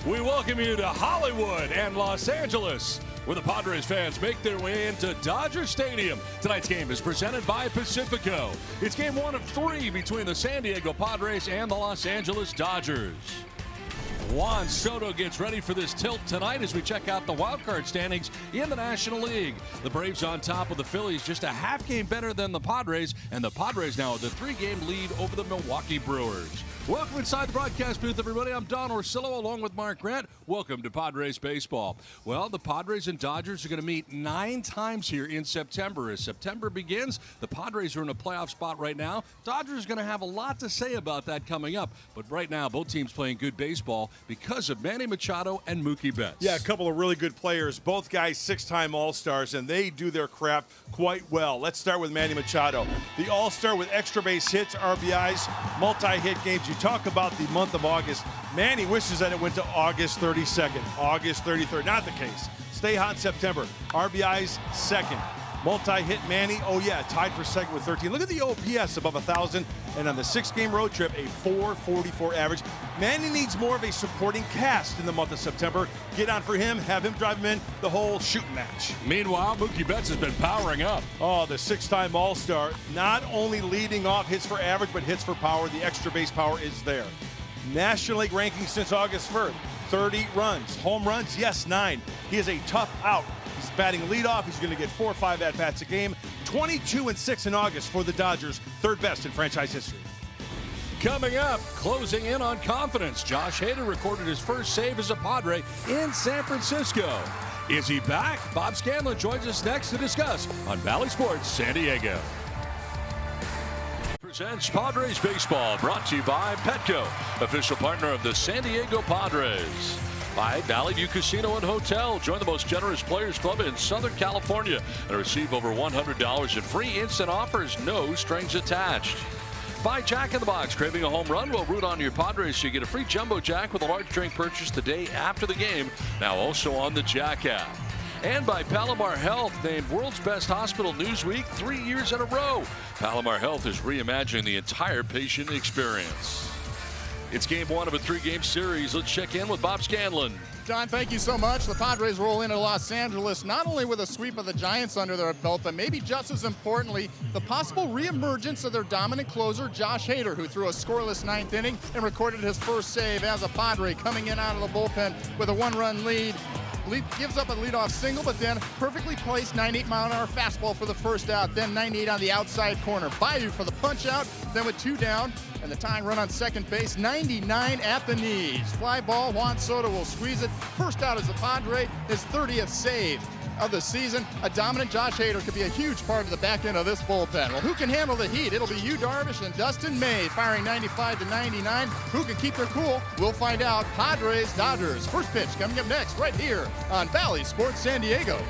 We welcome you to Hollywood and Los Angeles, where the Padres fans make their way into Dodger Stadium. Tonight's game is presented by Pacifico. It's game 1 of 3 between the San Diego Padres and the Los Angeles Dodgers. Juan Soto gets ready for this tilt tonight as we check out the wild card standings in the National League. The Braves on top of the Phillies, just a half game better than the Padres, and the Padres now with a 3-game lead over the Milwaukee Brewers. Welcome inside the broadcast booth, everybody. I'm Don Orsillo along with Mark Grant. Welcome to Padres Baseball. Well, the Padres and Dodgers are going to meet 9 times here in September. As September begins, the Padres are in a playoff spot right now. Dodgers are going to have a lot to say about that coming up. But right now, both teams playing good baseball because of Manny Machado and Mookie Betts. Yeah, a couple of really good players. Both guys 6-time All-Stars, and they do their craft quite well. Let's start with Manny Machado. The All-Star with extra base hits, RBIs, multi-hit games. You talk about the month of August. Manny wishes that it went to August 32nd, August 33rd. Not the case. Stay hot in September. RBIs second. Multi-hit Manny, oh yeah, tied for second with 13. Look at the OPS above 1,000, and on the 6-game road trip, a 444 average. Manny needs more of a supporting cast in the month of September. Get on for him, have him drive him in the whole shooting match. Meanwhile, Mookie Betts has been powering up. Oh, the 6-time All-Star, not only leading off hits for average, but hits for power. The extra base power is there. National League rankings since August 1st, 30 runs. Home runs, yes, 9. He is a tough out. He's batting leadoff. He's going to get 4 or 5 at-bats a game. 22-6 in August for the Dodgers, 3rd best in franchise history. Coming up, closing in on confidence, Josh Hader recorded his first save as a Padre in San Francisco. Is he back? Bob Scanlon joins us next to discuss on Valley Sports San Diego. Presents Padres Baseball, brought to you by Petco, official partner of the San Diego Padres. By Valley View Casino and Hotel. Join the most generous Players Club in Southern California and receive over $100 in free instant offers, no strings attached. By Jack in the Box. Craving a home run? Well, root on your Padres so you get a free Jumbo Jack with a large drink purchase the day after the game. Now also on the Jack app. And by Palomar Health, named World's Best Hospital Newsweek 3 years in a row. Palomar Health is reimagining the entire patient experience. It's game 1 of a 3-game series. Let's check in with Bob Scanlon. John, thank you so much. The Padres roll into Los Angeles not only with a sweep of the Giants under their belt, but maybe just as importantly, the possible reemergence of their dominant closer, Josh Hader, who threw a scoreless 9th inning and recorded his first save as a Padre, coming in out of the bullpen with a 1-run lead. Gives up a leadoff single, but then perfectly placed 98-mile-an-hour fastball for the first out, then 98 on the outside corner. Bayou for the punch out, then with 2 down, and the tying run on second base, 99 at the knees. Fly ball, Juan Soto will squeeze it. First out as a Padre, his 30th save of the season. A dominant Josh Hader could be a huge part of the back end of this bullpen. Well, who can handle the heat? It'll be Yu Darvish and Dustin May firing 95 to 99. Who can keep their cool? We'll find out. Padres, Dodgers. First pitch coming up next right here on Valley Sports San Diego.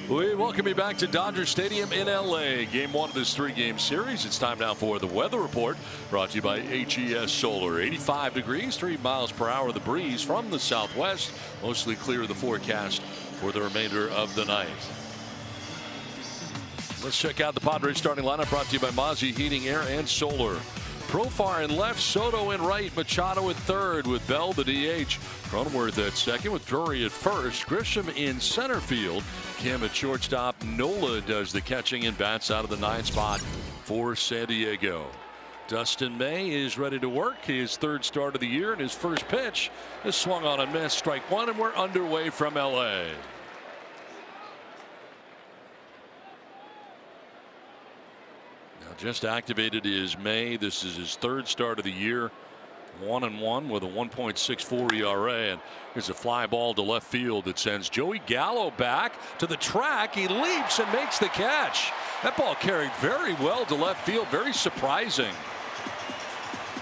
We welcome you back to Dodger Stadium in LA. Game 1 of this 3-game series. It's time now for the weather report, brought to you by HES Solar. 85 degrees, 3 miles per hour. The breeze from the southwest. Mostly clear the forecast for the remainder of the night. Let's check out the Padres starting lineup, brought to you by Mozzie Heating, Air, and Solar. Profar in left, Soto in right, Machado at third with Bell the DH. Cronenworth at second with Drury at first. Grisham in center field. Kim at shortstop. Nola does the catching and bats out of the 9th spot for San Diego. Dustin May is ready to work. His 3rd start of the year, and his first pitch is swung on and missed. Strike 1, and we're underway from LA. Just activated is May. This is his 3rd start of the year. 1-1 with a 1.64 ERA. And here's a fly ball to left field that sends Joey Gallo back to the track. He leaps and makes the catch. That ball carried very well to left field. Very surprising.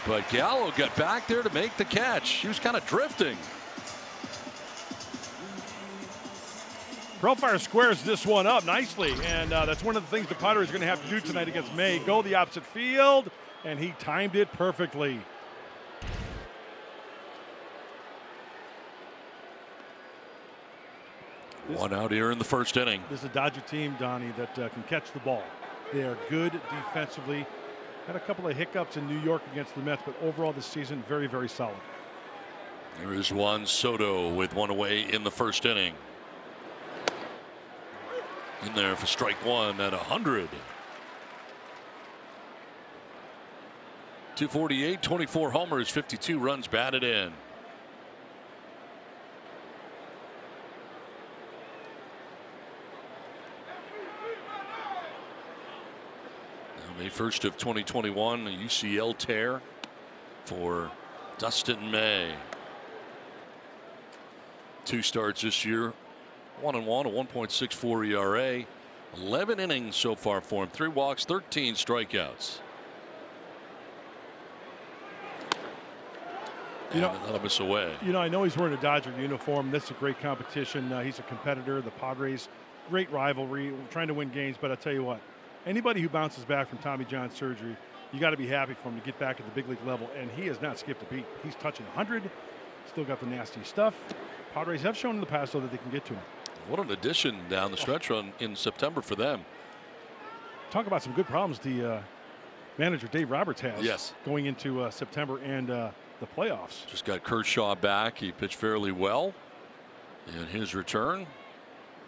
But Gallo got back there to make the catch. He was kind of drifting. Profar squares this one up nicely, and that's one of the things the Padres are going to have to do tonight against May. Go the opposite field, and he timed it perfectly. One out here in the first inning. This is a Dodger team, Donnie, that can catch the ball. They are good defensively. Had a couple of hiccups in New York against the Mets, but overall this season, very, very solid. There is Juan Soto with one away in the first inning. In there for strike one at 100. 248, 24 homers, 52 runs batted in. May 1st of 2021, a UCL tear for Dustin May. 2 starts this year, 1-1, a 1.64 ERA, 11 innings so far for him, 3 walks, 13 strikeouts. That'll miss away. I know he's wearing a Dodger uniform. This is a great competition. He's a competitor. The Padres, great rivalry, trying to win games. But I'll tell you what, anybody who bounces back from Tommy John surgery, you got to be happy for him to get back at the big league level. And he has not skipped a beat. He's touching 100. Still got the nasty stuff. Padres have shown in the past, though, that they can get to him. What an addition down the stretch run in September for them. Talk about some good problems the manager Dave Roberts has. Yes. Going into September and the playoffs. Just got Kershaw back. He pitched fairly well in his return.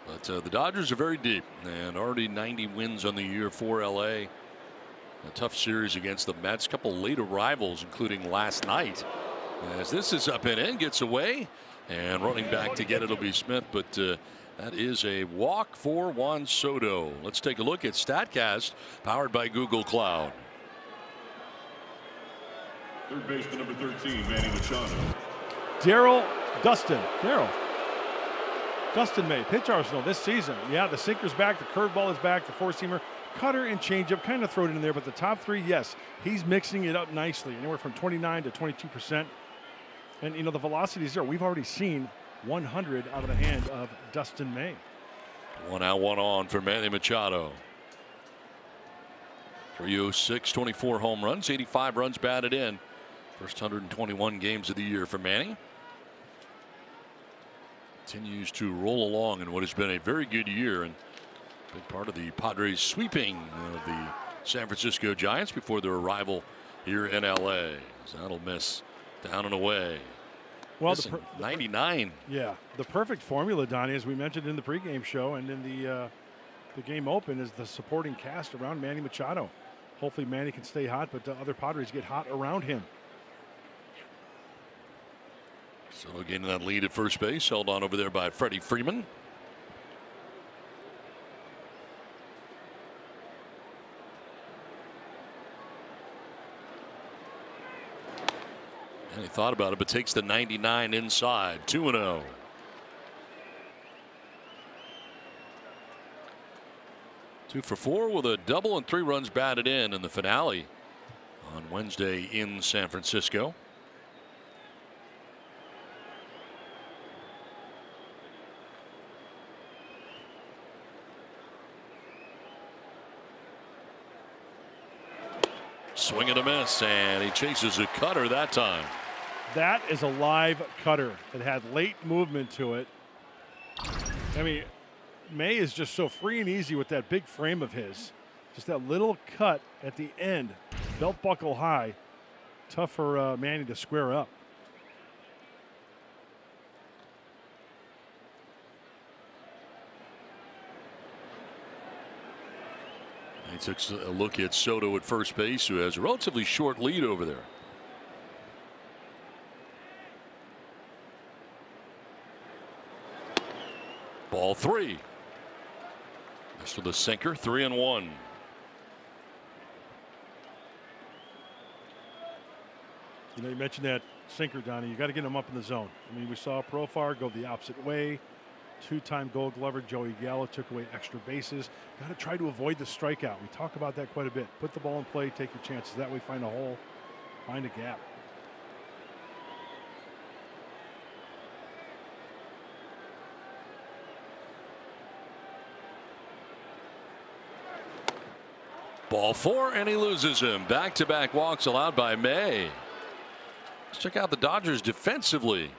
But the Dodgers are very deep and already 90 wins on the year for LA. A tough series against the Mets. A couple later rivals, including last night. As this is up and in, gets away, and running back to get it'll be Smith. But that is a walk for Juan Soto. Let's take a look at StatCast, powered by Google Cloud. Third baseman number 13, Manny Machado. Dustin May, pitch arsenal this season. Yeah, the sinker's back, the curveball is back, the four-seamer, cutter and changeup, kind of throw it in there. But the top 3, yes, he's mixing it up nicely, anywhere from 29 to 22%. And the velocity is there. We've already seen 100 out of the hand of Dustin May. 1 out, 1 on for Manny Machado. 306, 24 home runs, 85 runs batted in. First 121 games of the year for Manny. Continues to roll along in what has been a very good year, and big part of the Padres sweeping of the San Francisco Giants before their arrival here in LA. So that'll miss down and away. Well, 99. Yeah, the perfect formula, Donnie, as we mentioned in the pregame show and in the game open, is the supporting cast around Manny Machado. Hopefully Manny can stay hot, but the other Padres get hot around him. So getting that lead at first base, held on over there by Freddie Freeman. And he thought about it, but takes the 99 inside. 2-0. Two for 4 with a double and 3 runs batted in the finale on Wednesday in San Francisco. Swing and a miss, and he chases a cutter that time. That is a live cutter. It had late movement to it. I mean, May is just so free and easy with that big frame of his. Just that little cut at the end, belt buckle high. Tough for Manny to square up. He took a look at Soto at first base, who has a relatively short lead over there. Ball 3. This with a sinker, 3-1. You mentioned that sinker, Donnie. You got to get him up in the zone. I mean, we saw Profar go the opposite way. 2-time Gold Glover Joey Gallo took away extra bases. Got to try to avoid the strikeout. We talk about that quite a bit. Put the ball in play, take your chances. That way, find a hole, find a gap. Ball 4, and he loses him. Back-to-back walks allowed by May. Let's check out the Dodgers defensively.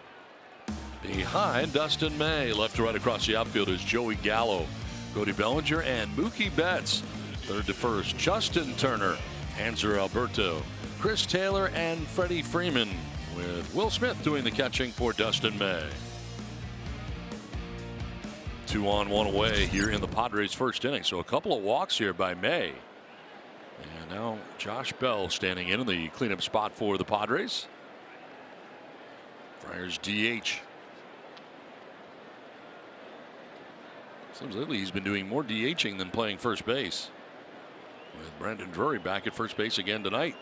Behind Dustin May, left to right across the outfield is Joey Gallo, Cody Bellinger, and Mookie Betts. Third to first, Justin Turner, Hanser Alberto, Chris Taylor, and Freddie Freeman, with Will Smith doing the catching for Dustin May. 2 on, 1 away here in the Padres' first inning. So a couple of walks here by May. And now Josh Bell standing in the cleanup spot for the Padres. Friars DH. Seems lately he's been doing more DHing than playing first base. With Brandon Drury back at first base again tonight.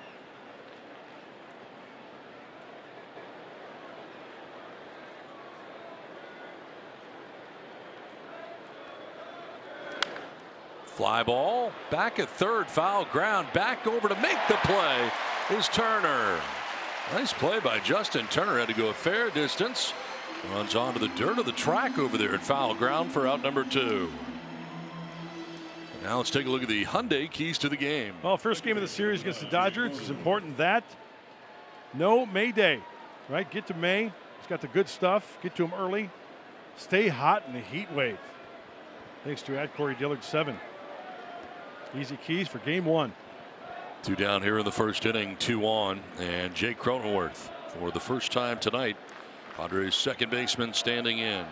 Fly ball back at third, foul ground, back over to make the play is Turner. Nice play by Justin Turner. Had to go a fair distance. Runs onto the dirt of the track over there at foul ground for out number 2. And now let's take a look at the Hyundai keys to the game. Well, first game of the series against the Dodgers. It's important that no Mayday, right? Get to May. He's got the good stuff. Get to him early. Stay hot in the heat wave. Thanks to Corey Dillard 7. Easy keys for game 1. 2 down here in the first inning, 2 on, and Jake Cronenworth for the first time tonight. Padres second baseman standing in.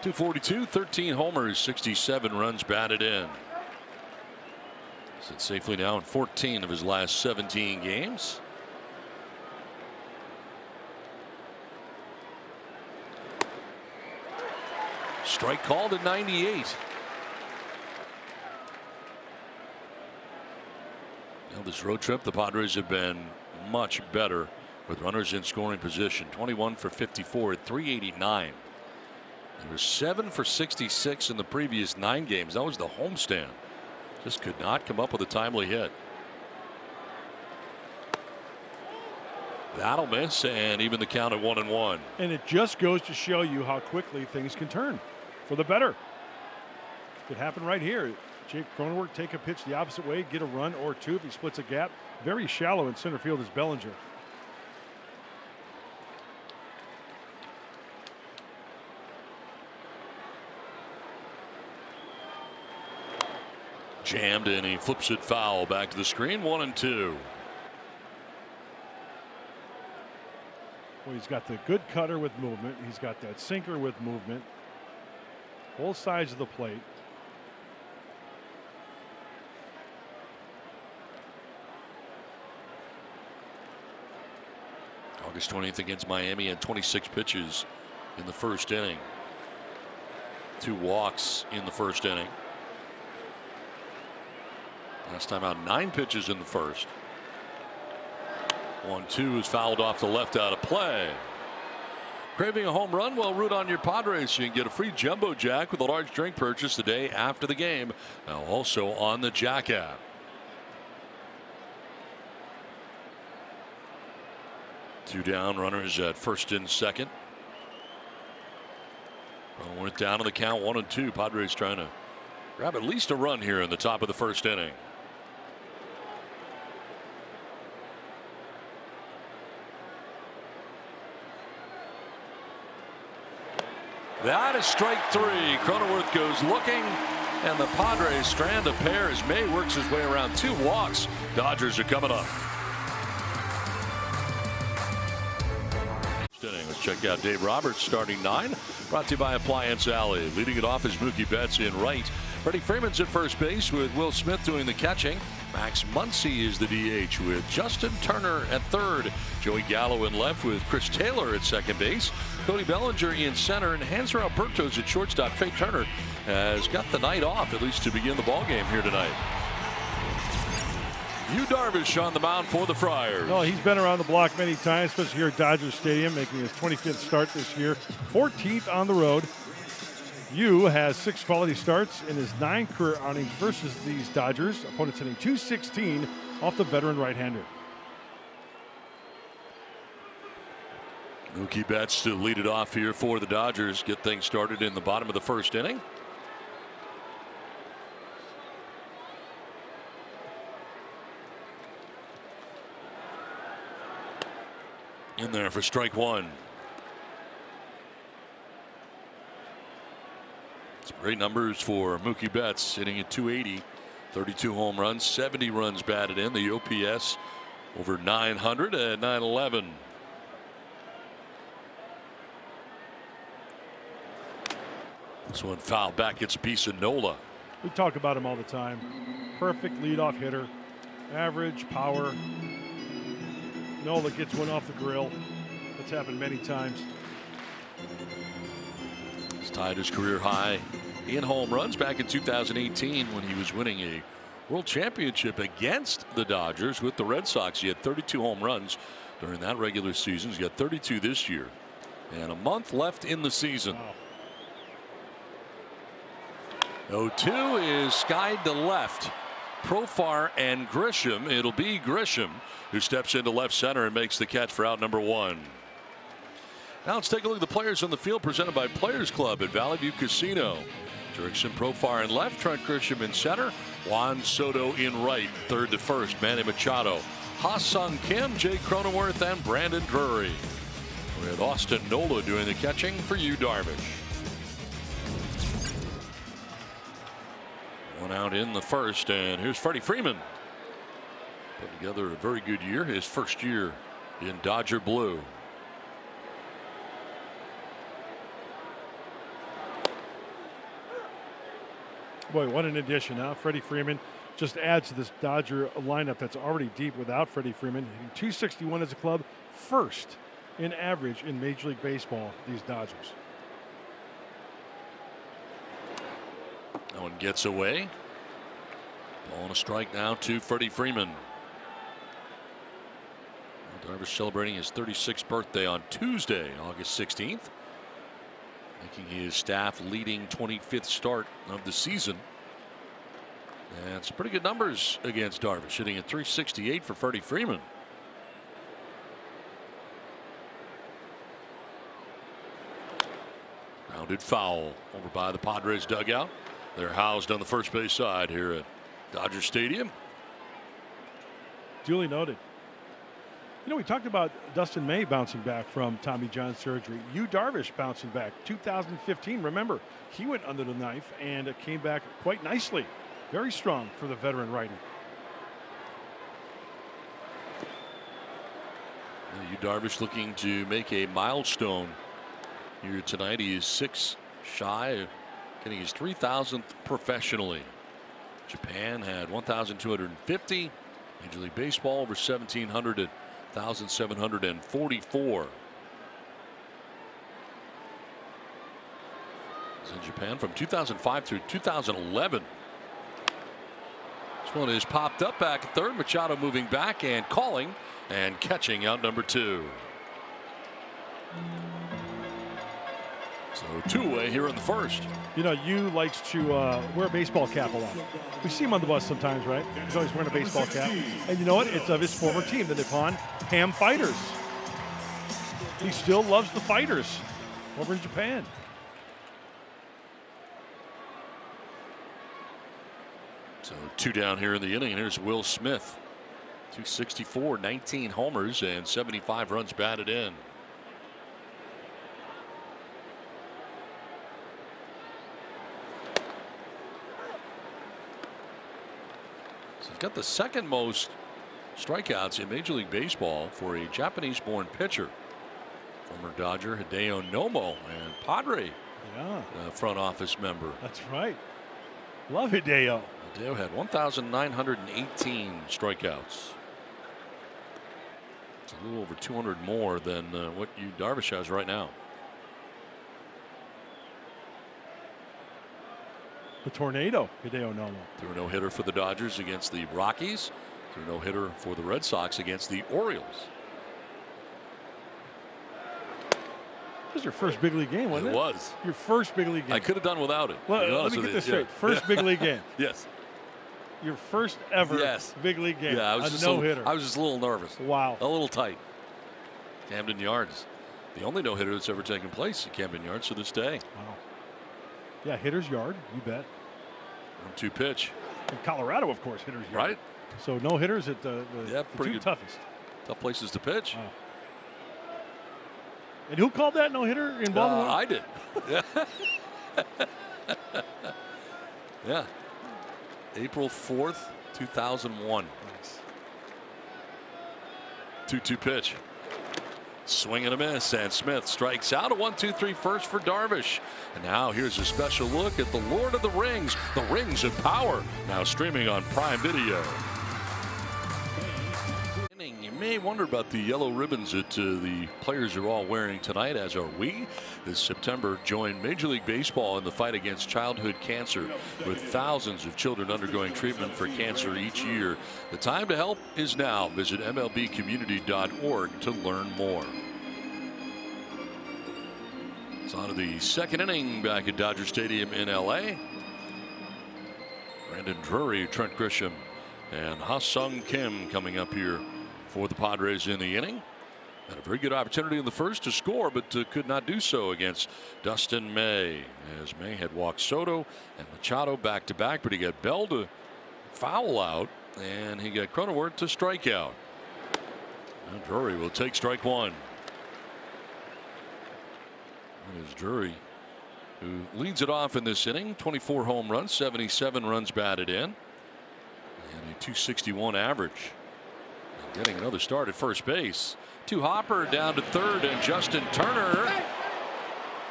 242, 13 homers, 67 runs batted in. Sits safely now in 14 of his last 17 games. Strike called at 98. Now this road trip, the Padres have been much better with runners in scoring position. 21 for 54 at 389. They were 7 for 66 in the previous 9 games. That was the homestand. Just could not come up with a timely hit. That'll miss, and even the count at 1-1. And it just goes to show you how quickly things can turn for the better. Could happen right here. Jake Cronenworth take a pitch the opposite way, get a run or 2 if he splits a gap. Very shallow in center field is Bellinger. Jammed, and he flips it foul back to the screen. 1-2. Well, he's got the good cutter with movement. He's got that sinker with movement. Both sides of the plate. August 20th against Miami, and 26 pitches in the first inning. 2 walks in the first inning. Last time out, 9 pitches in the first. 1-2 is fouled off the left out of play. Craving a home run? Well, root on your Padres. You can get a free Jumbo Jack with a large drink purchase the day after the game. Now also on the Jack app. Two down, runners at first and second. Went down to the count, 1-2. Padres trying to grab at least a run here in the top of the first inning. That is strike 3. Cronenworth goes looking, and the Padres strand a pair as May works his way around 2 walks. Dodgers are coming up. Let's check out Dave Roberts starting 9. Brought to you by Appliance Alley. Leading it off is Mookie Betts in right. Freddie Freeman's at first base with Will Smith doing the catching. Max Muncy is the DH with Justin Turner at third. Joey Gallo in left with Chris Taylor at second base. Cody Bellinger in center, and Hanser Alberto's at shortstop. Trey Turner has got the night off, at least to begin the ball game here tonight. Yu Darvish on the mound for the Friars. Well, he's been around the block many times, especially here at Dodger Stadium, making his 25th start this year, 14th on the road. Yu has 6 quality starts in his 9 career outings versus these Dodgers. Opponents hitting .216 off the veteran right-hander. Mookie Betts to lead it off here for the Dodgers. Get things started in the bottom of the first inning. In there for strike one. Some great numbers for Mookie Betts, hitting at 280, 32 home runs, 70 runs batted in. The OPS over 900 at 911. This one foul back, gets a piece of Nola. We talk about him all the time. Perfect leadoff hitter, average power. Nola gets one off the grill. That's happened many times. He's tied his career high in home runs back in 2018 when he was winning a World Championship against the Dodgers with the Red Sox. He had 32 home runs during that regular season. He's got 32 this year, and a month left in the season. Wow. 0-2 is skied to left. Profar and Grisham. It'll be Grisham who steps into left center and makes the catch for out number one. Now let's take a look at the players on the field, presented by Players Club at Valley View Casino. Jurickson, Profar in left, Trent Grisham in center, Juan Soto in right, third to first, Manny Machado, Ha-Sung Kim, Jay Cronenworth, and Brandon Drury. With Austin Nola doing the catching for Yu Darvish. One out in the first, and here's Freddie Freeman. Put together a very good year, his first year in Dodger blue. Boy, what an addition, huh? Freddie Freeman just adds to this Dodger lineup that's already deep without Freddie Freeman. 261 as a club, first in average in Major League Baseball, these Dodgers. No one gets away. Ball and a strike now to Freddie Freeman. Darvish celebrating his 36th birthday on Tuesday, August 16th. Making his staff leading 25th start of the season. And some pretty good numbers against Darvish, hitting at 368 for Freddie Freeman. Grounded foul over by the Padres dugout. They're housed on the first base side here at Dodger Stadium. Duly noted. You know, we talked about Dustin May bouncing back from Tommy John surgery. Yu Darvish bouncing back 2015. Remember, he went under the knife and came back quite nicely. Very strong for the veteran righty. Yu Darvish looking to make a milestone here tonight. He is 6 shy of getting his 3,000th professionally. Japan had 1,250. Major League Baseball over 1,700 at 1,744. He's in Japan from 2005 through 2011. This one is popped up back at third. Machado moving back and calling and catching out number two. So two away here in the first. You know, Yu likes to wear a baseball cap a lot. We see him on the bus sometimes, right? He's always wearing a baseball cap. And you know what? It's of his former team, the Nippon Ham Fighters. He still loves the Fighters over in Japan. So two down here in the inning, and here's Will Smith. 264, 19 homers, and 75 runs batted in. He's got the second most strikeouts in Major League Baseball for a Japanese-born pitcher. Former Dodger Hideo Nomo and Padre front office member. That's right. Love Hideo. Hideo had 1,918 strikeouts. It's a little over 200 more than what Yu Darvish has right now. The tornado, Hideo Nomo. Threw a no-hitter for the Dodgers against the Rockies. Threw a no-hitter for the Red Sox against the Orioles. This was your first big league game, wasn't it? It was. Your first big league game. I could have done without it. Well, let me get this straight. First big league game. Yes. Your first ever big league game. Yeah, I was just no-hitter. I was just a little nervous. Wow. A little tight. Camden Yards. The only no-hitter that's ever taken place at Camden Yards to this day. Wow. Yeah, hitter's yard, you bet. 1-2 pitch. In Colorado, of course, hitter's yard. Right. So no hitters at the pretty two good. toughest. Tough places to pitch. Wow. And who called that no-hitter in Baltimore? I did. Yeah. Yeah. April 4th, 2001. Nice. 2-2 pitch. Swing and a miss, and Smith strikes out. A 1-2-3 first for Darvish. And now here's a special look at the Lord of the Rings, the Rings of Power, now streaming on Prime Video. You may wonder about the yellow ribbons that the players are all wearing tonight, as are we. This September, join Major League Baseball in the fight against childhood cancer, with thousands of children undergoing treatment for cancer each year. The time to help is now. Visit MLBcommunity.org to learn more. It's on to the second inning back at Dodger Stadium in LA. Brandon Drury, Trent Grisham, and Ha-Sung Kim coming up here for the Padres in the inning. Had a very good opportunity in the first to score, but could not do so against Dustin May, as May had walked Soto and Machado back to back, but he got Bell to foul out, and he got Cronenworth to strike out. And Drury will take strike one. It is Drury who leads it off in this inning. 24 home runs, 77 runs batted in, and a .261 average. Getting another start at first base. To Hopper, down to third, and Justin Turner.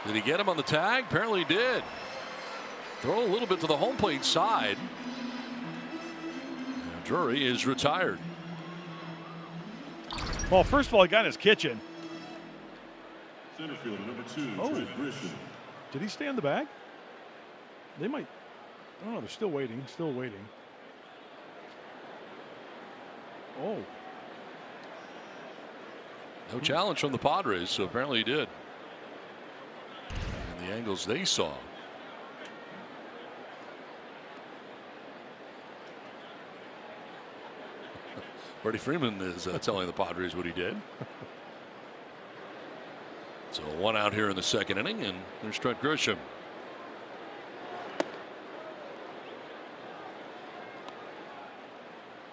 Did he get him on the tag? Apparently he did. Throw a little bit to the home plate side. And Drury is retired. Well, first of all, he got in his kitchen. Center fielder number 2, Oh. Trent Grisham. Did he stay in the bag? They might. I don't know. They're still waiting. Still waiting. Oh. No challenge from the Padres, so apparently he did. And the angles they saw. Freddie Freeman is telling the Padres what he did. So one out here in the second inning, and there's Trent Grisham.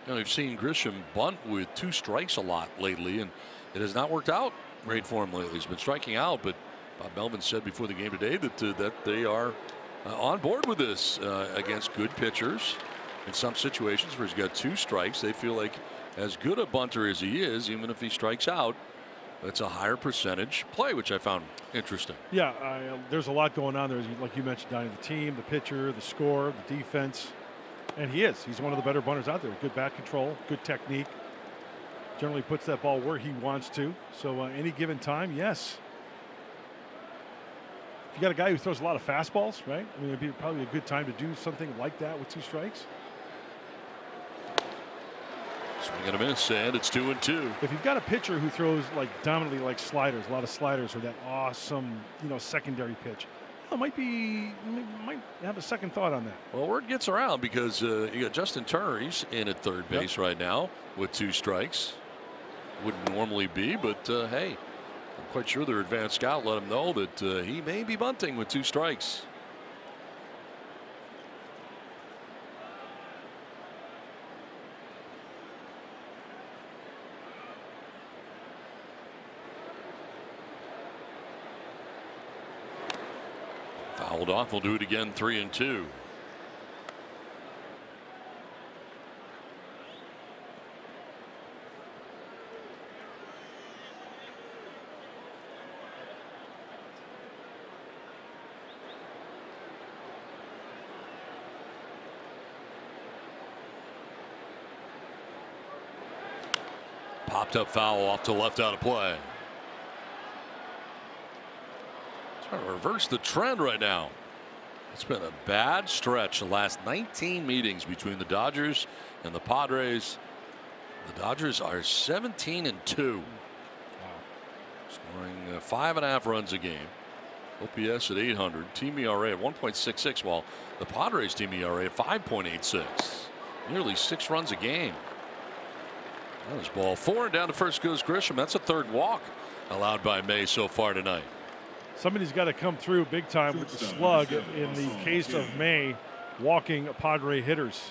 You know, we've seen Grisham bunt with 2 strikes a lot lately, and it has not worked out great for him lately. He's been striking out, but Bob Melvin said before the game today that they are on board with this against good pitchers. In some situations where he's got 2 strikes, they feel like as good a bunter as he is, even if he strikes out, that's a higher percentage play, which I found interesting. Yeah, there's a lot going on there, like you mentioned, Donnie. The team, the pitcher, the score, the defense. And he's one of the better bunters out there. Good bat control, good technique. Generally puts that ball where he wants to. So any given time, yes. If you got a guy who throws a lot of fastballs, right? I mean, it'd be probably a good time to do something like that with 2 strikes. Swing and a miss, and it's 2-2. If you've got a pitcher who throws like dominantly like sliders, a lot of sliders, or that awesome, secondary pitch, might have a second thought on that. Well, word gets around because you got Justin Turner. He's in at third base right now with 2 strikes. Wouldn't normally be, but hey, I'm quite sure their advanced scout let him know that he may be bunting with 2 strikes. Fouled off. We'll do it again. 3-2. Popped up foul off to left out of play. Trying to reverse the trend right now. It's been a bad stretch the last 19 meetings between the Dodgers and the Padres. The Dodgers are 17-2. Wow. Scoring 5.5 runs a game. OPS at 800. Team ERA at 1.66, while the Padres team ERA at 5.86. Nearly 6 runs a game. That was ball 4, and down to first goes Grisham. That's a 3rd walk allowed by May so far tonight. Somebody's got to come through big time with the slug in the case of May walking Padre hitters.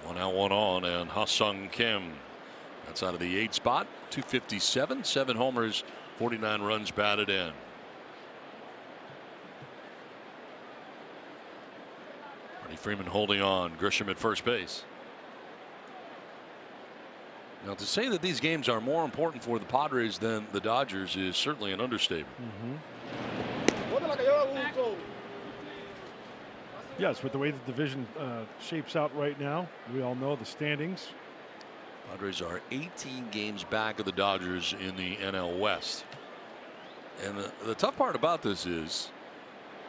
One out, one on, and Ha-Sung Kim. That's out of the 8 spot. 257, 7 homers, 49 runs batted in. Freddie Freeman holding on. Grisham at first base. Now, to say that these games are more important for the Padres than the Dodgers is certainly an understatement. Yes, with the way the division shapes out right now, we all know the standings. Padres are 18 games back of the Dodgers in the NL West. And the tough part about this is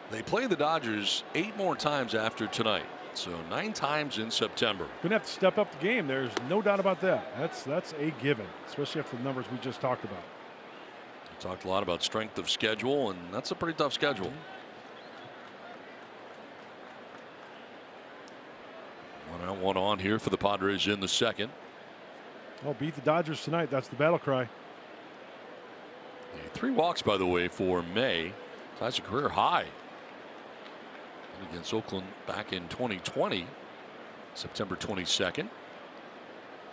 they play the Dodgers 8 more times after tonight. So 9 times in September. Going to have to step up the game. There's no doubt about that. That's a given, especially after the numbers we just talked about. We talked a lot about strength of schedule, and that's a pretty tough schedule. One out, one on here for the Padres in the second. Oh, beat the Dodgers tonight. That's the battle cry. 3 walks, by the way, for May. That's a career high. Against Oakland back in 2020, September 22nd.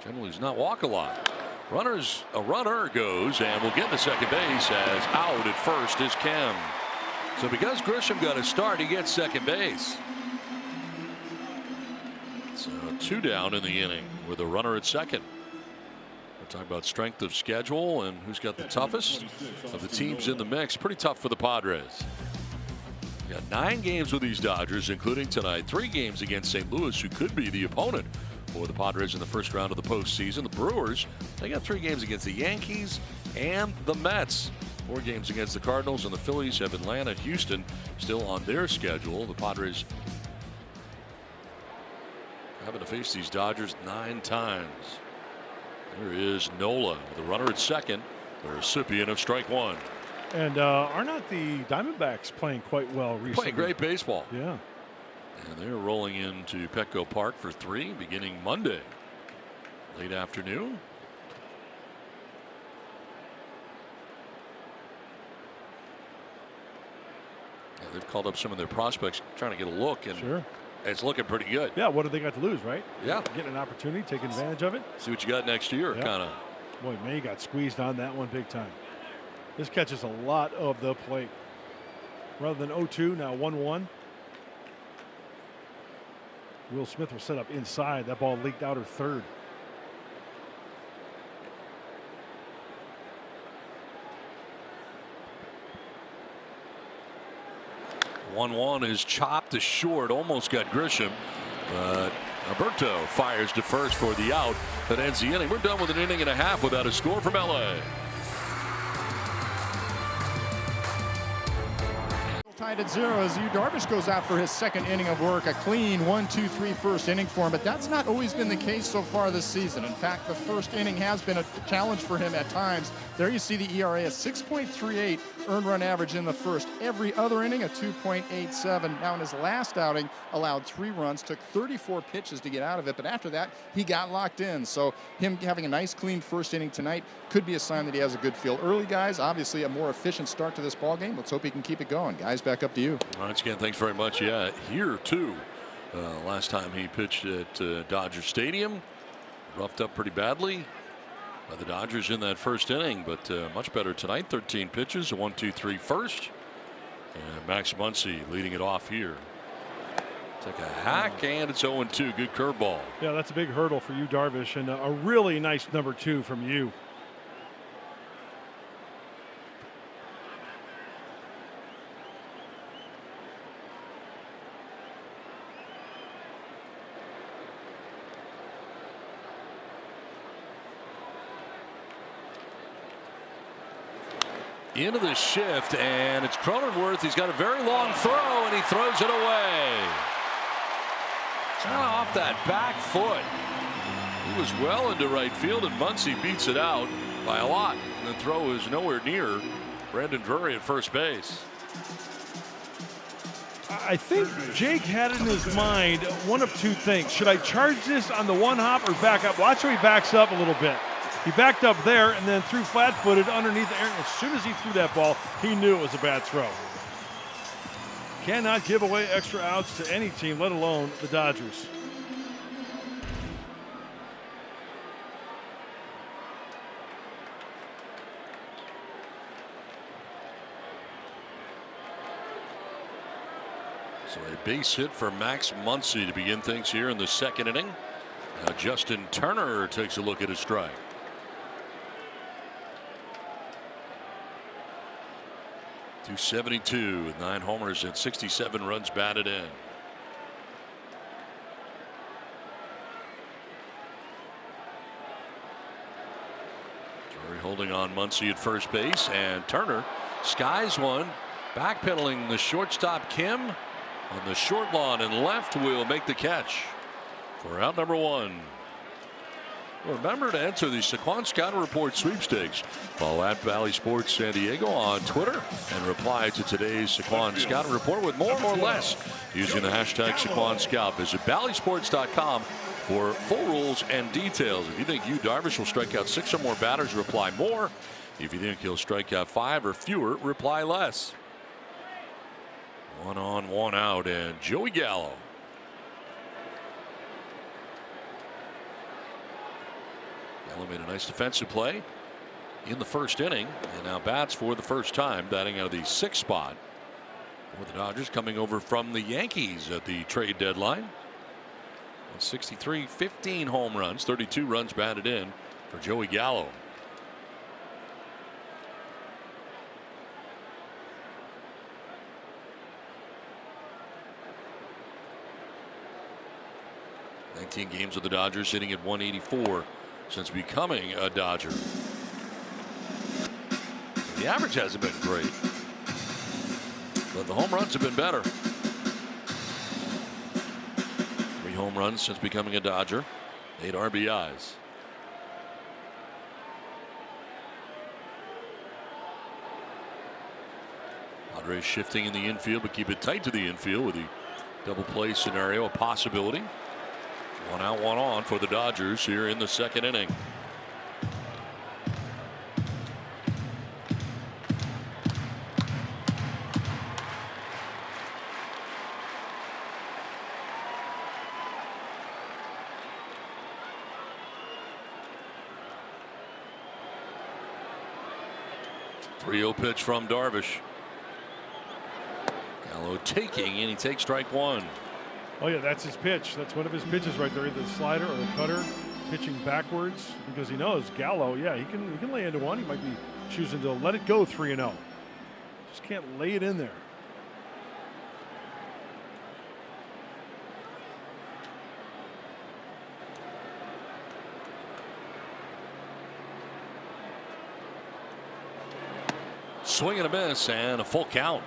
Generally does not walk a lot. A runner goes and will get to second base as out at first is Kim. So because Grisham got a start, he gets second base. So 2 down in the inning with a runner at second. We're talking about strength of schedule and who's got the toughest of the teams in the mix. Pretty tough for the Padres. Got 9 games with these Dodgers, including tonight. 3 games against St. Louis, who could be the opponent for the Padres in the first round of the postseason. The Brewers, they got 3 games against the Yankees and the Mets. 4 games against the Cardinals, and the Phillies have Atlanta, Houston still on their schedule. The Padres having to face these Dodgers 9 times. There is Nola with a runner at second, the recipient of strike 1. And are not the Diamondbacks playing quite well recently? Playing great baseball. Yeah. And they're rolling into Petco Park for 3 beginning Monday. Late afternoon. Yeah, they've called up some of their prospects trying to get a look, and sure, it's looking pretty good. Yeah, what do they got to lose, right? Yeah. Getting an opportunity, taking advantage of it. See what you got next year, Yep. kind of. Boy, May got squeezed on that one big time. This catches a lot of the plate. Rather than 0-2, now 1-1. Will Smith will set up inside. That ball leaked out her third. One is chopped to short. Almost got Grisham. But Alberto fires to first for the out. That ends the inning. We're done with an inning and a half without a score from LA. Tied at 0 as Yu Darvish goes out for his second inning of work. A clean 1-2-3 first inning for him, but that's not always been the case so far this season. In fact, the first inning has been a challenge for him at times. There you see the ERA at 6.38 earned run average in the first. Every other inning a 2.87. Now in his last outing allowed 3 runs, took 34 pitches to get out of it, but after that he got locked in. So him having a nice clean first inning tonight could be a sign that he has a good feel. Early, guys, obviously a more efficient start to this ball game. Let's hope he can keep it going. Guys, back up to you. All right, Scan, thanks very much. Yeah, here too. Last time he pitched at Dodger Stadium, roughed up pretty badly by the Dodgers in that first inning, but much better tonight. 13 pitches, a 1-2-3 first, and Max Muncy leading it off here. Take a hack, and it's 0-2. Good curveball. Yeah, that's a big hurdle for you, Darvish, and a really nice number 2 from you. Into the shift, and it's Cronenworth. He's got a very long throw, and he throws it away. Off that back foot. He was well into right field, and Muncy beats it out by a lot. And the throw is nowhere near Brandon Drury at first base. I think Jake had in his mind one of 2 things. Should I charge this on the 1-hop or back up? Watch how he backs up a little bit. He backed up there and then threw flat-footed underneath the air. As soon as he threw that ball, he knew it was a bad throw. Cannot give away extra outs to any team, let alone the Dodgers. base hit for Max Muncy to begin things here in the second inning. Now Justin Turner takes a look at his strike. .272 with 9 homers and 67 runs batted in. Drury holding on Muncy at first base, and Turner skies one, backpedaling the shortstop Kim on the short lawn and left will make the catch for out number 1. Remember to enter the Saquon Scouting Report sweepstakes. Follow at Valley Sports San Diego on Twitter and reply to today's Saquon Scouting Report with more or less using the hashtag Saquon Scout. Visit valleysports.com for full rules and details. If you think Yu Darvish will strike out 6 or more batters, reply more. If you think he'll strike out 5 or fewer, reply less. 1 on, 1 out, and Joey Gallo. Gallo made a nice defensive play in the first inning and now bats for the first time, batting out of the 6th spot for the Dodgers, coming over from the Yankees at the trade deadline. 63, 15 home runs, 32 runs batted in for Joey Gallo. Games with the Dodgers, sitting at 184 since becoming a Dodger. The average hasn't been great, but the home runs have been better. 3 home runs since becoming a Dodger, 8 RBIs. Padres shifting in the infield, but keep it tight to the infield with the double play scenario a possibility. 1 out, 1 on for the Dodgers here in the second inning. .3-0 pitch from Darvish. Gallo taking, and he takes strike 1. Oh yeah, that's his pitch. That's one of his pitches right there, either the slider or the cutter, pitching backwards because he knows Gallo. Yeah, he can lay into one. He might be choosing to let it go 3-0. Just can't lay it in there. Swing and a miss and a full count.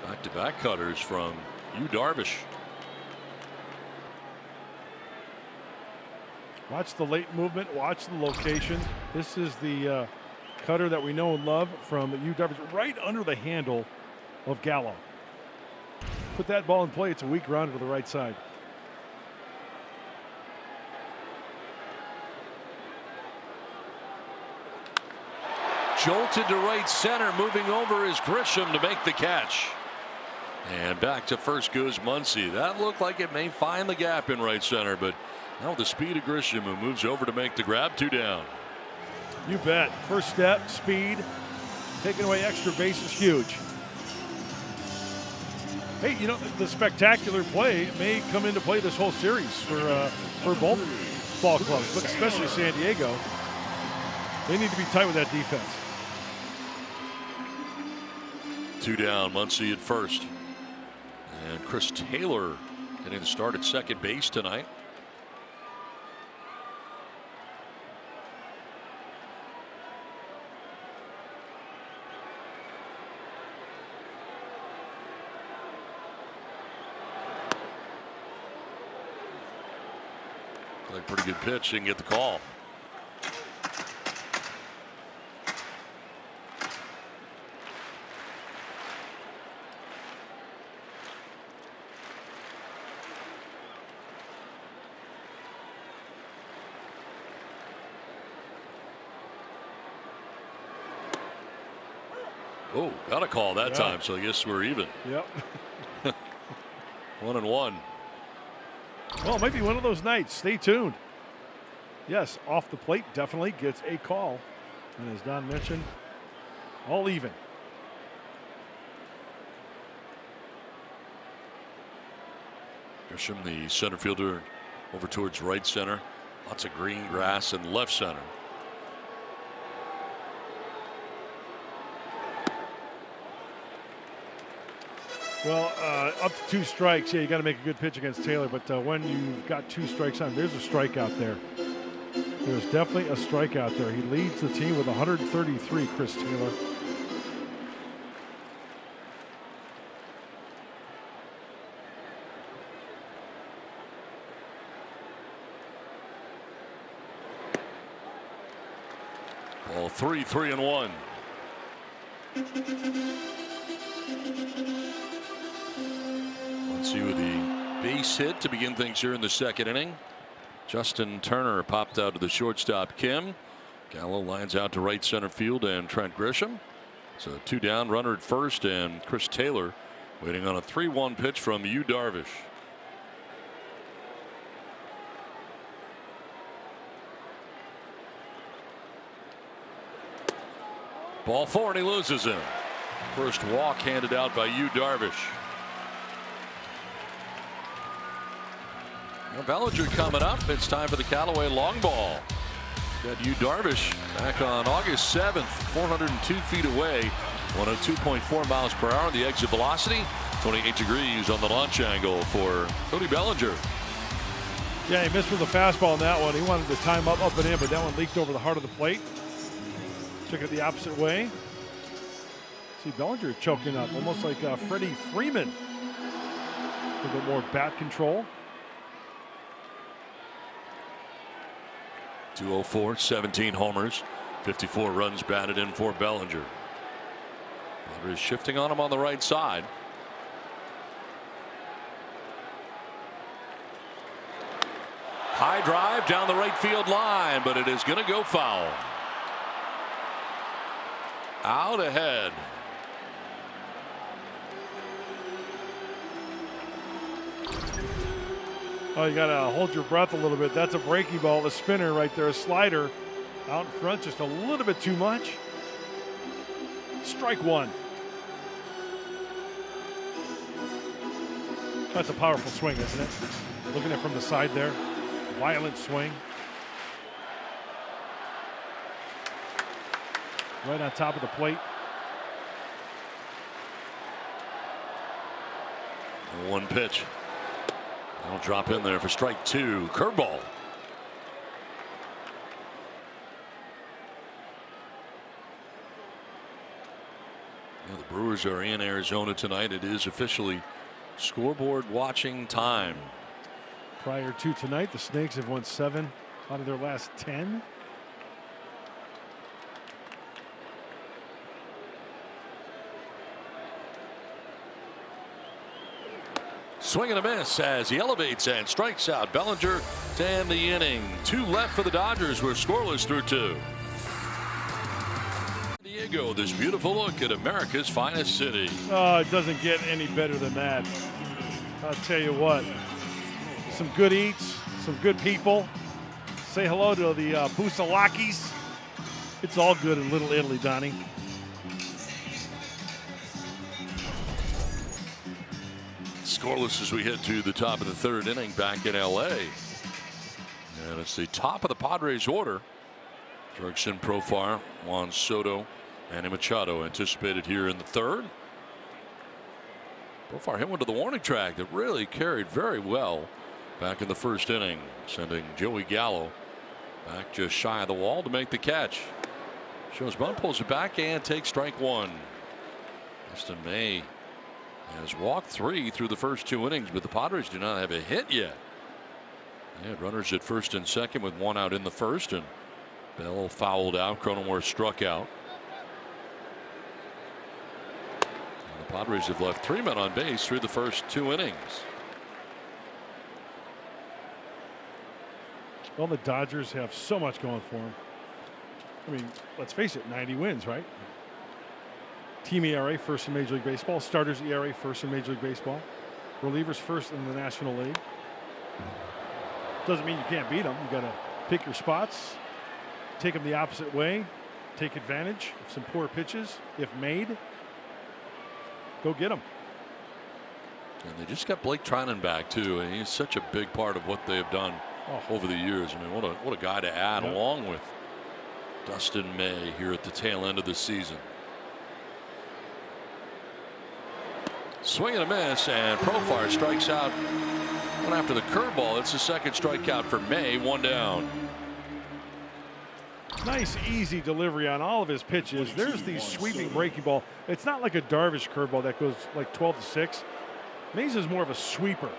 Back-to-back cutters from Yu Darvish. Watch the late movement. Watch the location. This is the cutter that we know and love from Yu Darvish, right under the handle of Gallo. Put that ball in play. It's a weak round to the right side. Jolted to right center. Moving over is Grisham to make the catch. And back to first goes Muncy. That looked like it may find the gap in right center, but now the speed of Grisham, who moves over to make the grab. 2 down. You bet. First step, speed, taking away extra base is huge. Hey, you know, the spectacular play may come into play this whole series for both ball clubs, but especially San Diego. They need to be tight with that defense. 2 down. Muncy at first. And Chris Taylor getting the start at second base tonight. Played a pretty good pitch. Didn't get the call. Oh, got a call that time, so I guess we're even. Yep. 1-1. Well, it might be one of those nights. Stay tuned. Yes, off the plate definitely gets a call. And as Don mentioned, all even. Grisham, the center fielder, over towards right center. Lots of green grass in left center. Well, up to 2 strikes, yeah, you got to make a good pitch against Taylor. But when you've got 2 strikes on, there's a strikeout there. There's definitely a strikeout there. He leads the team with 133, Chris Taylor. Ball 3-1. Let's see with the base hit to begin things here in the second inning. Justin Turner popped out to the shortstop, Kim. Gallo lines out to right center field, and Trent Grisham. So 2 down, runner at first, and Chris Taylor waiting on a 3-1 pitch from Yu Darvish. Ball 4, and he loses him. First walk handed out by Yu Darvish. Now Bellinger coming up. It's time for the Callaway long ball. Got Yu Darvish back on August 7th, 402 feet away, 102.4 miles per hour. The exit velocity, 28 degrees on the launch angle for Cody Bellinger. Yeah, he missed with a fastball on that one. He wanted to time up and in, but that one leaked over the heart of the plate. Took it the opposite way. See Bellinger choking up, almost like Freddie Freeman. A little bit more bat control. 204, 17 homers, 54 runs batted in for Bellinger. Padres shifting on him on the right side. High drive down the right field line, but it is going to go foul. Out ahead. Oh, you got to hold your breath a little bit. That's a breaking ball, a spinner right there, a slider out in front, just a little bit too much. Strike 1. That's a powerful swing, isn't it? Looking at it from the side there. Violent swing. Right on top of the plate. 1 pitch. That'll drop in there for strike 2. Curveball. Yeah, the Brewers are in Arizona tonight. It is officially scoreboard watching time. Prior to tonight, the Snakes have won 7 out of their last 10. Swing and a miss as he elevates and strikes out Bellinger to end the inning. 2 left for the Dodgers. We're scoreless through 2. Diego, this beautiful look at America's finest city. Oh, it doesn't get any better than that. I'll tell you what. Some good eats, some good people. Say hello to the Busalakis. It's all good in Little Italy, Donnie. Scoreless as we head to the top of the 3rd inning back in LA. And it's the top of the Padres order. Jurickson, Profar, Juan Soto, Manny Machado anticipated here in the 3rd. Profar hit one to the warning track that really carried very well back in the 1st inning, sending Joey Gallo back just shy of the wall to make the catch. Shows bunt, pulls it back, and takes strike 1. Dustin May has walked 3 through the first 2 innings, but the Padres do not have a hit yet. They had runners at first and second with 1 out in the 1st, and Bell fouled out. Cronenworth struck out. And the Padres have left 3 men on base through the first 2 innings. Well, the Dodgers have so much going for them. I mean, let's face it, 90 wins, right? Team ERA first in Major League Baseball. Starters ERA first in Major League Baseball. Relievers first in the National League. Doesn't mean you can't beat them. You got to pick your spots, take them the opposite way, take advantage of some poor pitches if made. Go get them. And they just got Blake Trinan back too, and he's such a big part of what they've done over the years. I mean, what a guy to add along with Dustin May here at the tail end of the season. Swing and a miss, and Profar strikes out one after the curveball. It's the second strikeout for May. 1 down. Nice, easy delivery on all of his pitches. There's the sweeping breaking ball. It's not like a Darvish curveball that goes like 12-6. Mays is more of a sweeper.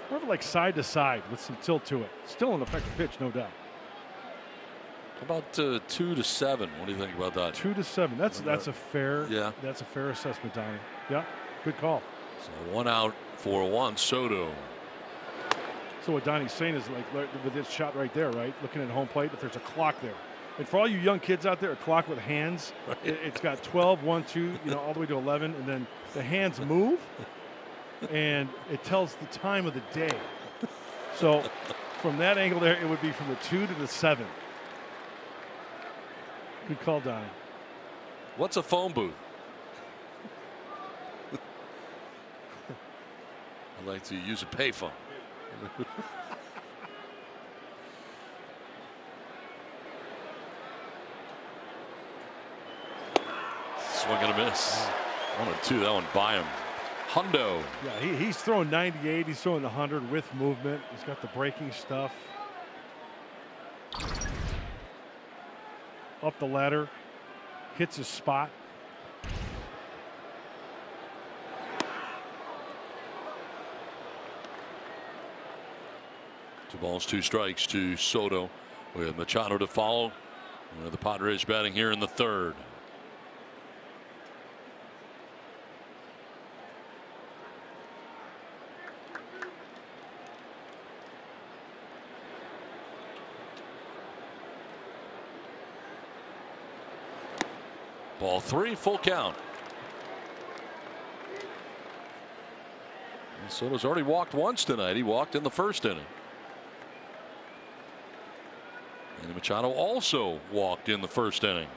More of like side to side with some tilt to it. Still an effective pitch, no doubt. How about 2 to 7? What do you think about that? 2 to 7. That's a fair. Yeah. That's a fair assessment, Donnie. Yeah, good call. So 1 out for Juan Soto. So what Donnie's saying is like with this shot right there, right? Looking at home plate, if there's a clock there. And for all you young kids out there, a clock with hands, right. It's got 12, 1, 2, all the way to 11, and then the hands move, and it tells the time of the day. So from that angle there, it would be from the 2 to the 7. Good call, Donnie. What's a phone booth? I like to use a payphone. Swing and a miss. 1 and 2. That one by him. Hundo. Yeah, he's throwing 98. He's throwing the 100 with movement. He's got the breaking stuff. Up the ladder. Hits his spot. 2 balls, 2 strikes to Soto with Machado to follow. The Padres batting here in the 3rd. Ball 3, full count. And Soto's already walked once tonight. He walked in the 1st inning. And Machado also walked in the 1st inning.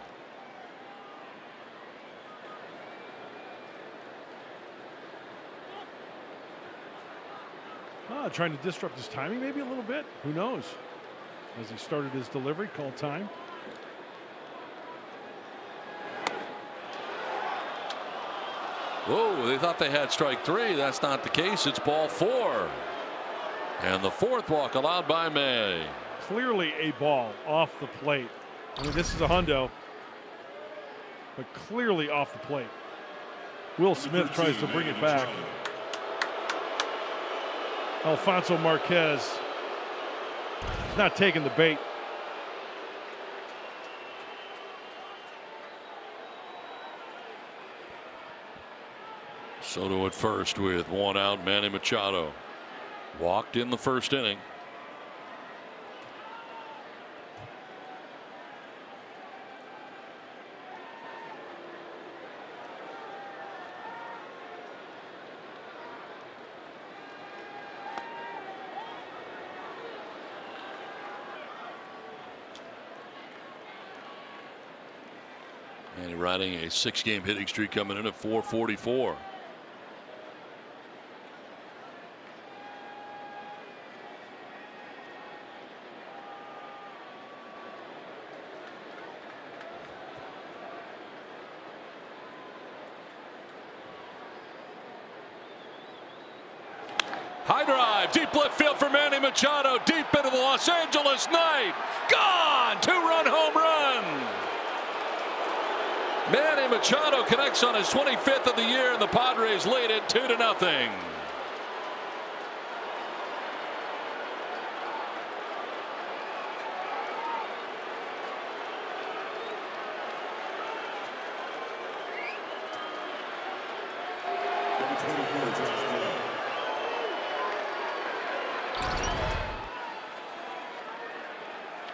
Trying to disrupt his timing maybe a little bit. Who knows? As he started his delivery, called time. Whoa, they thought they had strike 3. That's not the case. It's ball 4. And the 4th walk allowed by May. Clearly a ball off the plate. I mean, this is a hundo, but clearly off the plate. Will Smith tries to bring it back. Alfonso Marquez is not taking the bait. Soto at first with 1 out. Manny Machado walked in the 1st inning. And riding a 6-game hitting streak coming in at 444. High drive, deep left field for Manny Machado, deep into the Los Angeles night. Gone! 2-run home run. Manny Machado connects on his 25th of the year, and the Padres lead it 2-0.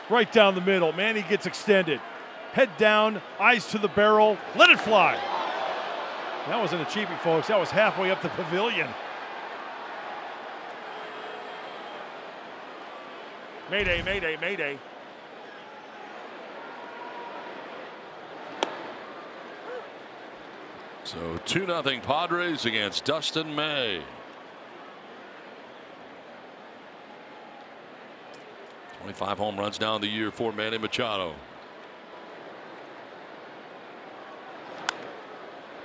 Right down the middle. Manny gets extended. Head down, eyes to the barrel, let it fly. That wasn't a cheapie, folks. That was halfway up the pavilion. Mayday, mayday, mayday. So 2-0 Padres against Dustin May. 25 home runs now in the year for Manny Machado.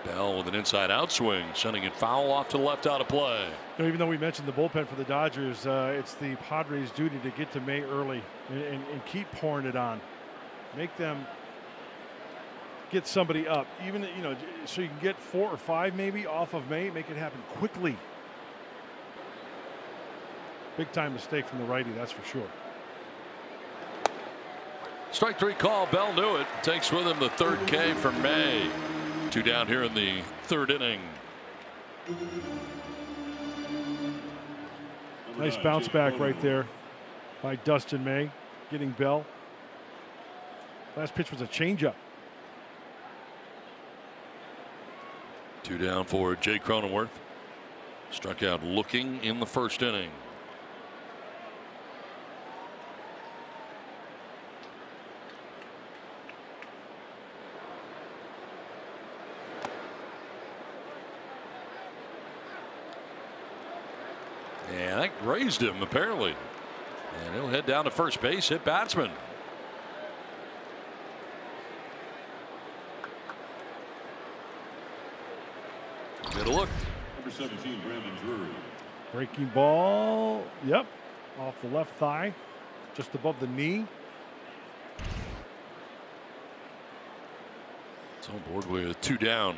Bell with an inside out swing, sending it foul off to the left, out of play. You know, even though we mentioned the bullpen for the Dodgers, it's the Padres' duty to get to May early and keep pouring it on. Make them get somebody up, even, you know, so you can get 4 or 5 maybe off of May. Make it happen quickly. Big time mistake from the righty, that's for sure. Strike 3 call. Bell knew it. Takes with him the third K for May. 2 down here in the third inning. Nice bounce back right there by Dustin May, getting Bell. Last pitch was a changeup. 2 down for Jay Cronenworth. Struck out looking in the first inning. And that grazed him apparently. And he'll head down to first base, hit batsman. Get a look. Number 17, Brandon Drury. Breaking ball. Yep. Off the left thigh. Just above the knee. It's on board with 2 down.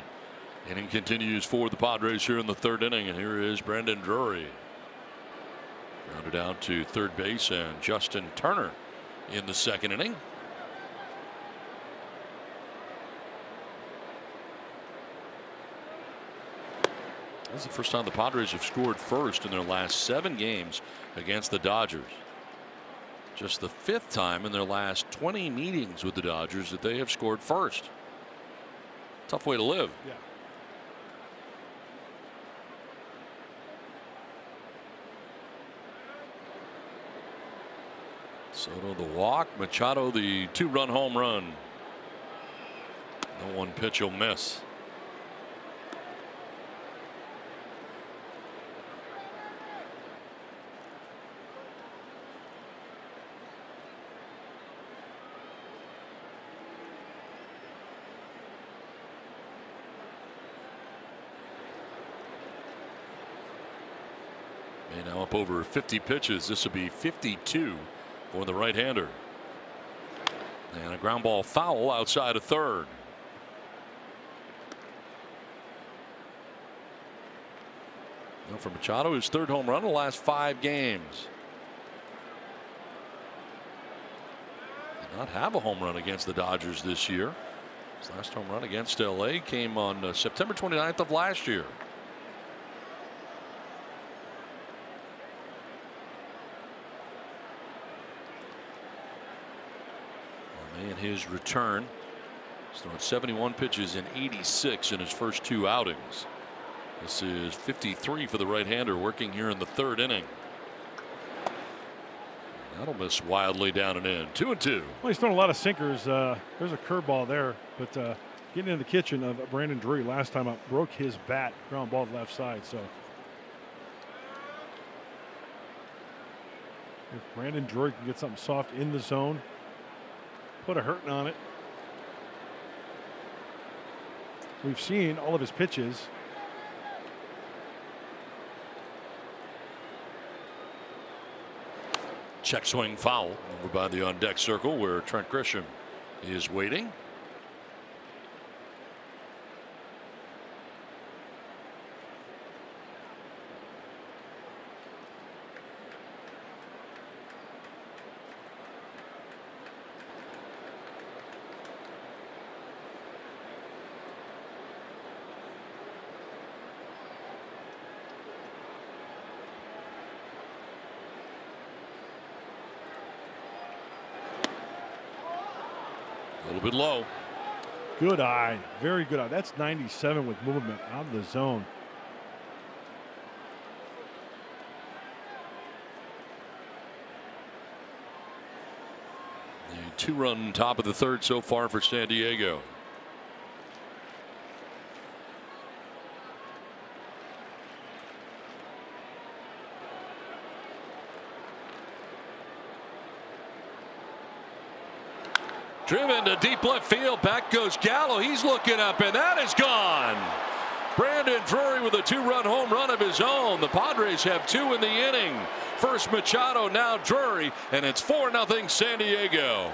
Inning continues for the Padres here in the third inning. And here is Brandon Drury. Grounded out to third base, and Justin Turner in the second inning. This is the first time the Padres have scored first in their last 7 games against the Dodgers. Just the 5th time in their last 20 meetings with the Dodgers that they have scored first. Tough way to live. Yeah. Soto the walk, Machado the 2-run home run. No one pitch will miss. May now up over 50 pitches. This will be 52. For the right-hander. And a ground ball foul outside of third. Now for Machado, his 3rd home run in the last 5 games. Did not have a home run against the Dodgers this year. His last home run against LA came on September 29th of last year. In his return, he's thrown 71 pitches in 86 in his first 2 outings. This is 53 for the right-hander, working here in the third inning. That'll miss wildly down and in. 2-2. Well, he's thrown a lot of sinkers. There's a curveball there, but getting in the kitchen of Brandon Drury last time up broke his bat, ground ball to the left side. So if Brandon Drury can get something soft in the zone, put a hurting on it. We've seen all of his pitches. Check swing foul over by the on deck circle where Trent Grisham is waiting. A little bit low. Good eye. Very good eye. That's 97 with movement out of the zone. The 2-run top of the third so far for San Diego. Driven to deep left field. Back goes Gallo. He's looking up, and that is gone. Brandon Drury with a 2-run home run of his own. The Padres have 2 in the inning. First Machado, now Drury, and it's 4-0 San Diego.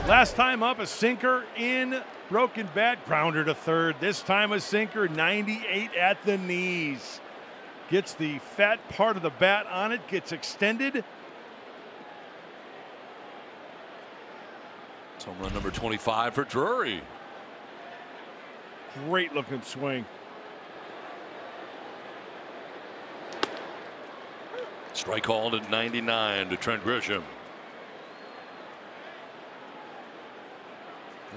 Last time up, a sinker in, broken bat, grounder to third. This time a sinker, 98 at the knees. Gets the fat part of the bat on it, gets extended. It's home run number 25 for Drury. Great looking swing. Strike called at 99 to Trent Grisham.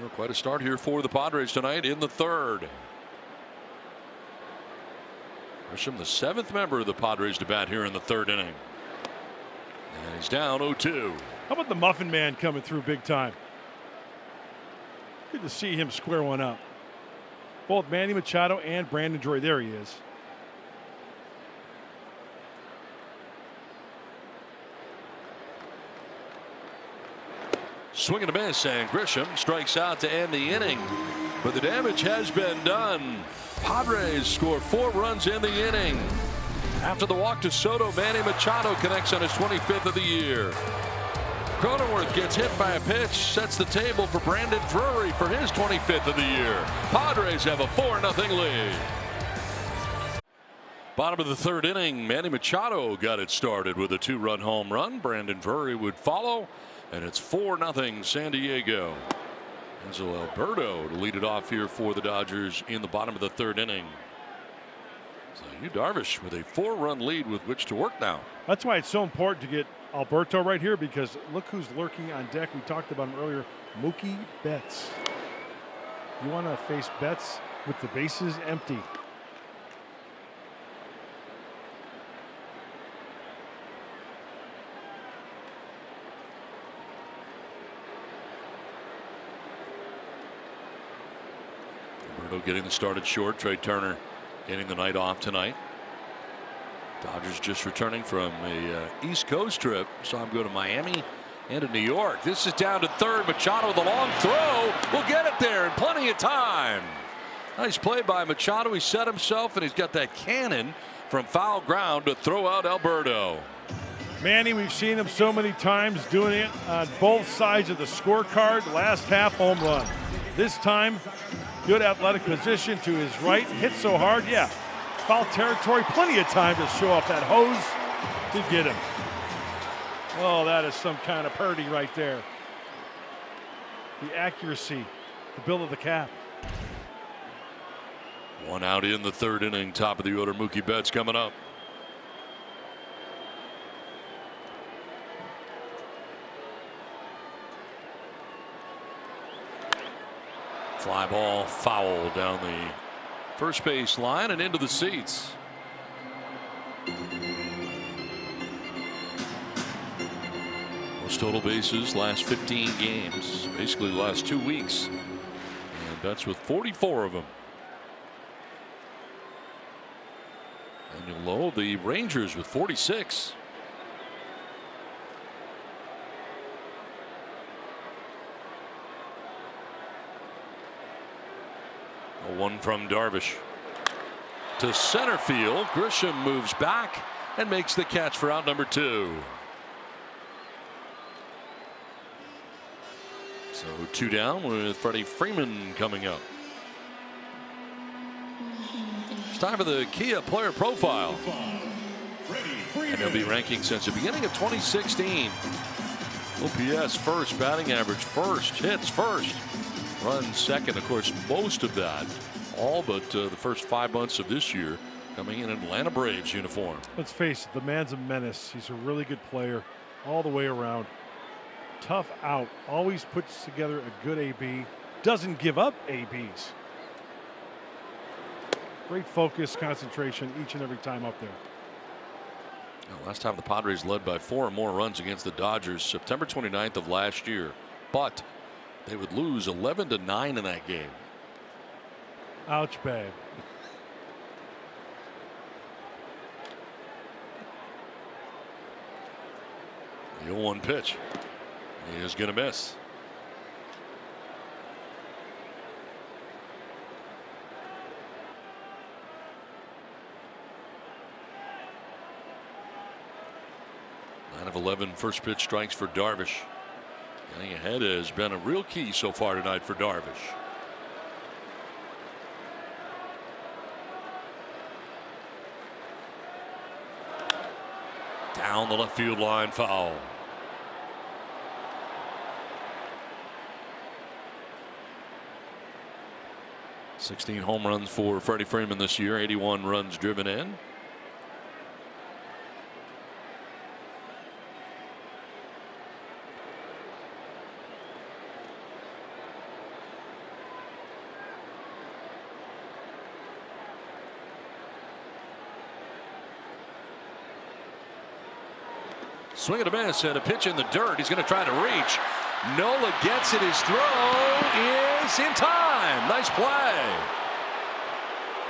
Well, quite a start here for the Padres tonight in the third. Grisham, the 7th member of the Padres to bat here in the third inning. And he's down 0-2. How about the Muffin Man coming through big time? Good to see him square one up. Both Manny Machado and Brandon Drury. There he is. Swing and a miss, and Grisham strikes out to end the inning. But the damage has been done. Padres score 4 runs in the inning. After the walk to Soto, Manny Machado connects on his 25th of the year. Cronenworth gets hit by a pitch, sets the table for Brandon Drury for his 25th of the year. Padres have a 4-0 lead. Bottom of the third inning, Manny Machado got it started with a 2-run home run. Brandon Drury would follow. And it's 4-0 San Diego. Angel Alberto to lead it off here for the Dodgers in the bottom of the third inning. So Yu Darvish with a 4-run lead with which to work now. That's why it's so important to get Alberto right here, because look who's lurking on deck. We talked about him earlier, Mookie Betts. You want to face Betts with the bases empty. Getting the started short. Trey Turner getting the night off tonight. Dodgers just returning from a East Coast trip. Saw him go to Miami and to New York. This is down to third. Machado with a long throw. Will get it there in plenty of time. Nice play by Machado. He set himself, and he's got that cannon from foul ground to throw out Alberto. Manny, we've seen him so many times doing it on both sides of the scorecard. Last half home run. This time, good athletic position to his right. Hit so hard, yeah. Foul territory, plenty of time to show off that hose to get him. Oh, that is some kind of Purdy right there. The accuracy, the build of the cap. One out in the third inning. Top of the order, Mookie Betts coming up. Fly ball foul down the first base line and into the seats. Most total bases last 15 games, basically the last 2 weeks. And Betts with 44 of them. And low, the Rangers with 46. One from Darvish to center field. Grisham moves back and makes the catch for out number 2. So 2 down with Freddie Freeman coming up. It's time for the Kia player profile. And they'll be ranking since the beginning of 2016. OPS first, batting average first, hits first, runs second. Of course, most of that, all but the first 5 months of this year, coming in Atlanta Braves uniform. Let's face it, the man's a menace. He's a really good player all the way around. Tough out, always puts together a good AB, doesn't give up ABs. Great focus, concentration each and every time up there. Last time the Padres led by 4 or more runs against the Dodgers, September 29th of last year. But They would lose 11-9 in that game. Ouch, babe. The 0-1 pitch. He is going to miss. Nine of 11 first pitch strikes for Darvish. Getting ahead has been a real key so far tonight for Darvish. Down the left field line, foul. "16 home runs for Freddie Freeman this year, 81 runs driven in. Swing and a miss and a pitch in the dirt. He's going to try to reach. Nola gets it. His throw is in time. Nice play.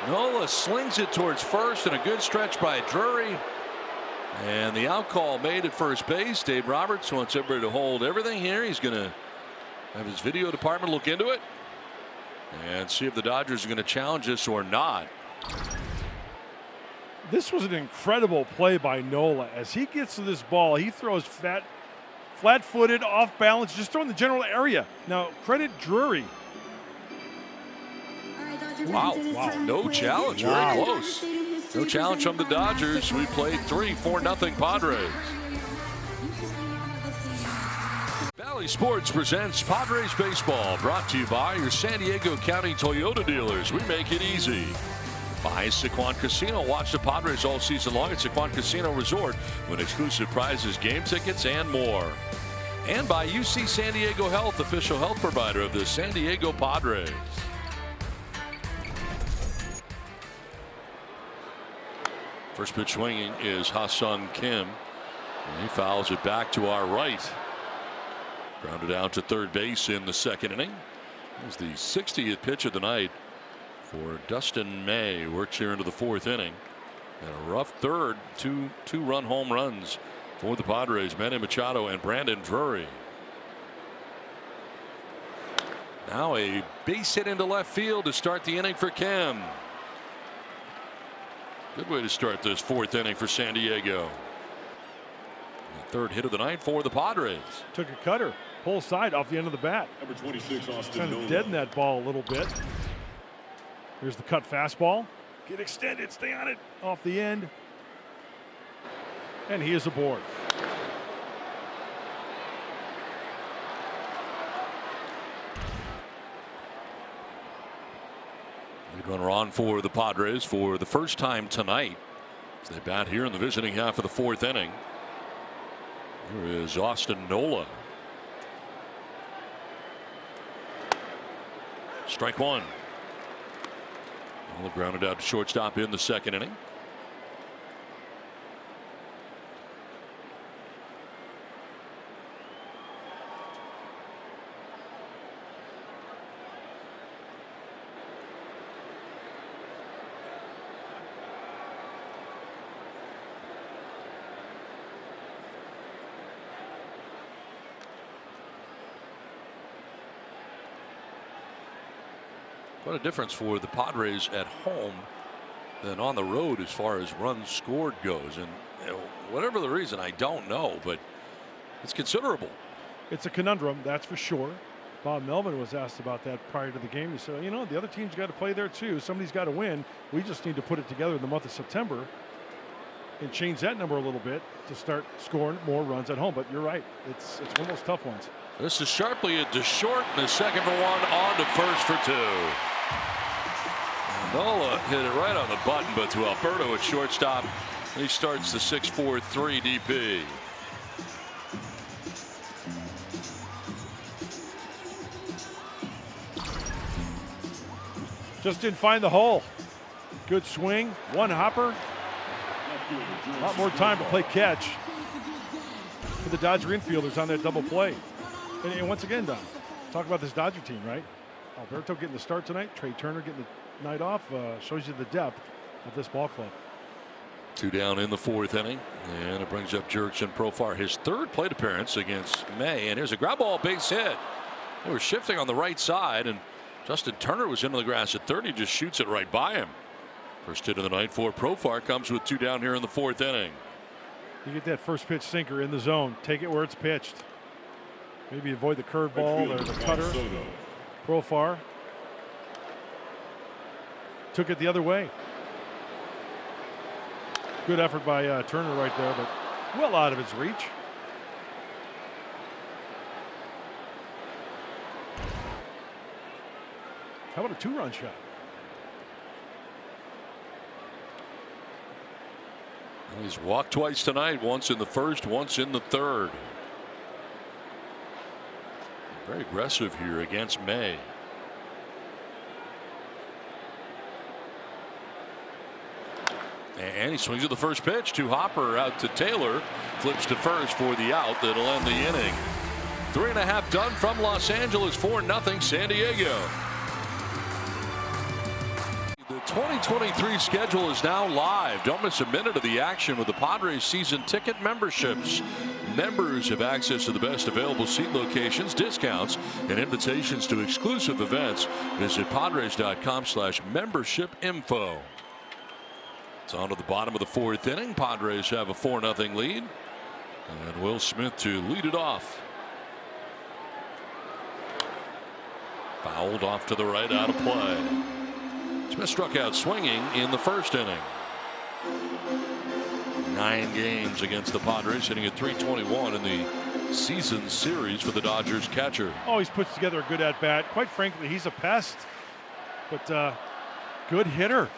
Nola slings it towards first, and a good stretch by Drury. And the out call made at first base. Dave Roberts wants everybody to hold everything here. He's going to have his video department look into it and see if the Dodgers are going to challenge this or not. This was an incredible play by Nola. As he gets to this ball, he throws flat-footed, off balance, just throwing the general area. Now, credit Drury. Wow. No challenge. Very close. No challenge from the Dodgers. We played 3-4-0 Padres. Valley Sports presents Padres Baseball, brought to you by your San Diego County Toyota dealers. We make it easy. By Sequan Casino. Watch the Padres all season long at Sequan Casino Resort with exclusive prizes, game tickets, and more. And by UC San Diego Health, official health provider of the San Diego Padres. First pitch swinging is Ha-Sung Kim. And he fouls it back to our right. Grounded out to third base in the second inning. It was the 60th pitch of the night for Dustin May. Works here into the fourth inning. And a rough third. Two-run home runs for the Padres. Manny Machado and Brandon Drury. Now a base hit into left field to start the inning for Kim. Good way to start this fourth inning for San Diego. The third hit of the night for the Padres. Took a cutter, pull side off the end of the bat. Number 26, Austin Kind of Nola. deaden that ball a little bit. Here's the cut fastball. Get extended, stay on it, off the end. And he is aboard. Lead runner on for the Padres for the first time tonight as they bat here in the visiting half of the fourth inning. Here is Austin Nola. Strike one. Nola grounded out to shortstop in the second inning. What a difference for the Padres at home than on the road as far as runs scored goes. And whatever the reason, I don't know, but it's considerable. It's a conundrum, that's for sure. Bob Melvin was asked about that prior to the game. He said, you know, the other team's got to play there too. Somebody's got to win. We just need to put it together in the month of September and change that number a little bit to start scoring more runs at home. But you're right, it's one of those tough ones. This is sharply into short, and the second for one, on to first for two. Nola hit it right on the button, but to Alberto at shortstop. He starts the 6-4-3 DP. Just didn't find the hole. Good swing, one hopper. A lot more time to play catch for the Dodger infielders on that double play. And once again, Don, talk about this Dodger team, right? Alberto getting the start tonight. Trey Turner getting the night off. Shows you the depth of this ball club. 2 down in the 4th inning, and it brings up Jurickson Profar, his 3rd plate appearance against May. And here's a ground ball base hit. They were shifting on the right side, and Justin Turner was into the grass at 3rd. He just shoots it right by him. First hit of the night for Profar comes with 2 down here in the 4th inning. You get that first pitch sinker in the zone. Take it where it's pitched. Maybe avoid the curveball or the cutter. Profar took it the other way. Good effort by Turner right there, but well out of his reach. How about a 2-run shot? Well, he's walked twice tonight, once in the 1st, once in the 3rd. Very aggressive here against May. And he swings at the first pitch to Hopper, out to Taylor, flips to first for the out that'll end the inning. 3.5 done from Los Angeles, 4-0 San Diego. The 2023 schedule is now live. Don't miss a minute of the action with the Padres season ticket memberships. Members have access to the best available seat locations, discounts, and invitations to exclusive events. Visit Padres.com/membership info. It's on to the bottom of the 4th inning. Padres have a 4-0 lead. And Will Smith to lead it off. Fouled off to the right, out of play. Smith struck out swinging in the 1st inning. 9 games against the Padres, hitting at .321 in the season series for the Dodgers catcher. Always puts together a good at-bat. Quite frankly, he's a pest, but good hitter.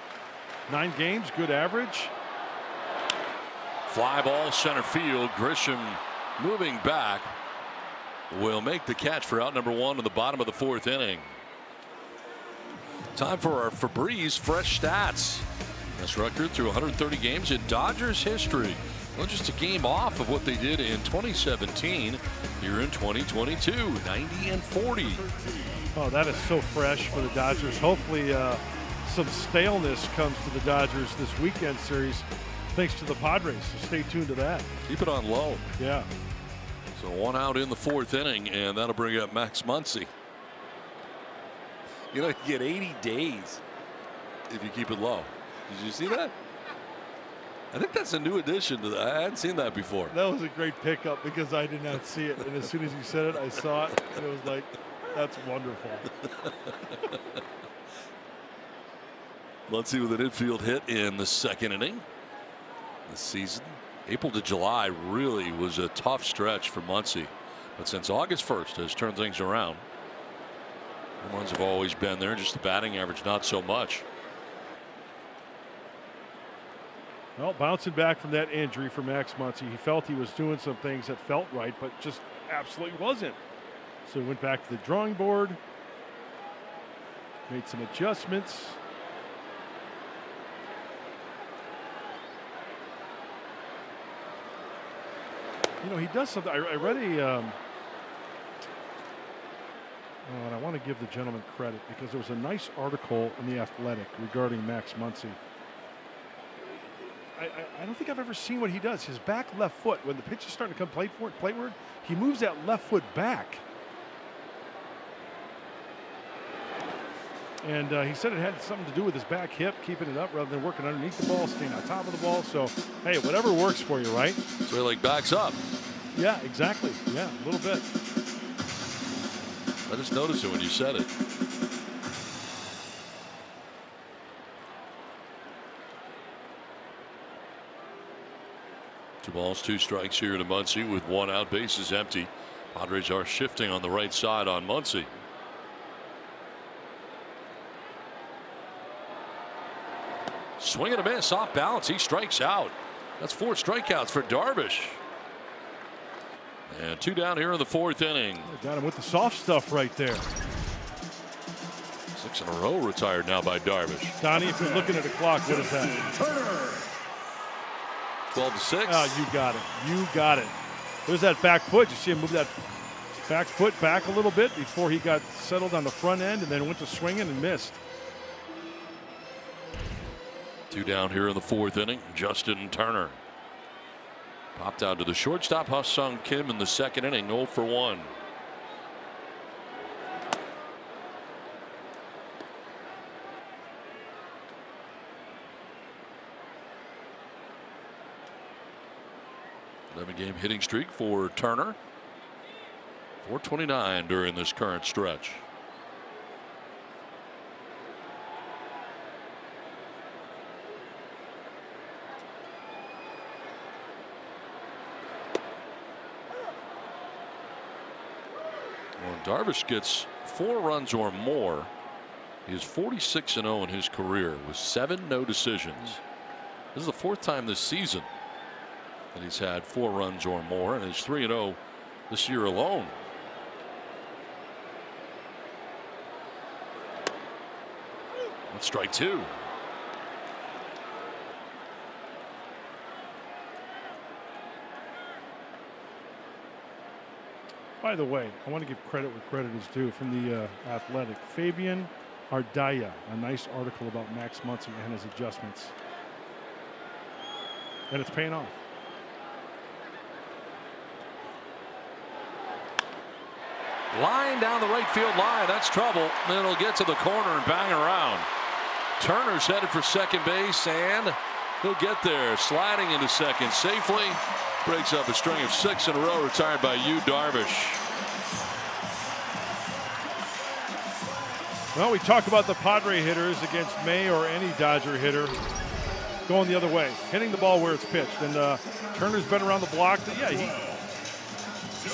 9 games, good average. Fly ball center field. Grisham moving back will make the catch for out number 1 in the bottom of the 4th inning. Time for our Febreze Fresh Stats. Best record through 130 games in Dodgers history. Well, just a game off of what they did in 2017. Here in 2022, 90-40. Oh, that is so fresh for the Dodgers. Hopefully some staleness comes to the Dodgers this weekend series thanks to the Padres, so stay tuned to that. Keep it on low. Yeah. So 1 out in the 4th inning, and that'll bring up Max Muncy. You know, you get 80 days if you keep it low. Did you see that? I think that's a new addition to that. I hadn't seen that before. That was a great pickup because I did not see it. And as soon as you said it, I saw it. And it was like, that's wonderful. Muncy with an infield hit in the 2nd inning. This season, April to July really was a tough stretch for Muncy. But since August 1st has turned things around. Home runs have always been there, just the batting average not so much. Well, bouncing back from that injury for Max Muncy, he felt he was doing some things that felt right, but just absolutely wasn't. So he went back to the drawing board, made some adjustments. You know, he does something. I read a, and I want to give the gentleman credit because there was a nice article in The Athletic regarding Max Muncy. I don't think I've ever seen what he does. His back left foot, when the pitch is starting to come plateward, he moves that left foot back. And he said it had something to do with his back hip, keeping it up rather than working underneath the ball, staying on top of the ball. So, hey, whatever works for you, right? So he like backs up. Yeah, exactly. Yeah, a little bit. I just noticed it when you said it. Two balls, 2 strikes here to Muncy with 1 out, bases empty. Padres are shifting on the right side on Muncy. Swing and a miss, off balance. He strikes out. That's 4 strikeouts for Darvish. And 2 down here in the 4th inning. Got him with the soft stuff right there. 6 in a row retired now by Darvish. Donnie, if you're looking at the clock, what is that? 12-6. Oh, you got it. You got it. There's that back foot. You see him move that Back foot back a little bit before he got settled on the front end and then went to swinging and missed. 2 down here in the 4th inning. Justin Turner popped out to the shortstop, Ha-Sung Kim, in the 2nd inning, 0 for 1. Game hitting streak for Turner. 429 during this current stretch. When Darvish gets 4 runs or more, he is 46-0 in his career with 7 no decisions. This is the 4th time this season that he's had 4 runs or more, and he's 3-0 this year alone. That's strike 2. By the way, I want to give credit where credit is due from the Athletic. Fabian Ardaya, a nice article about Max Muncy and his adjustments. And it's paying off. Line down the right field line. That's trouble. Then it'll get to the corner and bang around. Turner's headed for second base, and he'll get there. Sliding into second safely. Breaks up a string of 6 in a row, retired by Yu Darvish. Well, we talk about the Padre hitters against May or any Dodger hitter going the other way, hitting the ball where it's pitched. And Turner's been around the block. Yeah,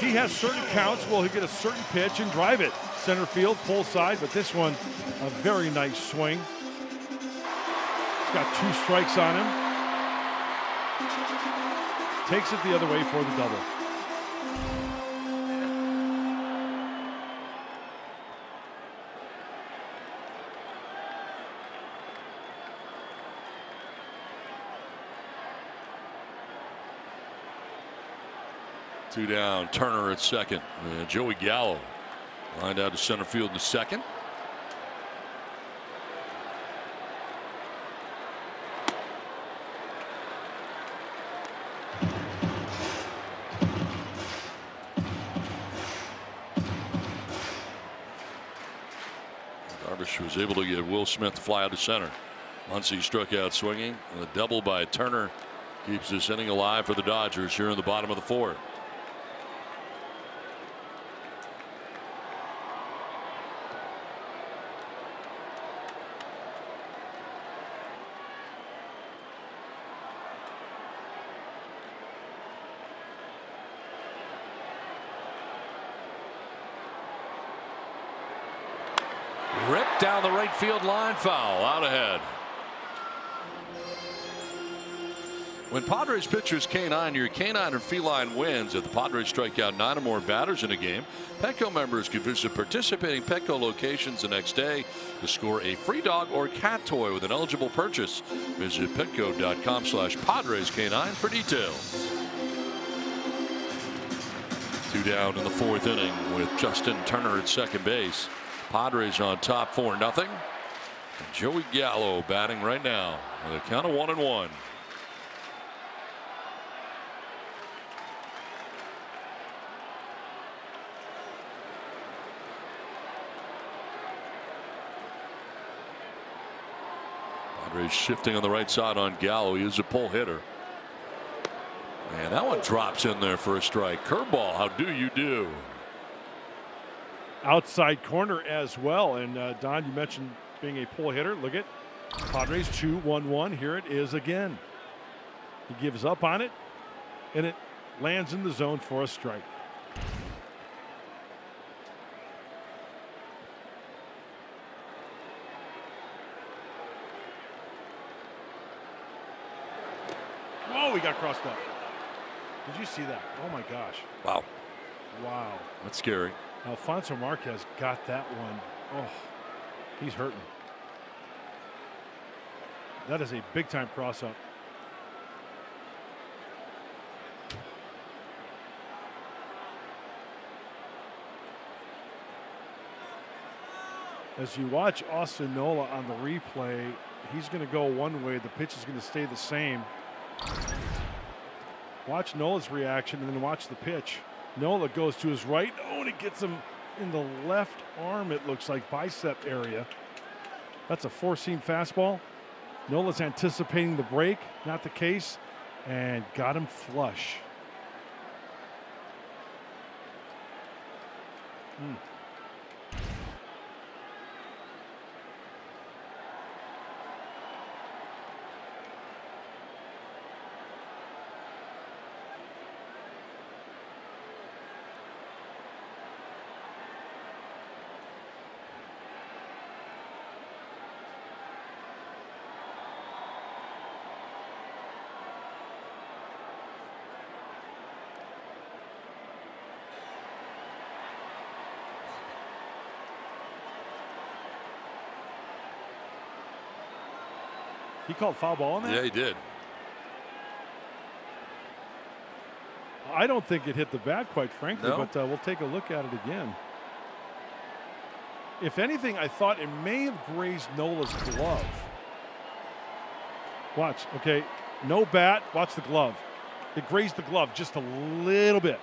he has certain counts. Well, he'll get a certain pitch and drive it. Center field, pull side, but this one, a very nice swing. He's got 2 strikes on him. Takes it the other way for the double. Two down. Turner at second. Joey Gallo lined out to center field in the second. Darvish was able to get Will Smith to fly out to center. Muncy struck out swinging. And the double by Turner keeps this inning alive for the Dodgers here in the bottom of the 4th. Ripped down the right field line, foul, out ahead. When Padres pitchers canine, your canine and feline wins. If the Padres strike out 9 or more batters in a game, Petco members can visit participating Petco locations the next day to score a free dog or cat toy with an eligible purchase. Visit petco.com/PadresCanine for details. 2 down in the 4th inning with Justin Turner at second base. Padres on top 4-0. Joey Gallo batting right now with a count of 1-1. Padres shifting on the right side on Gallo. He is a pull hitter. And that one drops in there for a strike. Curveball, how do you do? Outside corner as well. And Don, you mentioned being a pull hitter. Look at Padres 2-1-1. Here it is again. He gives up on it, and it lands in the zone for a strike. Oh, he got crossed up. Did you see that? Oh my gosh. Wow. Wow. That's scary. Alfonso Marquez got that one. Oh, he's hurting. That is a big time cross up. As you watch Austin Nola on the replay, he's going to go one way. The pitch is going to stay the same. Watch Nola's reaction and then watch the pitch. Nola goes to his right. Oh, and he gets him in the left arm, it looks like, bicep area. That's a four-seam fastball. Nola's anticipating the break, not the case, and got him flush. He called foul ball on that? Yeah, he did. I don't think it hit the bat, quite frankly, No? but we'll take a look at it again. If anything, I thought it may have grazed Nola's glove. Watch, okay, no bat, watch the glove. It grazed the glove just a little bit.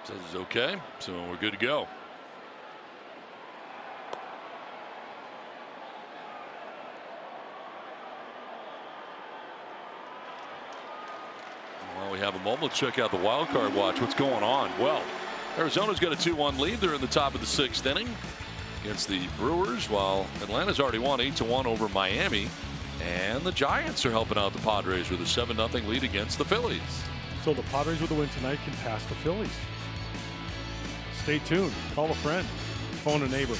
Says it's okay, so we're good to go. Well, we have a moment to check out the wild card watch. What's going on? Well, Arizona's got a 2-1 lead. They're in the top of the 6th inning against the Brewers, while Atlanta's already won 8-1 over Miami. And the Giants are helping out the Padres with a 7-0 lead against the Phillies. So the Padres with a win tonight can pass the Phillies. Stay tuned. Call a friend. Phone a neighbor.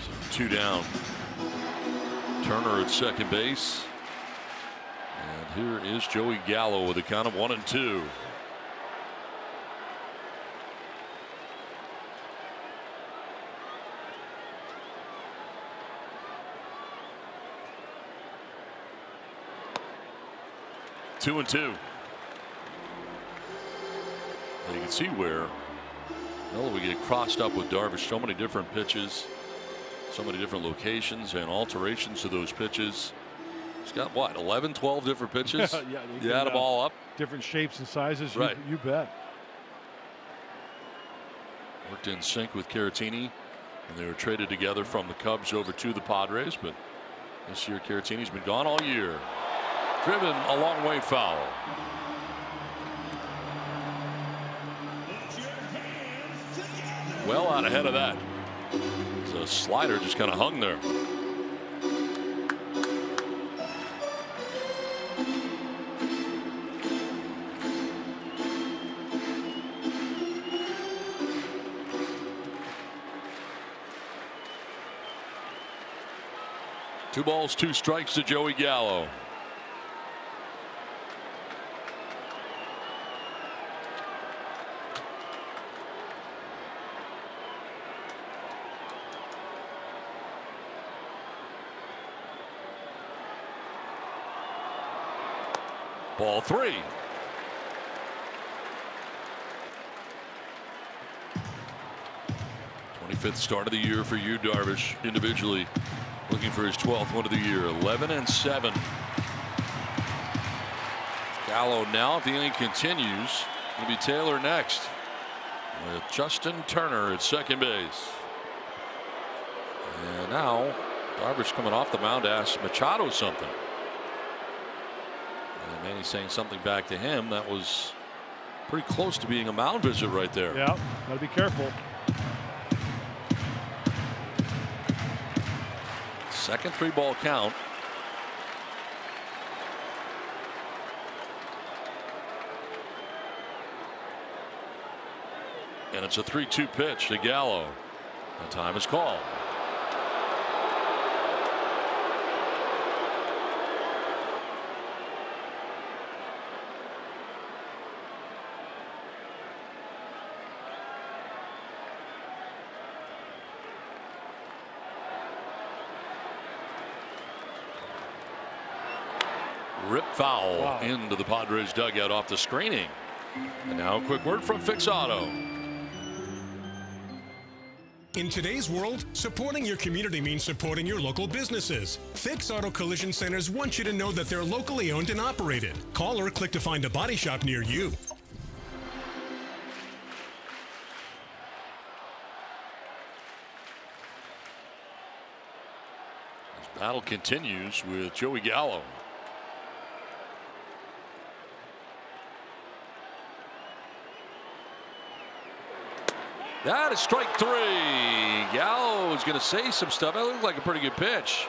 So 2 down. Turner at second base. And here is Joey Gallo with a count of 1-2. Two and two. And you can see where we get crossed up with Darvish. So many different pitches, so many different locations and alterations to those pitches. He's got what, 11, 12 different pitches? Yeah, you add them all up. Different shapes and sizes. Right. You bet. Worked in sync with Caratini, and they were traded together from the Cubs over to the Padres. But this year, Caratini's been gone all year. Driven a long way foul. Well out ahead of that. The slider just kind of hung there. Two balls, 2 strikes to Joey Gallo. Ball 3. #25th start of the year for you, Darvish, individually. Looking for his 12th one of the year. 11-7. Gallo now, if the inning continues, it'll be Taylor next, with Justin Turner at second base. And now Darvish coming off the mound asks Machado something. And Manny's saying something back to him. That was pretty close to being a mound visit right there. Yeah, gotta be careful. Second 3-ball count. And it's a 3-2 pitch to Gallo. The time is called. foul into the Padres dugout off the screening. And now a quick word from Fix Auto. In today's world, supporting your community means supporting your local businesses. Fix Auto Collision Centers want you to know that they're locally owned and operated. Call or click to find a body shop near you. This battle continues with Joey Gallo. That is strike 3. Gallo is going to say some stuff. That looked like a pretty good pitch.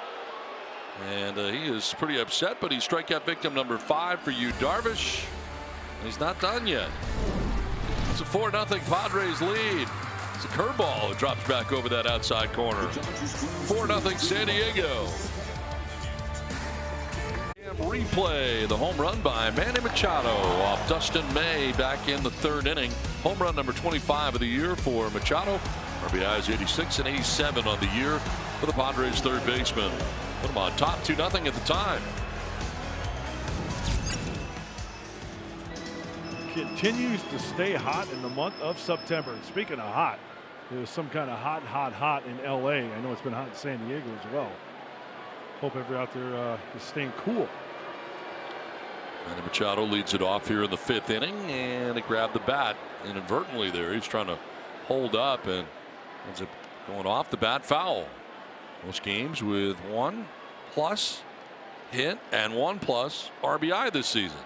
And he is pretty upset, but he's strikeout victim number 5 for Yu Darvish. And he's not done yet. It's a 4-0 Padres lead. It's a curveball. It drops back over that outside corner. 4-0 San Diego. Replay the home run by Manny Machado off Dustin May back in the 3rd inning. Home run number 25 of the year for Machado. RBIs 86 and 87 on the year for the Padres third baseman. Put them on top 2-0 at the time. Continues to stay hot in the month of September. Speaking of hot, there's some kind of hot in LA. I know it's been hot in San Diego as well. Hope everyone out there is staying cool. Manny Machado leads it off here in the 5th inning, and he grabbed the bat inadvertently there. He's trying to hold up and ends up going off the bat foul. Most games with 1+ hit and 1+ RBI this season.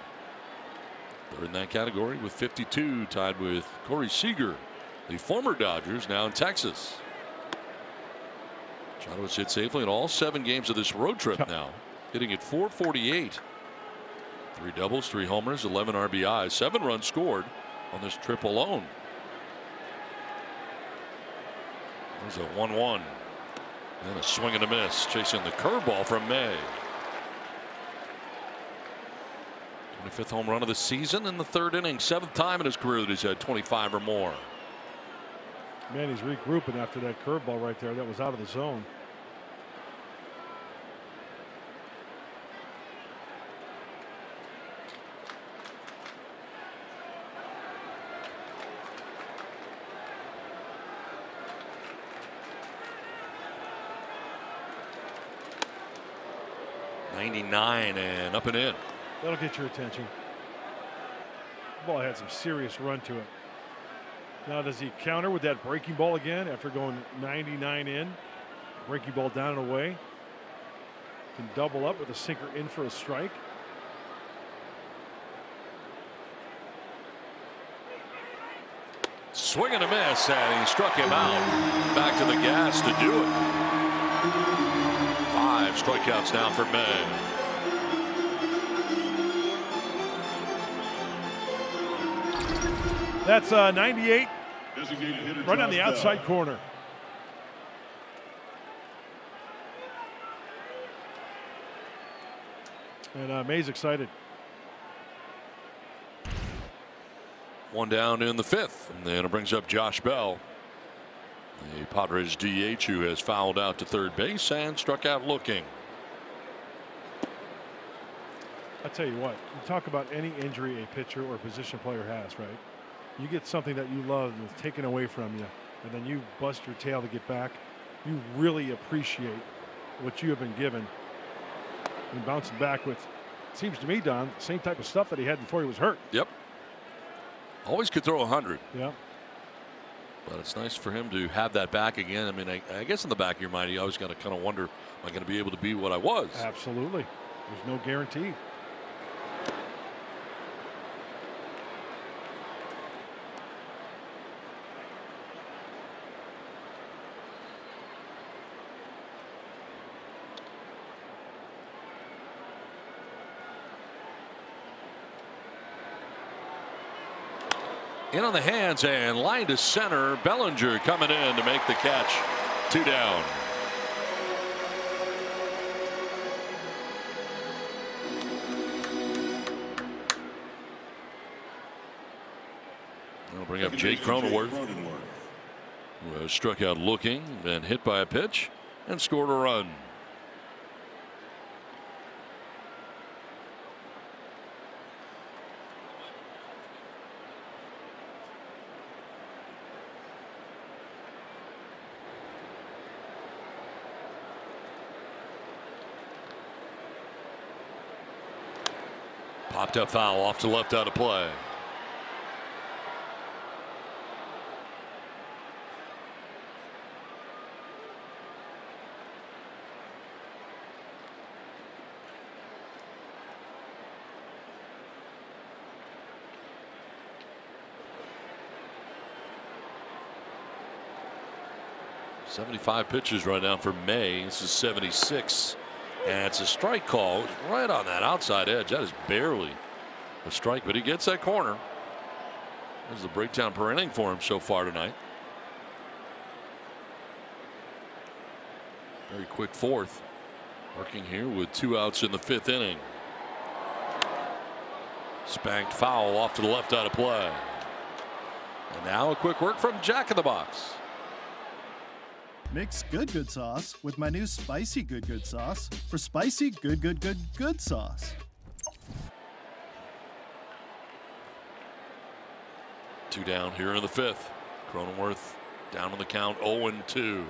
Third in that category with 52, tied with Corey Seager, the former Dodgers, now in Texas. Machado has hit safely in all 7 games of this road trip now, hitting at .448. 3 doubles, 3 homers, 11 RBIs, 7 runs scored on this trip alone. There's a 1-1 and a swing and a miss, chasing the curveball from May. 25th home run of the season in the 3rd inning, 7th time in his career that he's had 25 or more. Manny's regrouping after that curveball right there. That was out of the zone. .99 and up and in. That'll get your attention. The ball had some serious run to it. Now does he counter with that breaking ball again after going 99 in? Breaking ball down and away. Can double up with a sinker in for a strike. Swing and a miss, and he struck him out. Back to the gas to do it. 5 strikeouts now for May. That's 98 right on the outside corner. And May's excited. 1 down in the 5th, and then it brings up Josh Bell, the Padres DH, who has fouled out to 3rd base and struck out looking. I tell you what, you talk about any injury a pitcher or position player has, right? You get something that you love that's taken away from you, and then you bust your tail to get back. You really appreciate what you have been given. And bouncing back with, seems to me, Don, same type of stuff that he had before he was hurt. Yep. Always could throw 100. Yeah. But it's nice for him to have that back again. I mean, I guess in the back of your mind, you always got to kind of wonder, am I going to be able to be what I was? Absolutely. There's no guarantee. In on the hands and line to center. Bellinger coming in to make the catch. 2 down. That'll bring up Jake Cronenworth, who has struck out looking, then hit by a pitch and scored a run. Popped up foul off to left out of play. .75 pitches right now for May. This is 76. And it's a strike call. It's right on that outside edge. That is barely a strike, but he gets that corner. There's the breakdown per inning for him so far tonight. Very quick fourth. Working here with 2 outs in the 5th inning. Spanked foul off to the left out of play. And now a quick work from Jack in the Box. Mix good sauce with my new spicy good sauce for spicy good sauce. 2 down here in the 5th. Cronenworth down on the count, 0-2.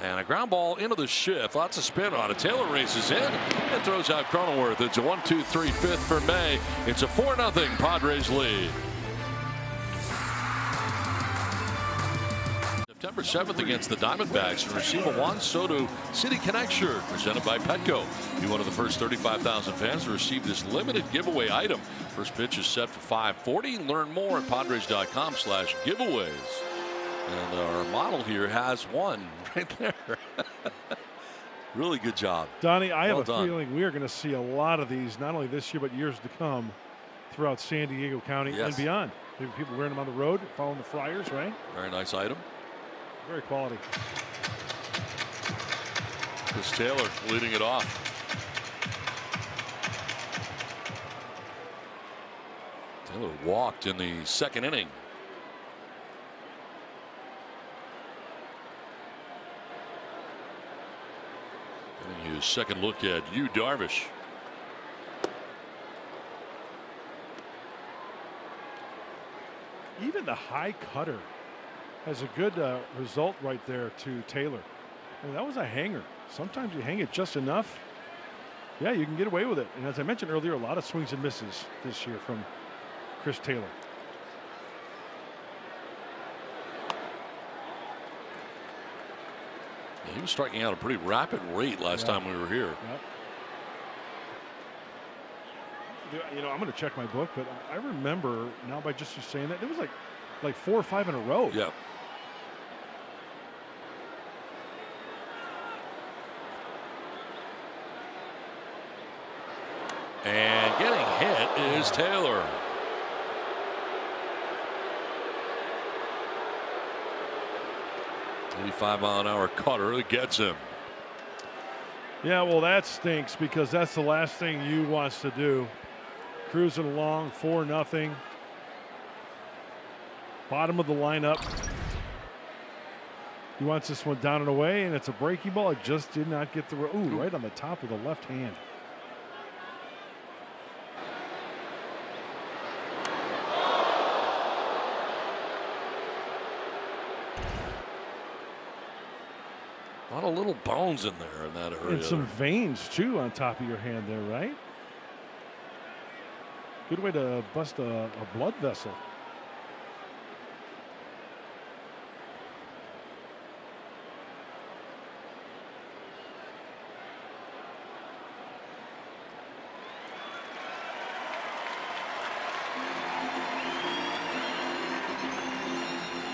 And a ground ball into the shift. Lots of spin on it. Taylor races in and throws out Cronenworth. It's a 1-2-3 5th for May. It's a 4-0 Padres lead. September 7th against the Diamondbacks and receive a Juan Soto City Connect shirt presented by Petco. Be one of the first 35,000 fans to receive this limited giveaway item. First pitch is set for 5:40. Learn more at Padres.com/giveaways. And our model here has one right there. Really good job. Donnie, I have a done. feeling we are going to see a lot of these, not only this year, but years to come throughout San Diego County and beyond. Maybe people wearing them on the road, following the Friars, right? Very nice item. Very quality. Chris Taylor leading it off. Taylor walked in the 2nd inning. Getting his second look at Yu Darvish. Even the high cutter has a good result right there to Taylor. I mean, that was a hanger. Sometimes you hang it just enough. Yeah, you can get away with it. And as I mentioned earlier, a lot of swings and misses this year from Chris Taylor. Yeah, he was striking out at a pretty rapid rate last time we were here. Yep. You know, I'm going to check my book, but I remember now by just you saying that, it was like 4 or 5 in a row. Yeah. And getting hit is Taylor. .85-mile-an-hour cutter that gets him. Yeah, well, that stinks because that's the last thing you wants to do. Cruising along, 4-0. Bottom of the lineup. He wants this one down and away, and it's a breaking ball. It just did not get the right on the top of the left hand. A lot of little bones in there in that area. And some veins, too, on top of your hand there, right? Good way to bust a blood vessel.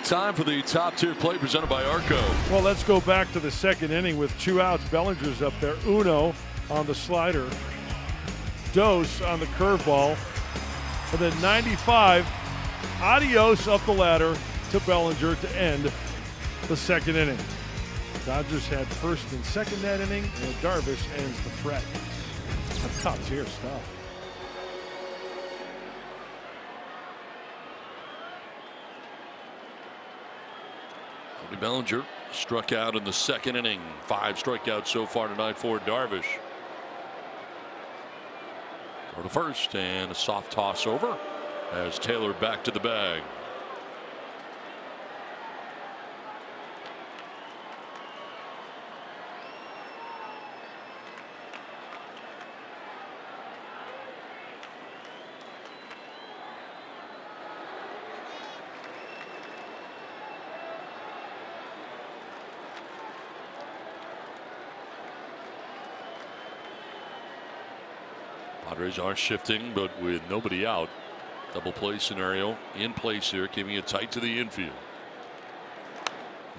Time for the top tier play presented by Arco. Well, let's go back to the 2nd inning with 2 outs. Bellinger's up there. Uno on the slider. Dose on the curveball. And then 95. Adios up the ladder to Bellinger to end the 2nd inning. Dodgers had 1st and 2nd that inning, and Darvish ends the fret. That's top tier stuff. Bellinger struck out in the 2nd inning. 5 strikeouts so far tonight for Darvish. Go to first and a soft toss over as Taylor back to the bag. Padres are shifting, but with nobody out. Double play scenario in place here, keeping it tight to the infield.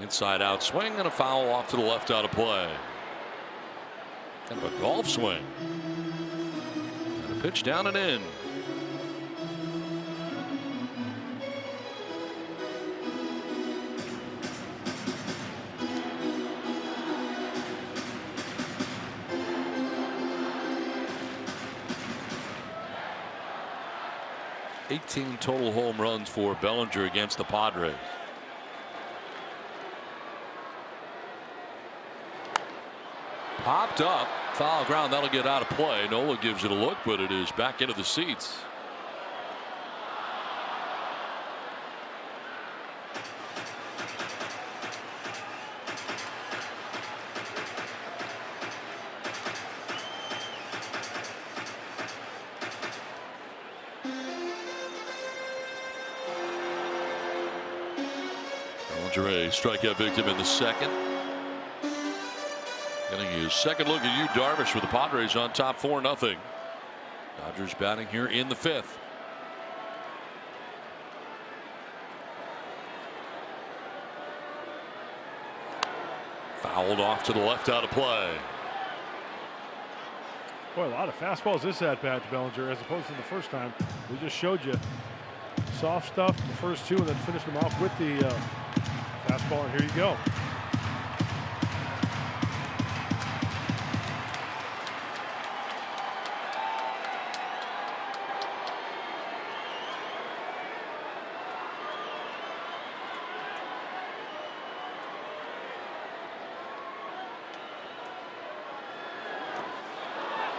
Inside out swing and a foul off to the left out of play. Kind of a golf swing. And a pitch down and in. $18 total home runs for Bellinger against the Padres. Popped up, foul ground, that'll get out of play. Nola gives it a look, but it is back into the seats. Bellinger, a strikeout victim in the second. Getting his second look at Yu Darvish with the Padres on top 4-0. Dodgers batting here in the fifth. Fouled off to the left out of play. Boy, a lot of fastballs this at bat to Bellinger as opposed to the first time. We just showed you soft stuff the first two and then finished them off with the fastball, and here you go.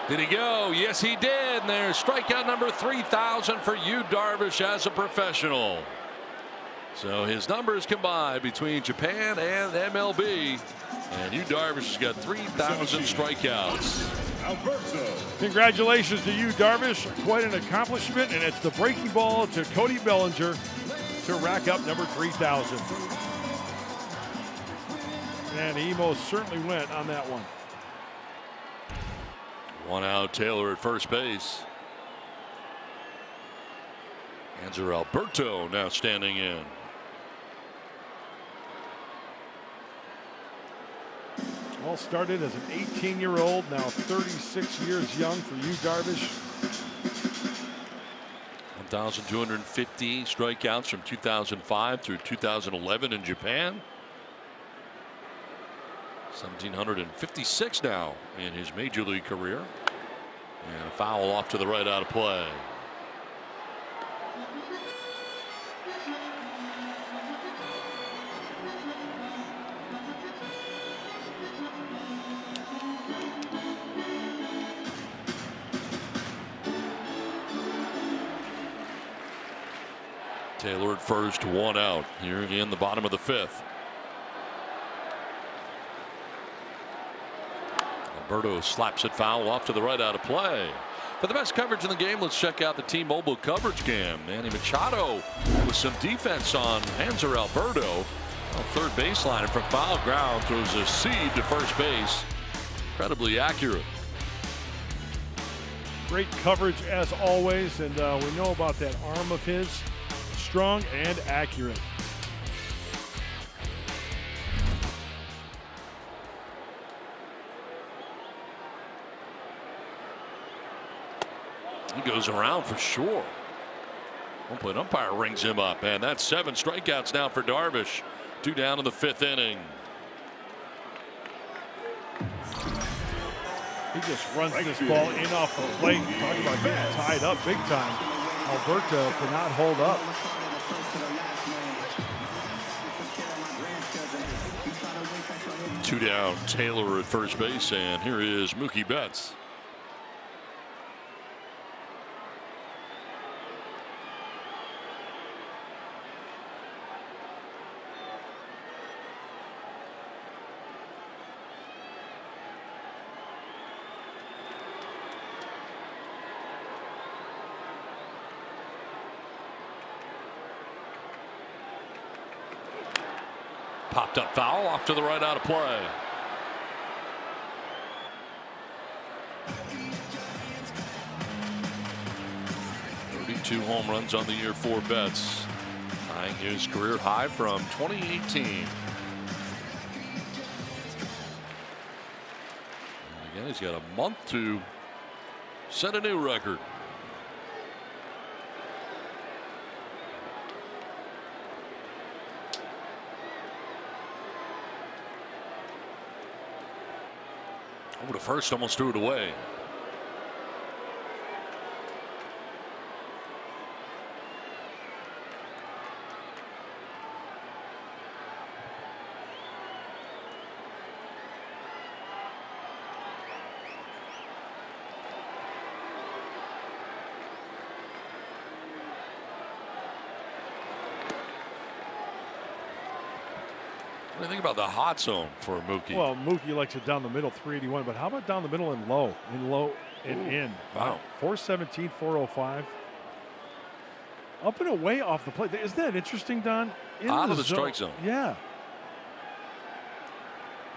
Did he go? Yes, he did. And there's strikeout number 3,000 for Yu Darvish as a professional. So his numbers combined between Japan and MLB. And Yu Darvish has got 3,000 strikeouts. Alberto. Congratulations to Yu Darvish. Quite an accomplishment. And it's the breaking ball to Cody Bellinger to rack up number 3,000. And he most certainly went on that one. One out, Taylor at first base. Hanser Alberto now standing in. All started as an 18-year-old, now 36 years young for Yu Darvish. 1,250 strikeouts from 2005 through 2011 in Japan. 1,756 now in his major league career. And a foul off to the right out of play. Taylor at first, one out here in the bottom of the fifth. Alberto slaps it foul off to the right out of play. For the best coverage in the game, let's check out the T-Mobile coverage cam. Manny Machado with some defense on Hanser Alberto. Third baseline from foul ground throws a seed to first base. Incredibly accurate. Great coverage as always, and we know about that arm of his. Strong and accurate. He goes around for sure. Home plate umpire rings him up, and that's 7 strikeouts now for Darvish. 2 down in the 5th inning. He just runs this ball in off the plate. Talk about getting tied up big time. Alberto cannot hold up. Two down, Taylor at first base, and here is Mookie Betts. Popped up foul off to the right out of play. 22 home runs on the year for Betts, tying his career high from 2018. And again, he's got a month to set a new record. Over to first, almost threw it away. What do you think about the hot zone for Mookie? Well, Mookie likes it down the middle, 381. But how about down the middle and low? And in. Wow. 417, 405. Up and away off the plate. Isn't that interesting, Don? Out of the strike zone. Yeah.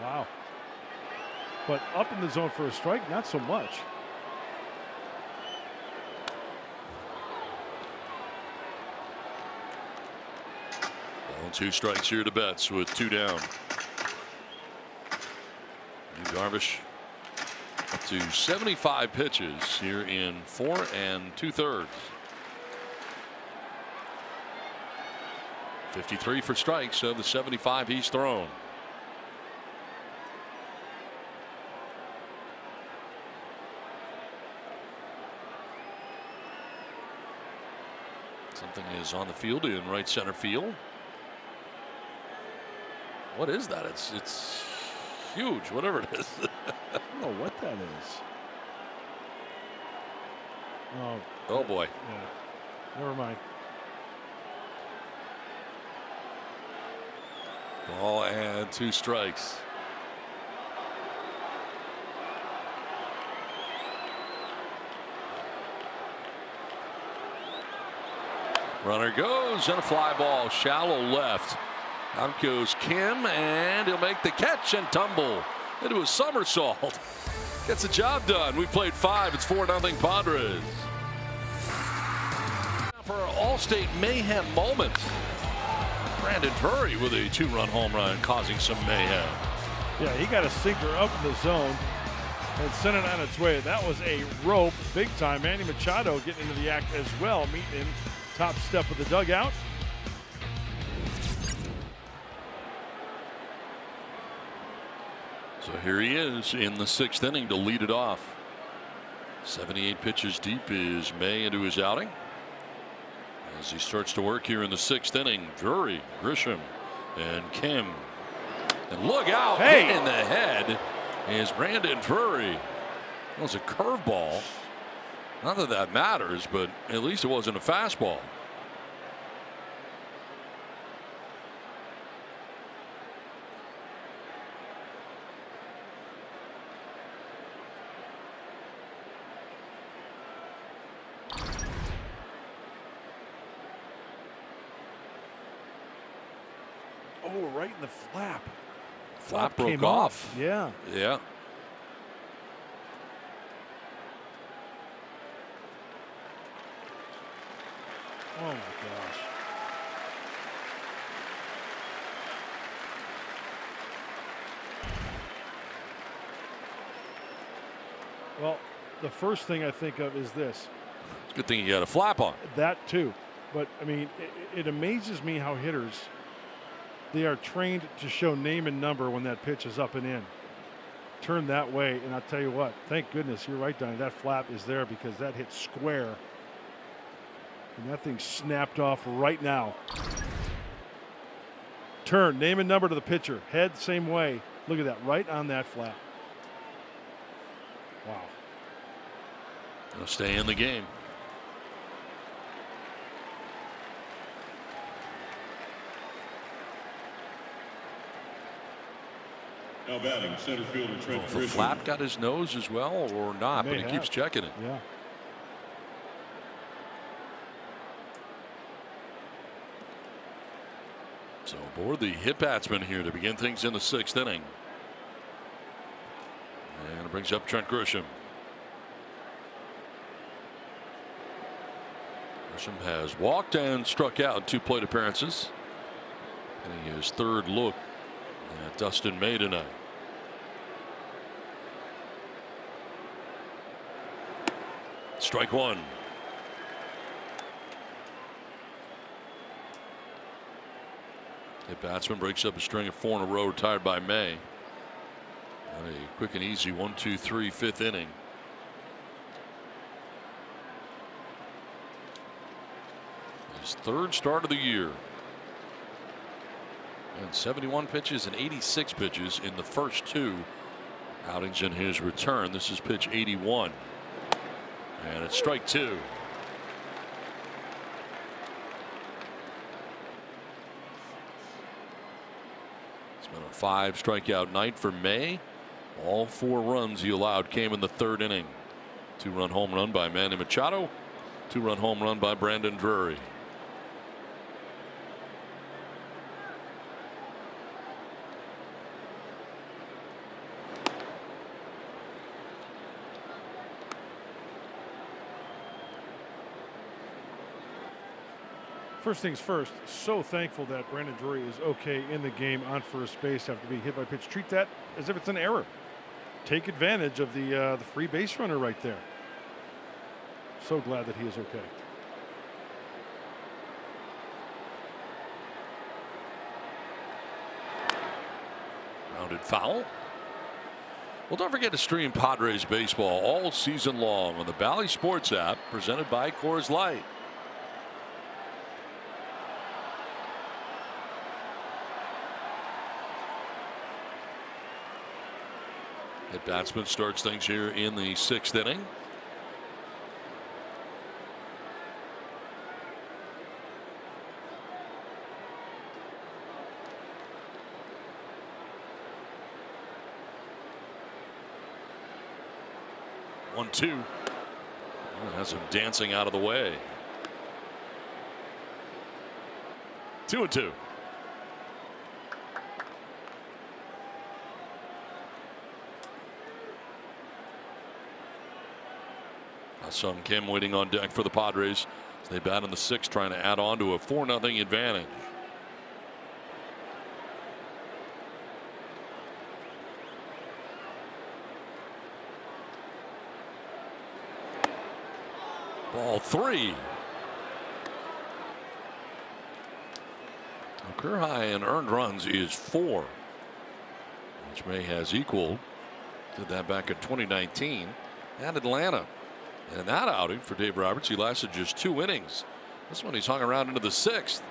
Wow. But up in the zone for a strike, not so much. 2 strikes here to Betts with 2 down. Darvish up to 75 pitches here in 4 2/3. 53 for strikes of the 75 he's thrown. Something is on the field in right center field. What is that? It's huge, whatever it is. I don't know what that is. Oh boy. Yeah. Never mind. Ball and 2 strikes. Runner goes and a fly ball, shallow left. Out goes Kim, and he'll make the catch and tumble into a somersault. Gets the job done. We played 5. It's 4-0 Padres. For our All-State mayhem moment, Brandon Drury with a 2-run home run, causing some mayhem. Yeah, he got a sinker up in the zone and sent it on its way. That was a rope, big time. Manny Machado getting into the act as well, meeting him top step of the dugout. So here he is in the 6th inning to lead it off. 78 pitches deep is May into his outing. As he starts to work here in the 6th inning, Drury, Grisham, and Kim. And look out, hit in the head is Brandon Drury. That was a curveball. Not that that matters, but at least it wasn't a fastball. Oh, right in the flap. Flap broke off. Yeah. Yeah. Oh my gosh. Well, the first thing I think of is this. It's a good thing you got a flap on. That too. But I mean, it amazes me how hitters, they are trained to show name and number when that pitch is up and in. Turn that way, and I'll tell you what, thank goodness, you're right, Donnie, that flap is there because that hit square. And that thing snapped off right now. Turn, name and number to the pitcher. Head, same way. Look at that, right on that flap. Wow. Gonna stay in the game. Now batting, center fielder Trent If the Grisham. flap got his nose as well or not, but he keeps checking it. Yeah. So aboard the hit batsman here to begin things in the 6th inning. And it brings up Trent Grisham. Grisham has walked and struck out in 2 plate appearances. And his 3rd look at Dustin May tonight. Strike 1. The batsman breaks up a string of 4 in a row, retired by May. A quick and easy 1-2-3 5th inning. His 3rd start of the year. And 71 pitches and 86 pitches in the first 2 outings in his return. This is pitch 81. And it's strike 2. It's been a 5 strikeout night for May. All 4 runs he allowed came in the 3rd inning. 2-run home run by Manny Machado. 2-run home run by Brandon Drury. First things first, so thankful that Brandon Drury is okay in the game on first base after being hit by a pitch. Treat that as if it's an error. Take advantage of the free base runner right there. So glad that he is okay. Rounded foul. Well, don't forget to stream Padres baseball all season long on the Bally Sports app, presented by Coors Light. The batsman starts things here in the 6th inning. One, 2. Has him dancing out of the way. 2-2. Sung Kim waiting on deck for the Padres as they bat in the 6th, trying to add on to a 4-0 advantage. Ball 3. Career high in earned runs is 4, which May has equaled. Did that back in 2019 at Atlanta. And in that outing for Dave Roberts, he lasted just 2 innings. This one he's hung around into the 6th.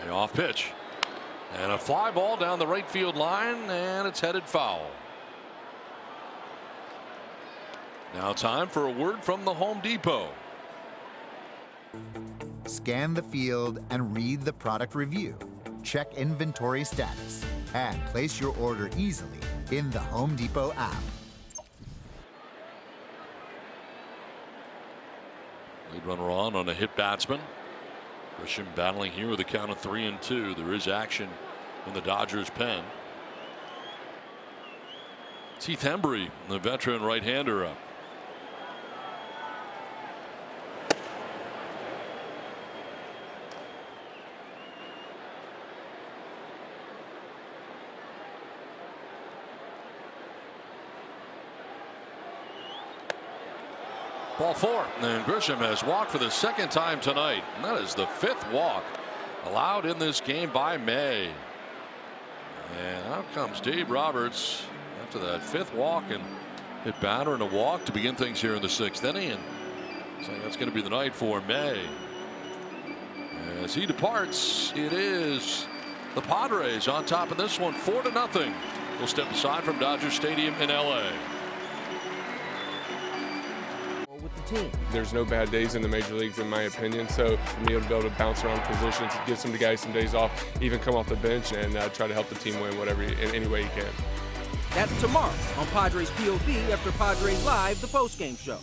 Payoff pitch. And a fly ball down the right field line, and it's headed foul. Now time for a word from the Home Depot. Scan the field and read the product review. Check inventory status and place your order easily in the Home Depot app. Lead runner on a hit batsman. Grisham battling here with a count of 3-2. There is action in the Dodgers pen. Keith Hembry, the veteran right-hander, up. Ball 4, and Grisham has walked for the 2nd time tonight, and that is the 5th walk allowed in this game by May. And out comes Dave Roberts after that 5th walk and hit batter and a walk to begin things here in the 6th inning, and saying that's going to be the night for May. As he departs, it is the Padres on top of this one, 4-0. We'll step aside from Dodger Stadium in LA. There's no bad days in the major leagues, in my opinion. So for me to be able to bounce around positions, give some guys some days off, even come off the bench and try to help the team win whatever in any way you can. That's tomorrow on Padres POV after Padres Live, the postgame show.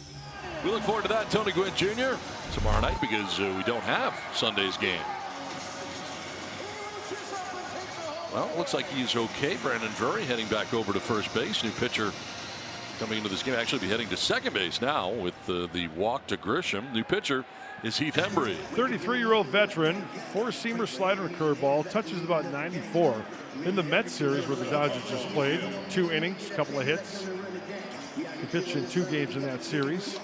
We look forward to that, Tony Gwynn Jr. tomorrow night, because we don't have Sunday's game. Well, looks like he's okay. Brandon Drury heading back over to first base. New pitcher coming into this game. Actually be heading to second base now with the walk to Grisham. New pitcher is Heath Hembree. 33-year-old veteran, four-seamer, slider, and curveball, touches about 94. In the Mets series where the Dodgers just played, 2 innings, couple of hits. He pitched in 2 games in that series.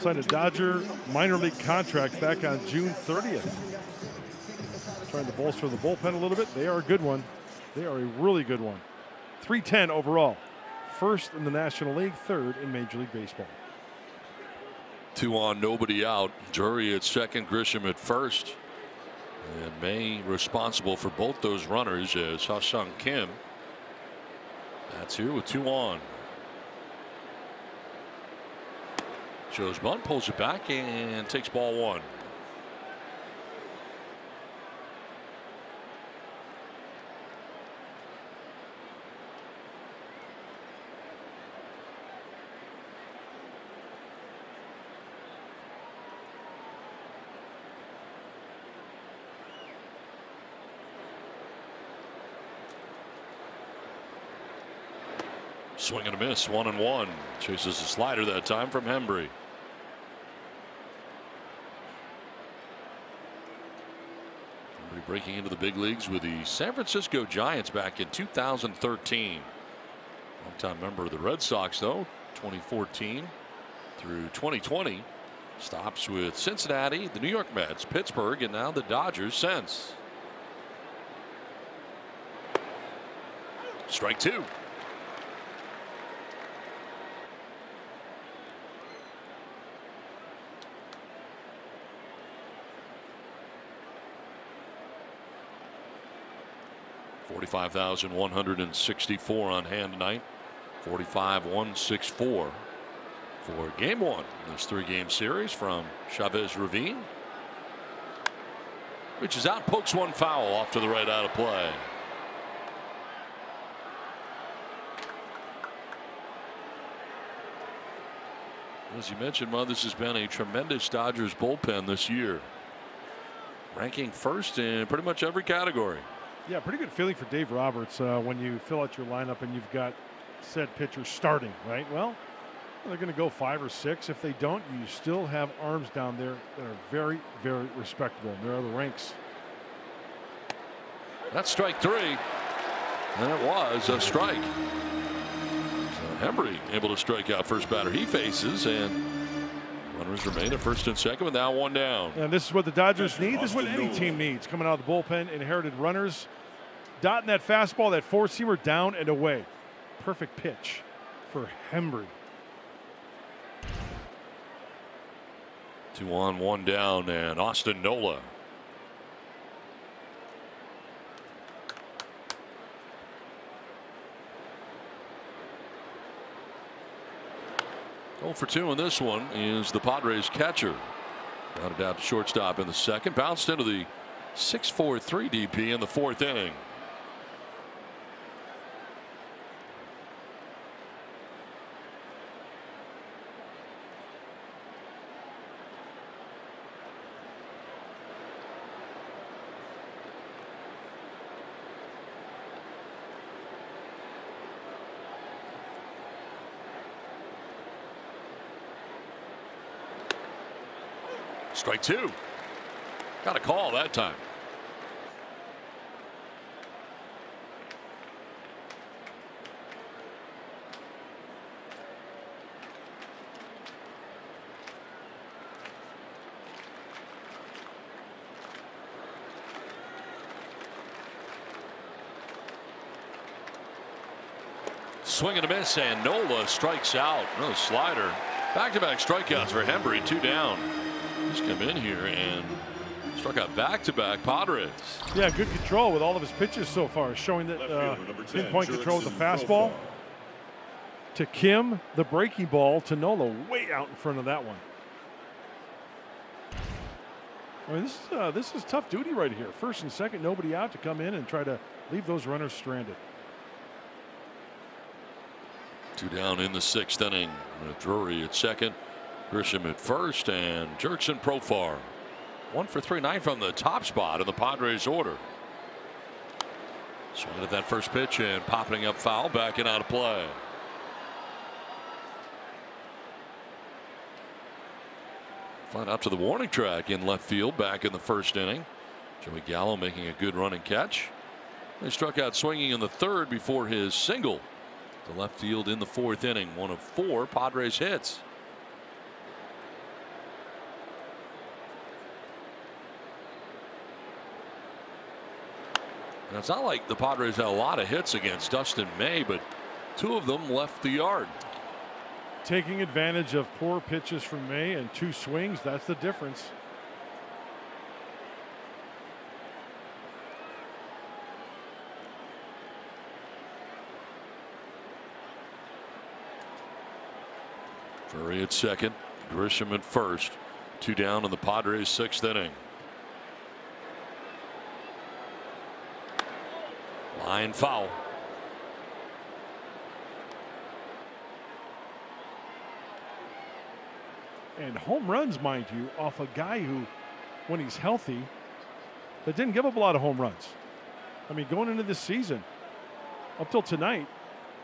Signed a Dodger minor league contract back on June 30th. Trying to bolster the bullpen a little bit. They are a good one. They are a really good one. 310 overall. First in the National League, third in Major League Baseball. 2 on, nobody out. Drury at second, Grisham at first. And May responsible for both those runners as Ha-Sung Kim. That's here with 2 on. Shows bunt, pulls it back, and takes ball 1. Swing and a miss, 1-1. Chases a slider that time from Hembree. Hembree breaking into the big leagues with the San Francisco Giants back in 2013. Longtime member of the Red Sox, though, 2014 through 2020. Stops with Cincinnati, the New York Mets, Pittsburgh, and now the Dodgers since. Strike 2. $45,164 on hand tonight. 45,164 for game 1 in this 3-game series from Chavez Ravine. Reaches out, pokes one foul off to the right, out of play. As you mentioned, Mud, this has been a tremendous Dodgers bullpen this year. Ranking first in pretty much every category. Yeah, pretty good feeling for Dave Roberts when you fill out your lineup and you've got said pitchers starting, right? Well, they're going to go 5 or 6. If they don't, you still have arms down there that are very, very respectable. There are the ranks. That's strike 3. And it was a strike. So Hembree able to strike out first batter he faces, and runners remain at first and second with now 1 down. And this is what the Dodgers need. This is what any team needs. Coming out of the bullpen, inherited runners. Dotting that fastball, that 4-seamer down and away. Perfect pitch for Hembree. 2 on, 1 down, and Austin Nola. Oh for 2 in this one is the Padres catcher. Grounded out to shortstop in the second. Bounced into the 6-4-3 DP in the 4th inning. Strike 2. Got a call that time. Swing and a miss, and Nola strikes out. Another slider. Back-to-back strikeouts for Hembree, 2 down. He's come in here and struck out back-to-back Padres. Yeah, good control with all of his pitches so far, showing that pinpoint control with the fastball. To Kim, the breaking ball to Nola, way out in front of that one. I mean, this is tough duty right here. First and second, nobody out to come in and try to leave those runners stranded. 2 down in the 6th inning. Drury at second, Grisham at first, and Jurickson Profar. 1 for 3, 9 from the top spot in the Padres order. Swinging at that first pitch and popping up foul, back and out of play. Flying out to the warning track in left field back in the first inning. Joey Gallo making a good running catch. He struck out swinging in the third before his single to left field in the fourth inning. One of 4 Padres hits. And it's not like the Padres had a lot of hits against Dustin May, but 2 of them left the yard. Taking advantage of poor pitches from May and 2 swings, that's the difference. Drury at second, Grisham at first. 2 down in the Padres' 6th inning. Line foul. And home runs, mind you, off a guy who, when he's healthy, that didn't give up a lot of home runs. I mean, going into this season, up till tonight,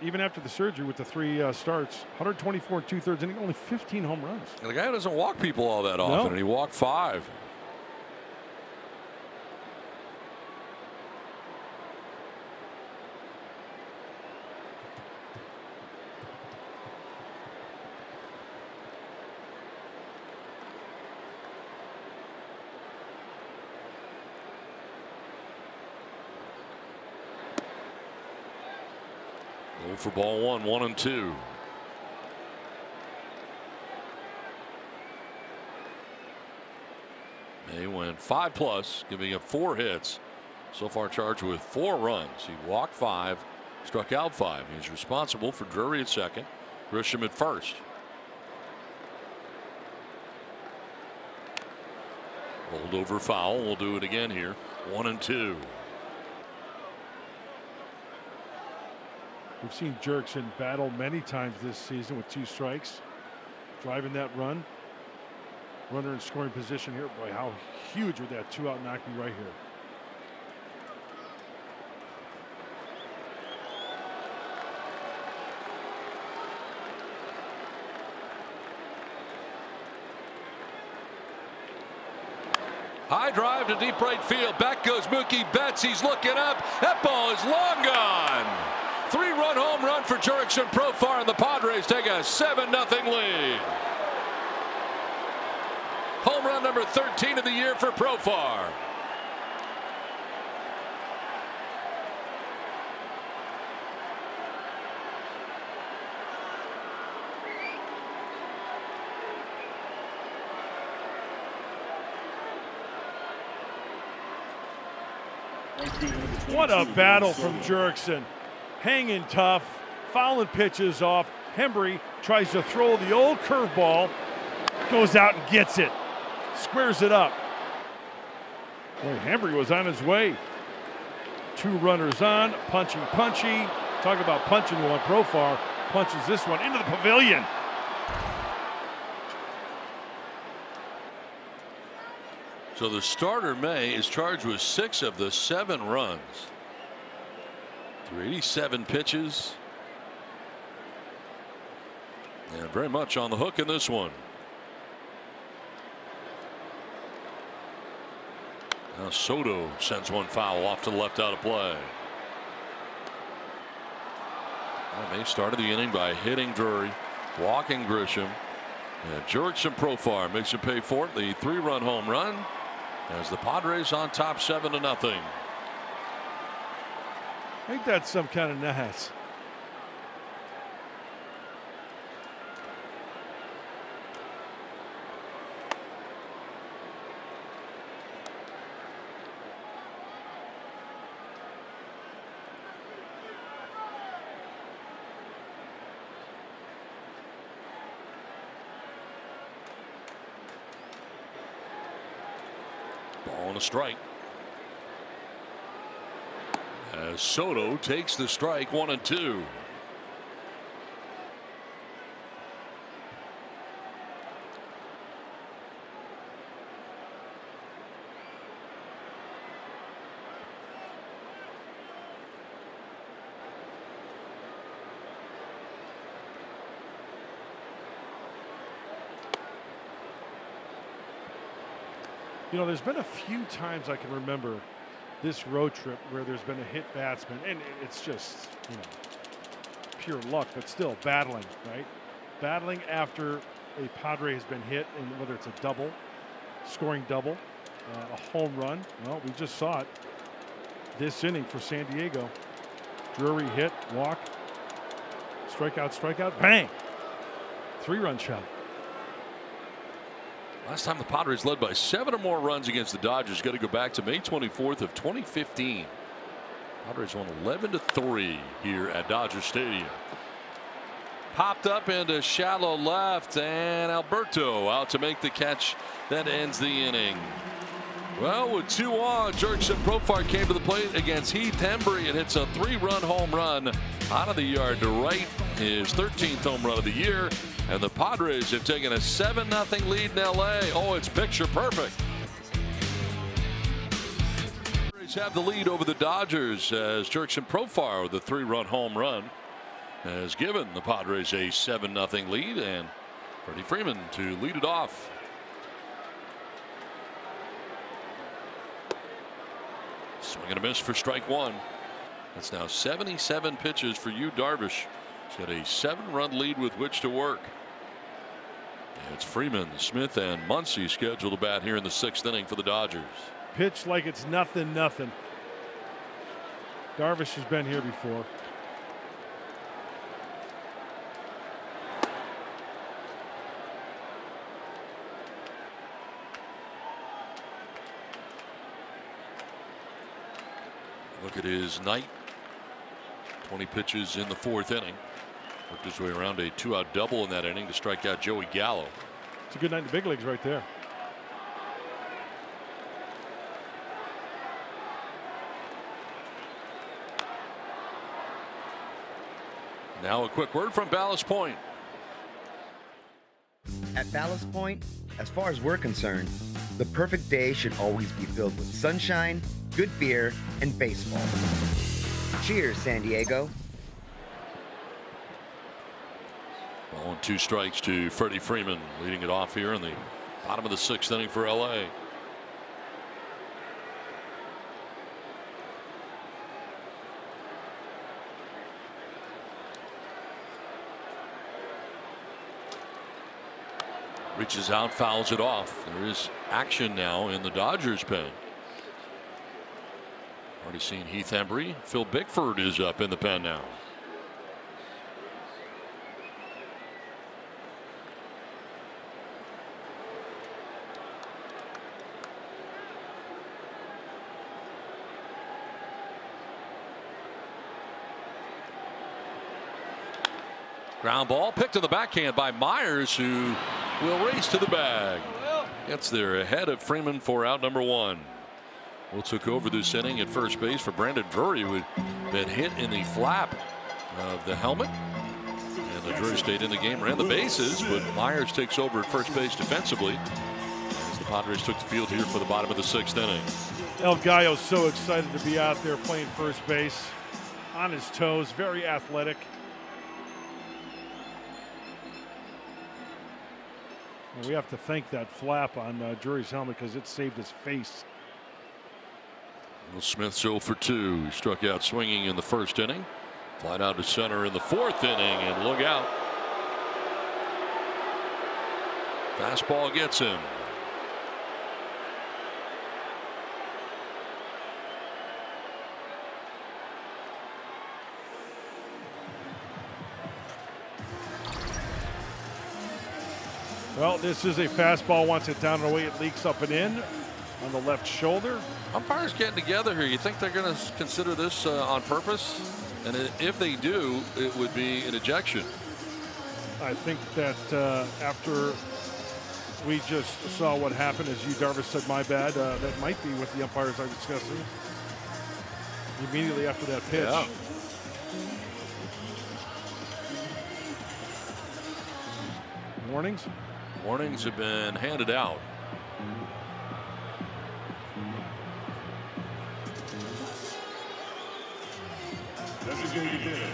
even after the surgery with the 3 starts, 124 and 2/3 inning, only 15 home runs. And the guy doesn't walk people all that often, and he walked 5. For ball 1, 1-2. May went 5+, giving up 4 hits. So far charged with 4 runs. He walked 5, struck out 5. He's responsible for Drury at second, Grisham at first. Rolled over foul. We'll do it again here. 1-2. We've seen Jurickson battle many times this season with 2 strikes, driving that run. Runner in scoring position here. Boy, how huge would that 2-out knock be right here? High drive to deep right field. Back goes Mookie Betts. He's looking up. That ball is long gone. 3-run home run for Jurickson Profar, and the Padres take a 7-0 lead. Home run number 13 of the year for Profar. What a battle from Jurickson. Hanging tough, fouling pitches off. Hembree tries to throw the old curveball, goes out and gets it, squares it up. Boy, Hembree was on his way. 2 runners on, punchy. Talk about punching one. Profar punches this one into the pavilion. So the starter May is charged with 6 of the 7 runs. Through 87 pitches. And very much on the hook in this one. Now Soto sends one foul off to the left out of play. Well, May started the inning by hitting Drury, walking Grisham. And Jurickson Profar makes him pay for it. The 3-run home run as the Padres on top 7-0. Ain't that some kind of nice? Ball and a strike. As Soto takes the strike, 1-2. You know, there's been a few times I can remember this road trip where there's been a hit batsman, and it's just, you know, pure luck, but still battling, right? Battling after a Padre has been hit, and whether it's a double, scoring double, a home run. Well, we just saw it this inning for San Diego. Drury hit, walk, strikeout, bang! 3-run shot. Last time the Padres led by 7 or more runs against the Dodgers. Got to go back to May 24th of 2015. Padres won 11-3 here at Dodger Stadium. Popped up into shallow left, and Alberto out to make the catch that ends the inning. Well, with 2 on, Jurickson Profar came to the plate against Heath Hembree and hits a 3-run home run out of the yard to right, his 13th home run of the year. And the Padres have taken a 7-0 lead in LA. Oh, it's picture perfect. Padres have the lead over the Dodgers as Jurickson Profar with a 3-run home run has given the Padres a 7-0 lead, and Freddie Freeman to lead it off. Swing and a miss for strike 1. That's now 77 pitches for Yu Darvish. He's got a 7-run lead with which to work. And it's Freeman, Smith, and Muncy scheduled to bat here in the 6th inning for the Dodgers. Pitch like it's nothing. Darvish has been here before. Look at his night. 20 pitches in the 4th inning. Worked his way around a 2-out double in that inning to strike out Joey Gallo. It's a good night in the big leagues right there. Now a quick word from Ballast Point. At Ballast Point, as far as we're concerned, the perfect day should always be filled with sunshine, good beer, and baseball. Cheers, San Diego. Ball and 2 strikes to Freddie Freeman, leading it off here in the bottom of the 6th inning for LA. Reaches out, fouls it off. There is action now in the Dodgers pen. Already seen Heath Hembree. Phil Bickford is up in the pen now. Ground ball picked to the backhand by Myers, who will race to the bag. Gets there ahead of Freeman for out number 1. Will took over this inning at first base for Brandon Drury, who had been hit in the flap of the helmet. And the Drury stayed in the game, ran the bases, but Myers takes over at first base defensively as the Padres took the field here for the bottom of the 6th inning. El Gallo's so excited to be out there playing first base, on his toes, very athletic. And we have to thank that flap on Drury's helmet because it saved his face. Will Smith's 0 for 2. He struck out swinging in the 1st inning. Fly down to center in the 4th inning, and look out. Fastball gets him. Well, this is a fastball. Wants it down and away. It leaks up and in on the left shoulder. Umpires getting together here. You think they're going to consider this on purpose? And if they do, it would be an ejection. I think that after we just saw what happened, as Yu Darvish said, my bad, that might be what the umpires are discussing immediately after that pitch. Yeah. Warnings? Warnings have been handed out. Designated hitter,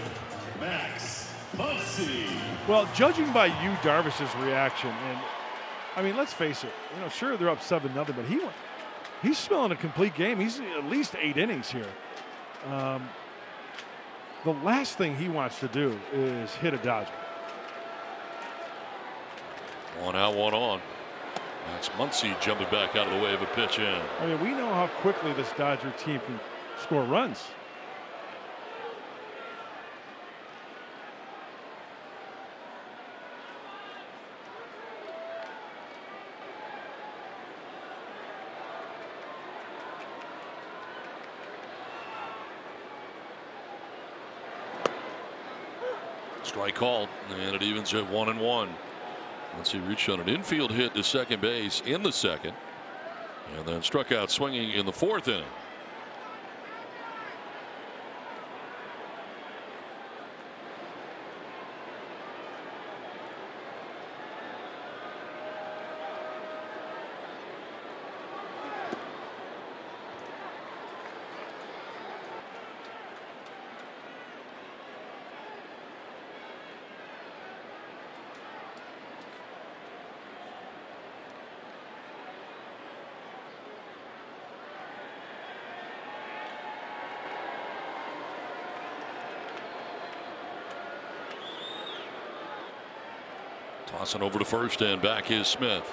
Max Muncy. Well, judging by Yu Darvish's reaction, and I mean, let's face it. Sure they're up 7-0, but he's smelling a complete game. He's at least 8 innings here. The last thing he wants to do is hit a Dodger. 1 out, 1 on. Max Muncy jumping back out of the way of a pitch in. I mean, we know how quickly this Dodger team can score runs. Strike called, and it evens at 1-1. Let's see, reached on an infield hit to second base in the second, and then struck out swinging in the 4th inning. Tossing over to first, and back is Smith.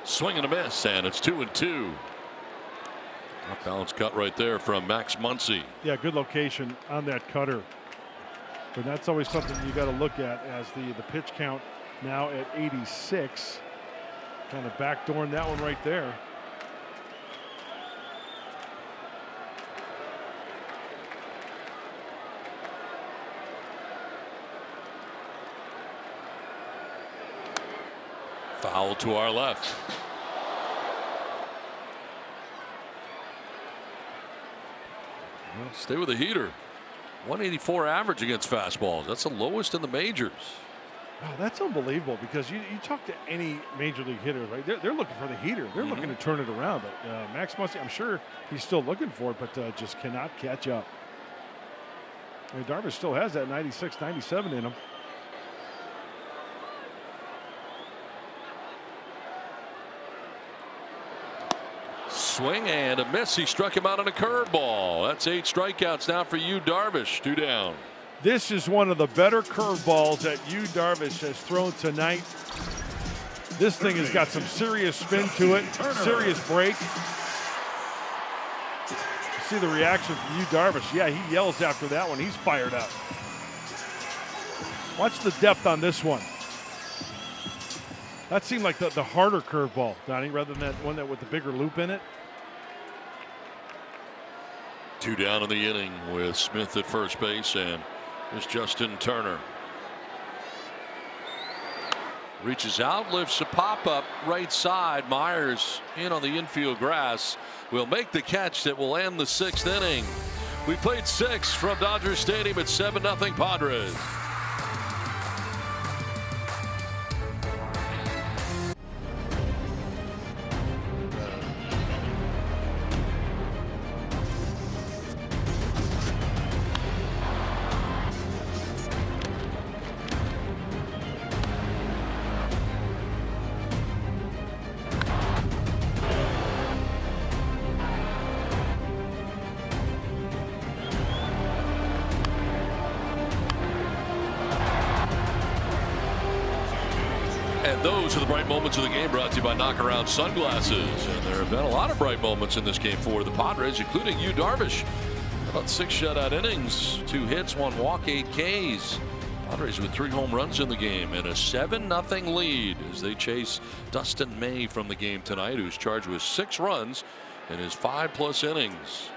Swing and a miss, and it's 2-2. Off balance cut right there from Max Muncy. Yeah, good location on that cutter. But that's always something you got to look at, as the pitch count now at 86. Kind of backdooring that one right there. Foul to our left. Well, stay with the heater. 184 average against fastballs. That's the lowest in the majors. Oh, that's unbelievable, because you talk to any major league hitter, right? They're looking for the heater. They're looking to turn it around. But Max Muncy, I'm sure he's still looking for it, but just cannot catch up. I mean, Darvish still has that 96, 97 in him. Swing and a miss. He struck him out on a curveball. That's 8 strikeouts now for Yu Darvish. 2 down. This is one of the better curveballs that Yu Darvish has thrown tonight. This thing has got some serious spin to it, serious break. You see the reaction from Yu Darvish. Yeah, he yells after that one. He's fired up. Watch the depth on this one. That seemed like the harder curveball, Donnie, rather than that one that with the bigger loop in it. 2 down in the inning with Smith at first base, and it's Justin Turner. Reaches out, lifts a pop-up right side. Myers in on the infield grass will make the catch that will end the 6th inning. We played 6 from Dodger Stadium at 7-0 Padres. And those are the bright moments of the game, brought to you by Knockaround Sunglasses. And there have been a lot of bright moments in this game for the Padres, including Yu Darvish. About 6 shutout innings, 2 hits, 1 walk, 8 Ks. Padres with 3 home runs in the game and a 7-0 lead as they chase Dustin May from the game tonight, who's charged with 6 runs in his 5+ innings.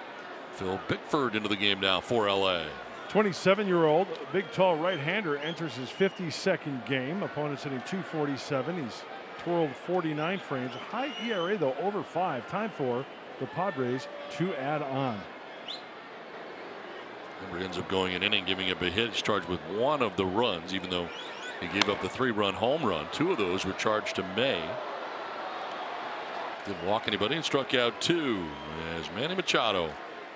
Phil Bickford into the game now for LA. 27-year-old, big, tall right-hander enters his 52nd game. Opponent's hitting .247. He's twirled 49 frames. High ERA, though, over 5. Time for the Padres to add on. Denver ends up going an inning, giving up a hit. He's charged with 1 of the runs, even though He gave up the 3-run home run. 2 of those were charged to May. Didn't walk anybody and struck out 2 as Manny Machado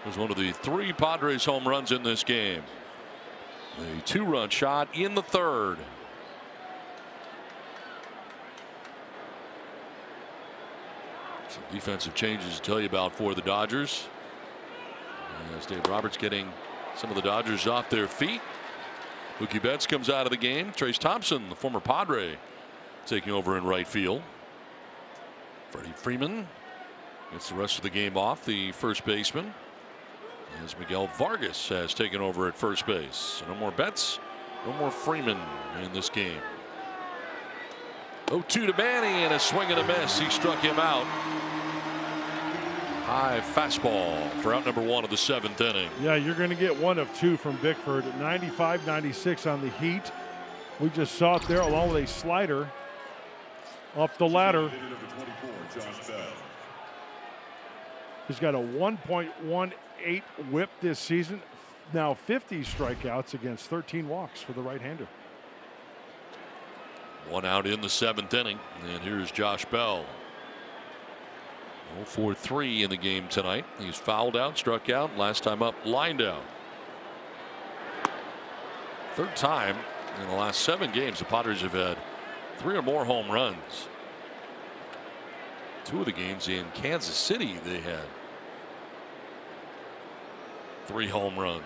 was one of the 3 Padres home runs in this game. A 2-run shot in the 3rd. Some defensive changes to tell you about for the Dodgers. As Dave Roberts getting some of the Dodgers off their feet. Mookie Betts comes out of the game. Trace Thompson, the former Padre, taking over in right field. Freddie Freeman gets the rest of the game off, the first baseman, as Miguel Vargas has taken over at first base. So no more Betts, no more Freeman in this game. 0-2 to Manny and a swing and a miss. He struck him out. High fastball for out number 1 of the 7th inning. Yeah, you're going to get 1 of 2 from Bickford. 95-96 on the Heat. We just saw it there along with a slider off the ladder. He's got a 1.18 whip this season. Now 50 strikeouts against 13 walks for the right-hander. 1 out in the 7th inning. And here's Josh Bell. 0-for-3 in the game tonight. He's fouled out, struck out, last time up, lined out. 3rd time in the last 7 games the Padres have had 3 or more home runs. 2 of the games in Kansas City they had 3 home runs.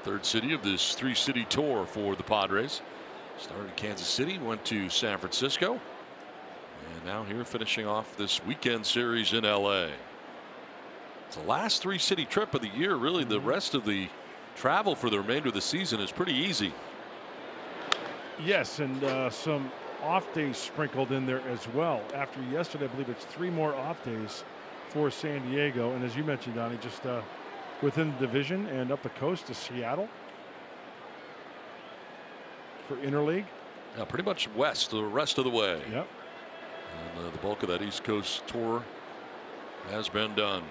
Third city of this 3-city tour for the Padres. Started in Kansas City, went to San Francisco, and now here finishing off this weekend series in LA. It's the last 3-city trip of the year. Really, the rest of the travel for the remainder of the season is pretty easy. Yes, and some off days sprinkled in there as well. After yesterday, I believe it's 3 more off days for San Diego. And as you mentioned, Donnie, just within the division and up the coast to Seattle for interleague. Yeah, pretty much west the rest of the way. Yep. And the bulk of that East Coast tour has been done.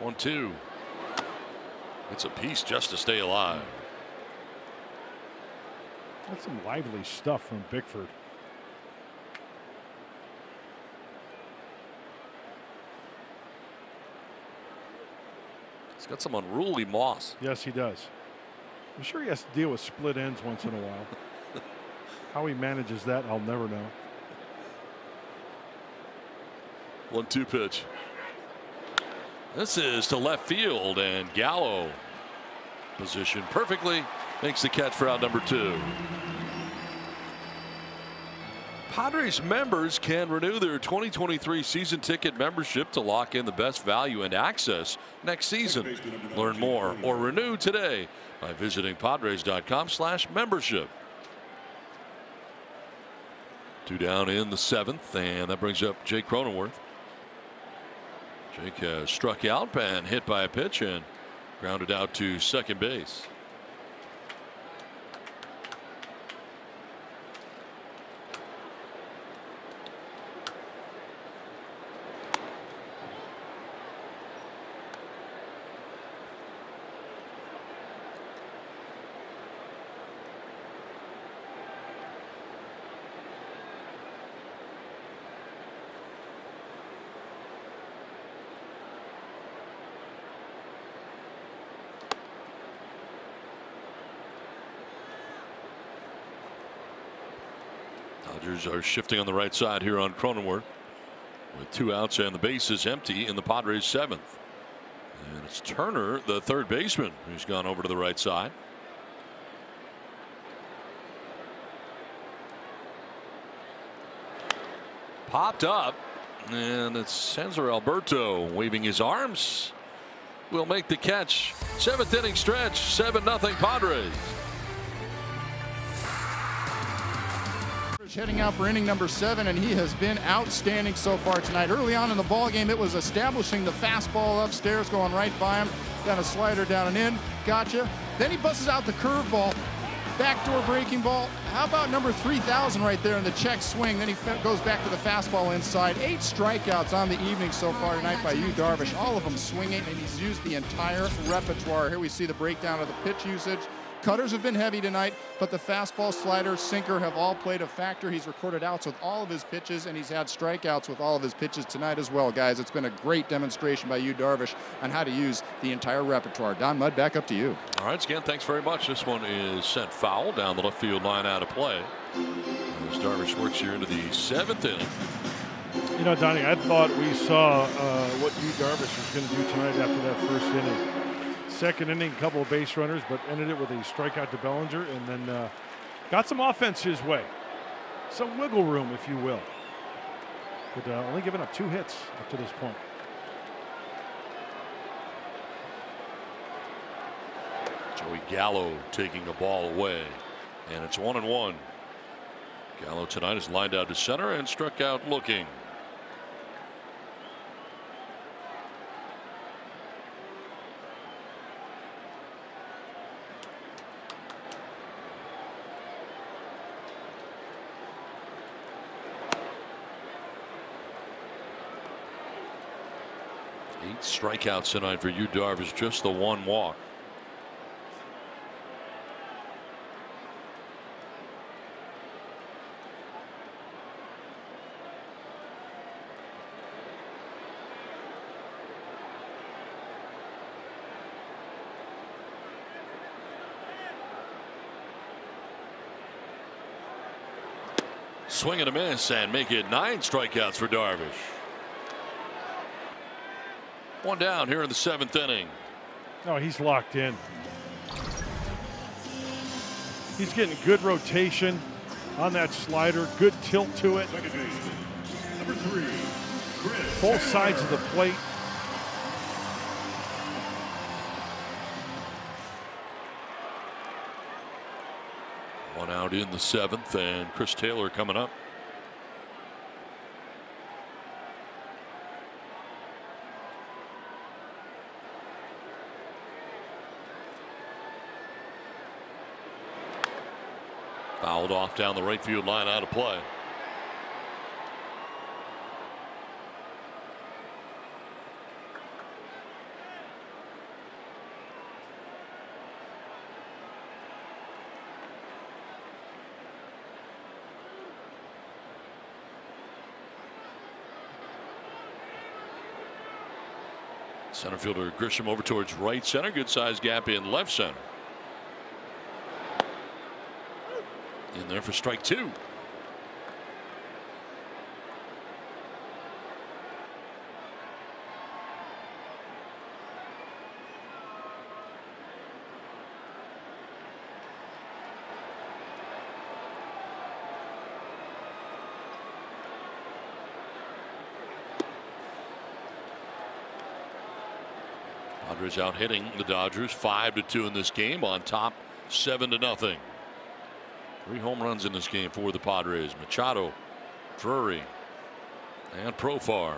1-2. It's a piece just to stay alive. That's some lively stuff from Bickford. He's got some unruly moss. Yes, he does. I'm sure he has to deal with split ends once in a while. How he manages that, I'll never know. 1-2 pitch. This is to left field, and Gallo positioned perfectly, makes the catch for out number 2. Padres members can renew their 2023 season ticket membership to lock in the best value and access next season. Learn more or renew today by visiting Padres.com/membership. 2 down in the 7th, and that brings up Jake Cronenworth. Jake has struck out and hit by a pitch and grounded out to second base. Dodgers are shifting on the right side here on Cronenworth with 2 outs and the base is empty in the Padres 7th. And it's Turner, the third baseman, who's gone over to the right side. Popped up, and it's Cesar Alberto waving his arms. Will make the catch. 7th inning stretch, 7-0 Padres. Heading out for inning number 7, and he has been outstanding so far tonight. Early on in the ball game, it was establishing the fastball upstairs, going right by him. Got a slider down and in. Gotcha. Then he busts out the curveball. Backdoor breaking ball. how about number 3,000 right there in the check swing? Then he goes back to the fastball inside. 8 strikeouts on the evening so far tonight by Yu Darvish. All of them swinging, and he's used the entire repertoire. Here we see the breakdown of the pitch usage. Cutters have been heavy tonight, but the fastball, slider, sinker have all played a factor. He's recorded outs with all of his pitches, and he's had strikeouts with all of his pitches tonight as well, guys. It's been a great demonstration by Yu Darvish on how to use the entire repertoire. Don Mudd, back up to you. All right, Scan, thanks very much. This one is sent foul down the left field line, out of play. As Darvish works here into the 7th inning. You know, Donnie, I thought we saw what Yu Darvish was going to do tonight after that first inning. Second inning, a couple of base runners, but ended it with a strikeout to Bellinger, and then got some offense his way. Some wiggle room, if you will. But only giving up 2 hits up to this point. Joey Gallo taking the ball away, and it's 1-1. Gallo tonight is lined out to center and struck out looking. Eight strikeouts tonight for Yu Darvish, just the 1 walk. Swing and a miss, and make it 9 strikeouts for Darvish. 1 down here in the 7th inning. No, he's locked in. He's getting good rotation on that slider, good tilt to it. Number 3, Chris Both sides of the plate. One out in the 7th, and Chris Taylor coming up. Fouled off down the right field line, out of play. Center fielder Grisham over towards right center. Good size gap in left center. In there for strike 2. Padres out hitting the Dodgers 5-2 in this game, on top 7-0. 3 home runs in this game for the Padres. Machado, Drury, and Profar.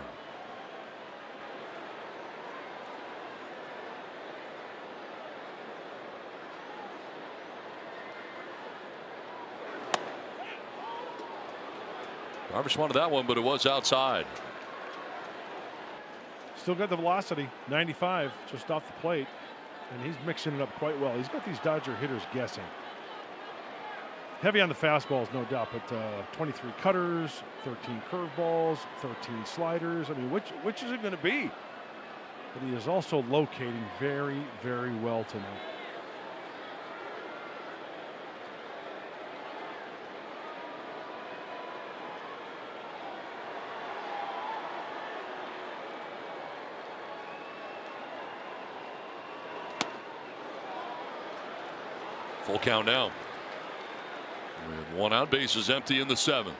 Darvish wanted that one, but it was outside. Still got the velocity, 95, just off the plate, and he's mixing it up quite well. He's got these Dodger hitters guessing. Heavy on the fastballs, no doubt, but 23 cutters, 13 curveballs, 13 sliders. I mean, which is it going to be? But he is also locating very, very well tonight. Full count now. With 1 out, bases empty in the 7th.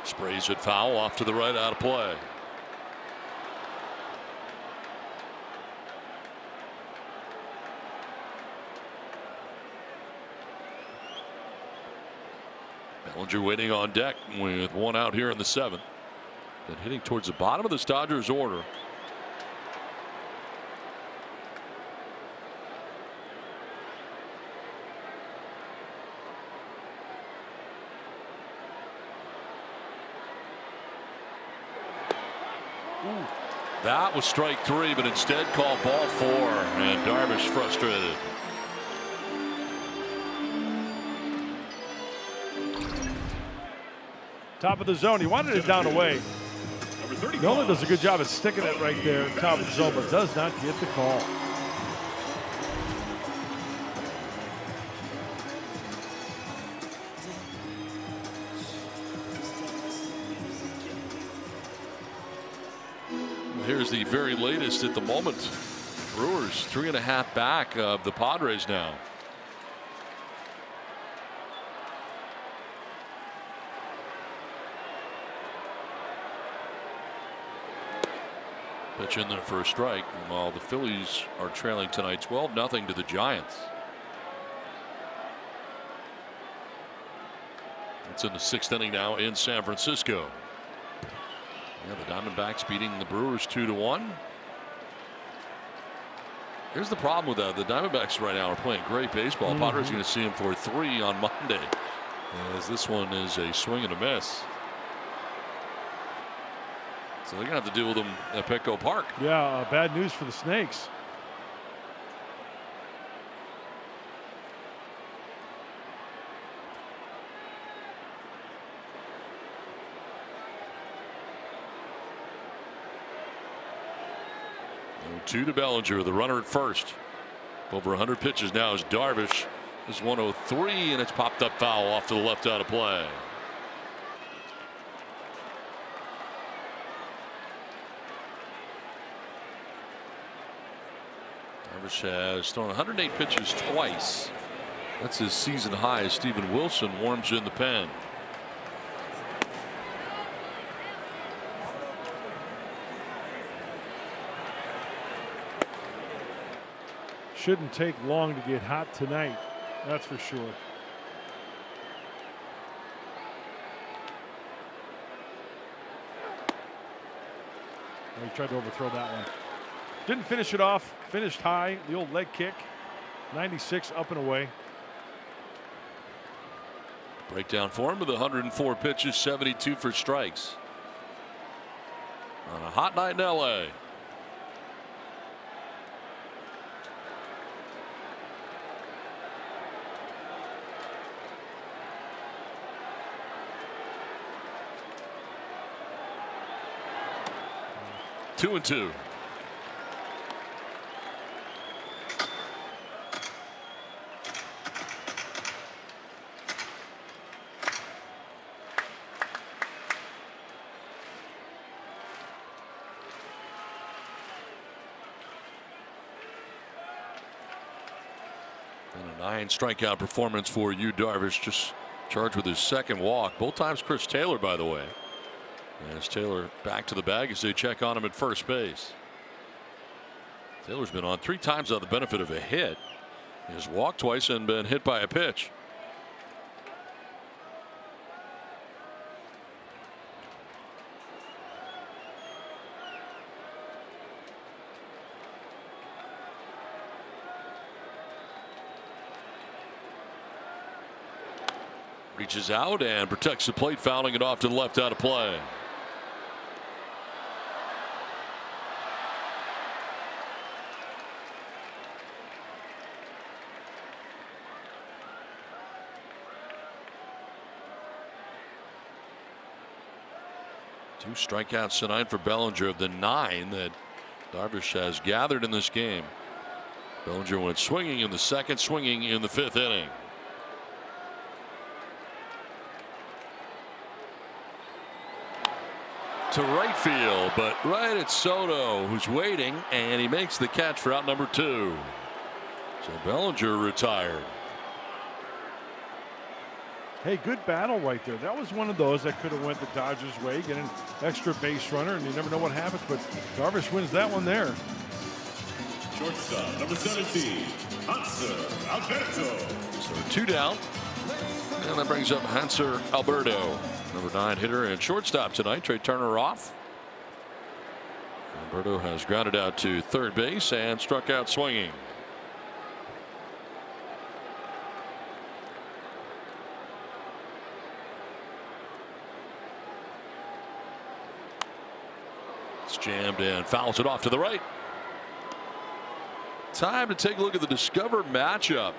Sprays it foul, off to the right, out of play. Bellinger waiting on deck with one out here in the 7th. And hitting towards the bottom of this Dodgers order. That was strike 3, but instead called ball 4, and Darvish frustrated. Top of the zone. He wanted it down away. Nolan does a good job of sticking it right there, top of the zone, but does not get the call. Here's the very latest at the moment. Brewers 3.5 back of the Padres now. Pitch in there for a strike, while the Phillies are trailing tonight 12-0 to the Giants. It's in the 6th inning now in San Francisco. Yeah, the Diamondbacks beating the Brewers 2-1. Here's the problem with that. The Diamondbacks right now are playing great baseball. Padres are going to see them for 3 on Monday, as this one is a swing and a miss. So they're going to have to deal with them at Petco Park. Yeah, bad news for the Snakes. Two to Bellinger, the runner at first. Over 100 pitches now is Darvish. This is 103, and it's popped up foul off to the left out of play. Darvish has thrown 108 pitches twice. That's his season high as Steven Wilson warms in the pen. Shouldn't take long to get hot tonight, that's for sure. He tried to overthrow that one. Didn't finish it off. Finished high. The old leg kick. 96 up and away. Breakdown for him with 104 pitches, 72 for strikes. On a hot night in LA. Two and two. And a 9 strikeout performance for Yu Darvish, just charged with his 2nd walk. Both times Chris Taylor, by the way. As Taylor back to the bag as they check on him at first base. Taylor's been on 3 times on the benefit of a hit. He has walked twice and been hit by a pitch. Reaches out and protects the plate, fouling it off to the left out of play. Two strikeouts tonight for Bellinger of the 9 that Darvish has gathered in this game. Bellinger went swinging in the 2nd, swinging in the 5th inning. To right field, but right at Soto, who's waiting, and he makes the catch for out number 2. So Bellinger retired. Hey, good battle right there. That was one of those that could have went the Dodgers' way, get an extra base runner, and you never know what happens, but Darvish wins that one there. Shortstop, number 17, Hanser Alberto. So 2 down. And that brings up Hanser Alberto, number 9 hitter and shortstop tonight. Trey Turner off. Alberto has grounded out to third base and struck out swinging. It's jammed and fouls it off to the right. Time to take a look at the Discover matchup.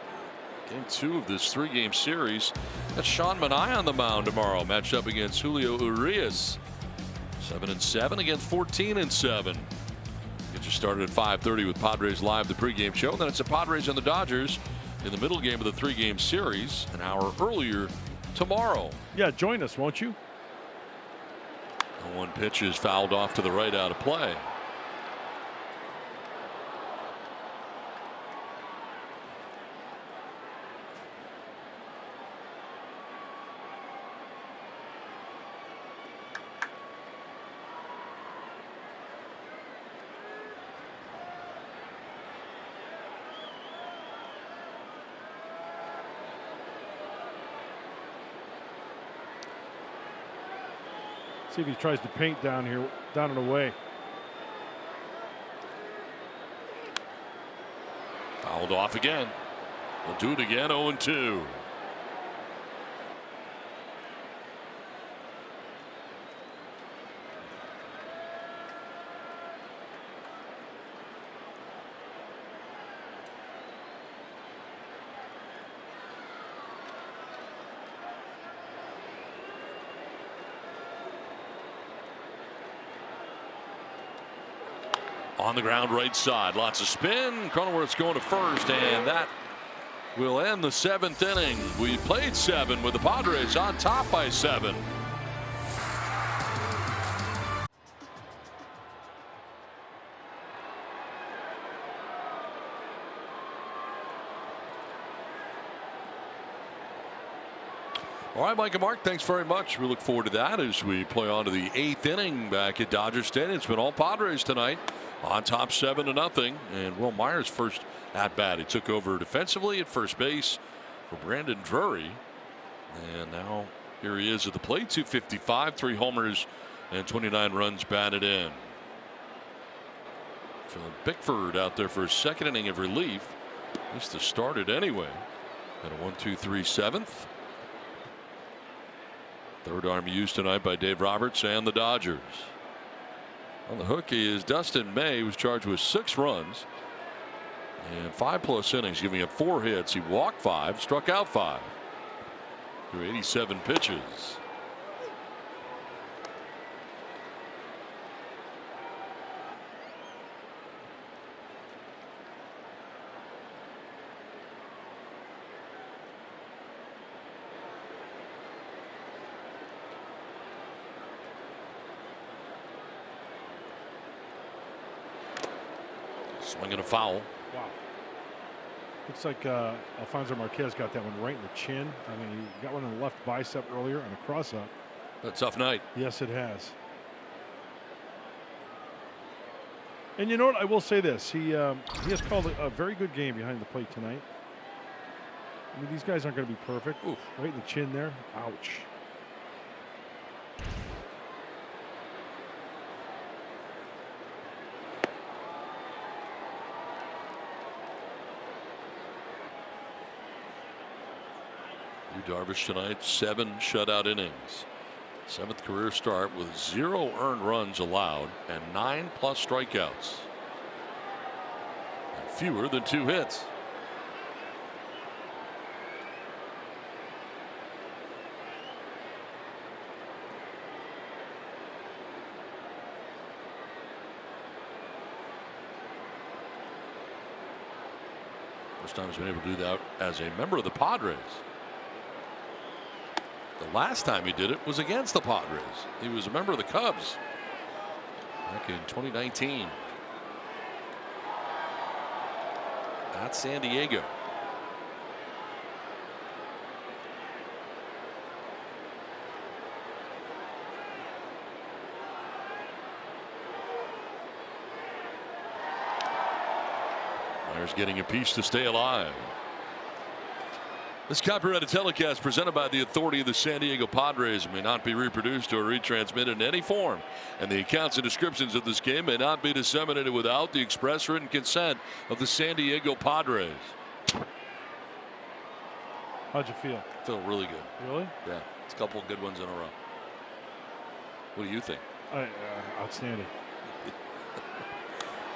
Game 2 of this 3-game series. That's Sean Manaea on the mound tomorrow. Matched up against Julio Urias. 7-7 against 14-7. Get you started at 5:30 with Padres Live, the pregame show. Then it's the Padres and the Dodgers in the middle game of the 3-game series an hour earlier tomorrow. Yeah, join us, won't you? One pitch is fouled off to the right out of play. See if he tries to paint down here, down and away. Fouled off again. We'll do it again. 0-2. On the ground right side. Lots of spin. Cronenworth's going to first, and that will end the 7th inning. We played 7 with the Padres on top by 7. All right, Mike and Mark, thanks very much. We look forward to that as we play on to the 8th inning back at Dodger Stadium. It's been all Padres tonight. On top 7-0, and Will Myers' first at bat. He took over defensively at first base for Brandon Drury, and now here he is at the plate. 255, 3 homers, and 29 runs batted in. Phil Bickford out there for his 2nd inning of relief, at least to start it anyway. At a 1-2-3 7th. Third arm used tonight by Dave Roberts and the Dodgers. On the hook is Dustin May, who was charged with 6 runs and 5+ innings, giving up 4 hits. He walked 5, struck out 5 through 87 pitches. Swinging a foul. Wow. Looks like Alfonso Marquez got that one right in the chin. I mean, he got one in the left bicep earlier on a cross-up. A tough night. Yes, it has. And you know what? I will say this. He has called a very good game behind the plate tonight. I mean, these guys aren't going to be perfect. Oof, right in the chin there. Ouch. Darvish tonight, 7 shutout innings. 7th career start with 0 earned runs allowed and 9+ strikeouts. And fewer than 2 hits. First time he's been able to do that as a member of the Padres. The last time he did it was against the Padres. He was a member of the Cubs back in 2019 at San Diego. Myers getting a piece to stay alive. This copyrighted telecast presented by the authority of the San Diego Padres may not be reproduced or retransmitted in any form, and the accounts and descriptions of this game may not be disseminated without the express written consent of the San Diego Padres. How'd you feel? I feel really good. Really? Yeah, it's a couple of good ones in a row. What do you think? Outstanding.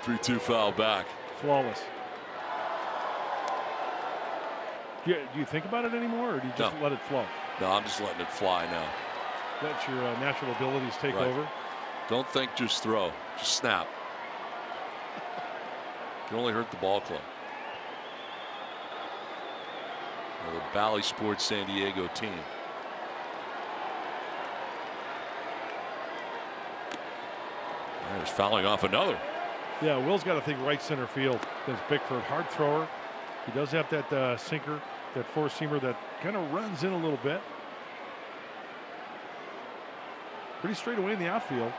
3-2 foul back. Flawless. Do you think about it anymore, or do you just let it flow? No, I'm just letting it fly now. Let your natural abilities take Right. over. Don't think, just throw. Just snap. Can only hurt the ball club. The Valley Sports San Diego team. There's fouling off another. Yeah, Will's got to think right center field. There's Bickford, hard thrower. He does have that sinker, that four-seamer that kind of runs in a little bit. Pretty straight away in the outfield.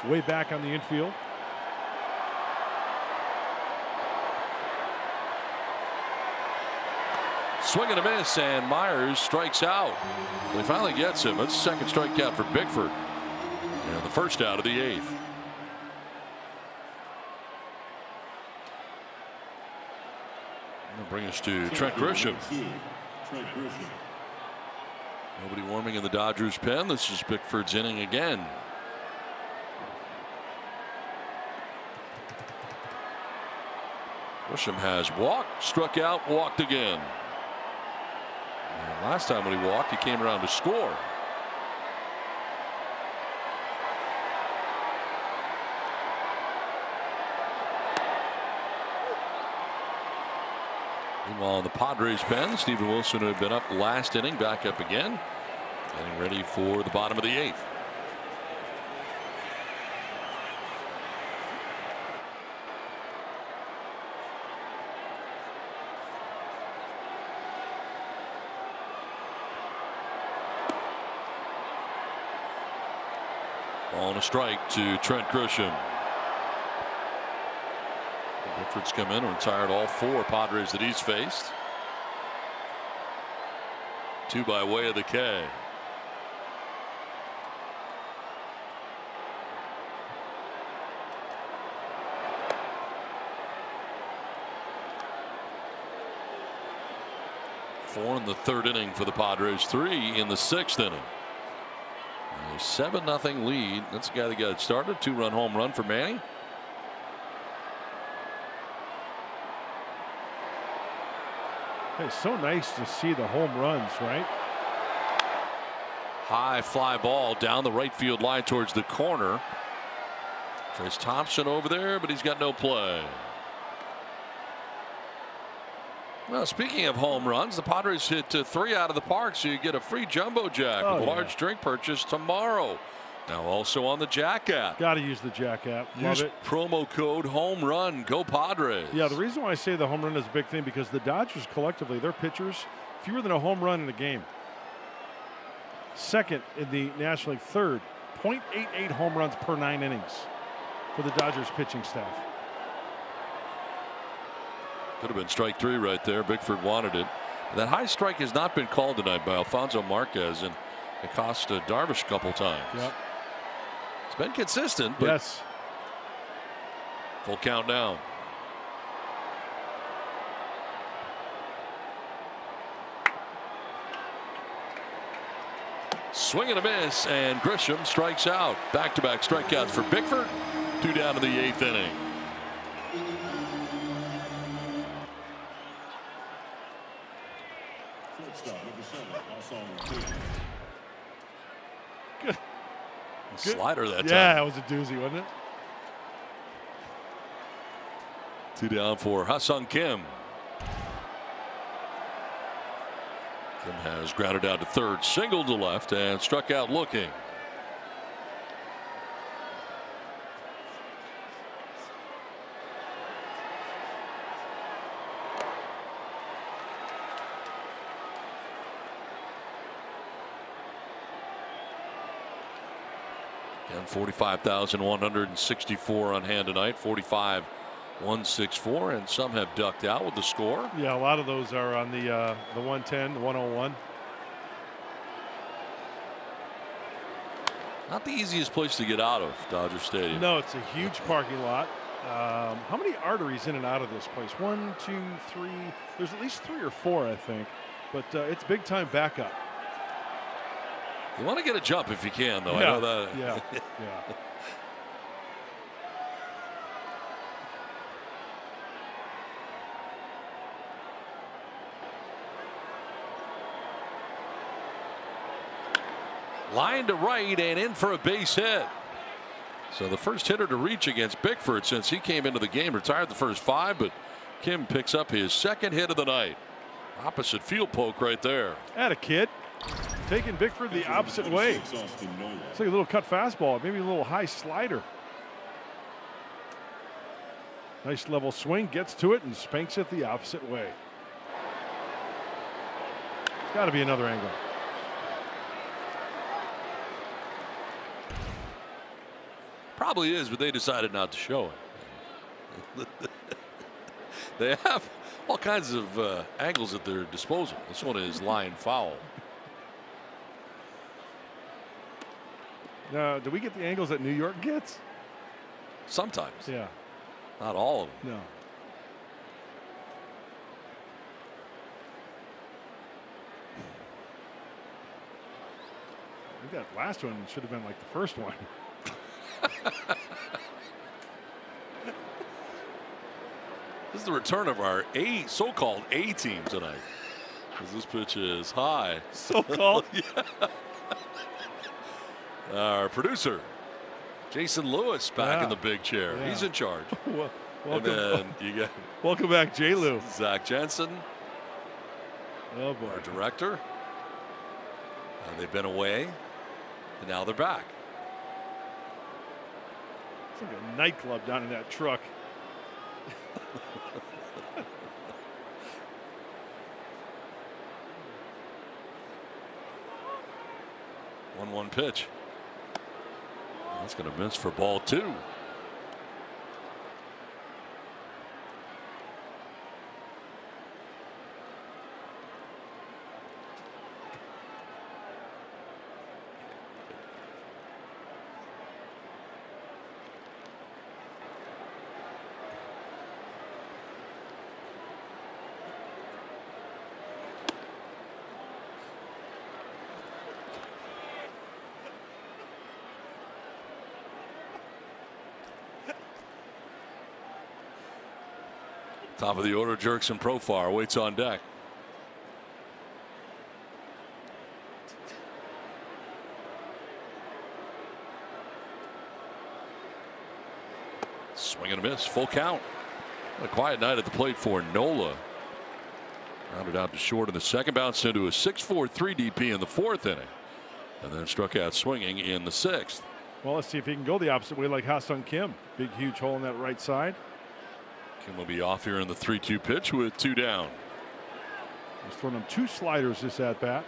Way back on the infield. Swing and a miss, and Myers strikes out. He finally gets him. That's the second strikeout for Bickford. And the first out of the 8th. That'll bring us to Trent Grisham. Nobody warming in the Dodgers pen. This is Bickford's inning again. Grisham has walked, struck out, walked again. And last time when he walked, he came around to score. Meanwhile, in the Padres pen, Steven Wilson, who had been up last inning, back up again, getting ready for the bottom of the 8th. On a strike to Trent Grisham. Bickford's come in and retired all 4 Padres that he's faced. 2 by way of the K. Four in the 3rd inning for the Padres, 3 in the 6th inning. A 7-0 lead. That's the guy that got it started. 2-run home run for Manning. It's so nice to see the home runs, right? High fly ball down the right field line towards the corner. Trace Thompson over there, but he's got no play. Well, speaking of home runs, the Padres hit 3 out of the park, so you get a free jumbo jack with a large drink purchase tomorrow. Now also on the Jack app. Got to use the Jack app. Love Use it. promo code home run. Go Padres. Yeah, the reason why I say the home run is a big thing because the Dodgers collectively, their pitchers, fewer than a home run in a game. Second in the National League, 3rd, 0.88 home runs per 9 innings for the Dodgers pitching staff. Could have been strike 3 right there. Bickford wanted it. But that high strike has not been called tonight by Alfonso Marquez, and it cost Darvish a couple times. Yep. It's been consistent, but yes. Full count now. Swing and a miss, and Grisham strikes out. Back-to-back strikeouts for Bickford. 2 down to the 8th inning. Good. Slider that time. Yeah, that was a doozy, wasn't it? 2 down for Ha-Seong Kim. Kim has grounded out to 3rd, singled to left, and struck out looking. And 45,164 on hand tonight. 45 164, and some have ducked out with the score. Yeah, a lot of those are on the 110, the 101. Not the easiest place to get out of Dodger Stadium. No, it's a huge parking lot. How many arteries in and out of this place? 1, 2, 3. There's at least 3 or 4, I think. But it's big time backup. You want to get a jump if you can, though. Yeah. I know that. Yeah. Yeah. Line to right and in for a base hit. So the first hitter to reach against Bickford since he came into the game, retired the first 5, but Kim picks up his second hit of the night. Opposite field poke right there. Atta kid. Taking Bickford the opposite way. It's like a little cut fastball, maybe a little high slider. Nice level swing, gets to it and spanks it the opposite way. It's got to be another angle. Probably is, but they decided not to show it. They have all kinds of angles at their disposal. This one is line foul. Now, do we get the angles that New York gets? Sometimes. Yeah. Not all of them. No. I think that last one should have been like the first one. This is the return of our so-called A team tonight. Because this pitch is high. So-called? Yeah. Our producer, Jason Lewis, back in the big chair. Yeah. He's in charge. Welcome, and then you got welcome back, J. Lou. Zach Jensen. Oh boy. Our director. They've been away, and now they're back. It's like a nightclub down in that truck. 1-1 pitch. That's going to miss for ball 2. Top of the order, Jerkson Profar waits on deck. Swing and a miss, full count. A quiet night at the plate for Nola. Rounded out to short in the second, bounced into a 6-4 3-DP in the 4th inning, and then struck out swinging in the 6th. Well, let's see if he can go the opposite way like Ha-Sung Kim. Big, huge hole in that right side. Kim will be off here in the 3-2 pitch with 2 down. He's throwing him 2 sliders this at bat.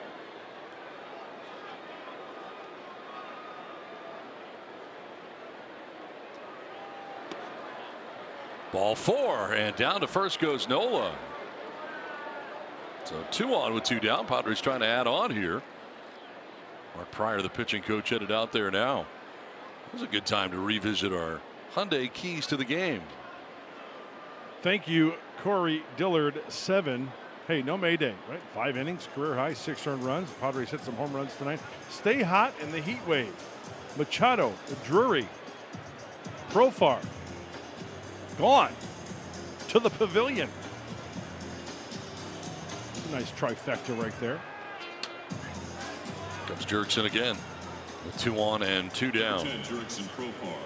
Ball 4, and down to first goes Nola. So 2 on with 2 down. Padres trying to add on here. Mark Pryor, the pitching coach, headed out there now. It was a good time to revisit our Hyundai keys to the game. Thank you, Corey Dillard, 7. Hey, no Mayday, right? 5 innings, career high, 6 earned runs. The Padres hit some home runs tonight. Stay hot in the heat wave. Machado, Drury, Profar, gone to the pavilion. Nice trifecta right there. Comes Jerkson again with 2 on and 2 down. Jerkson Profar.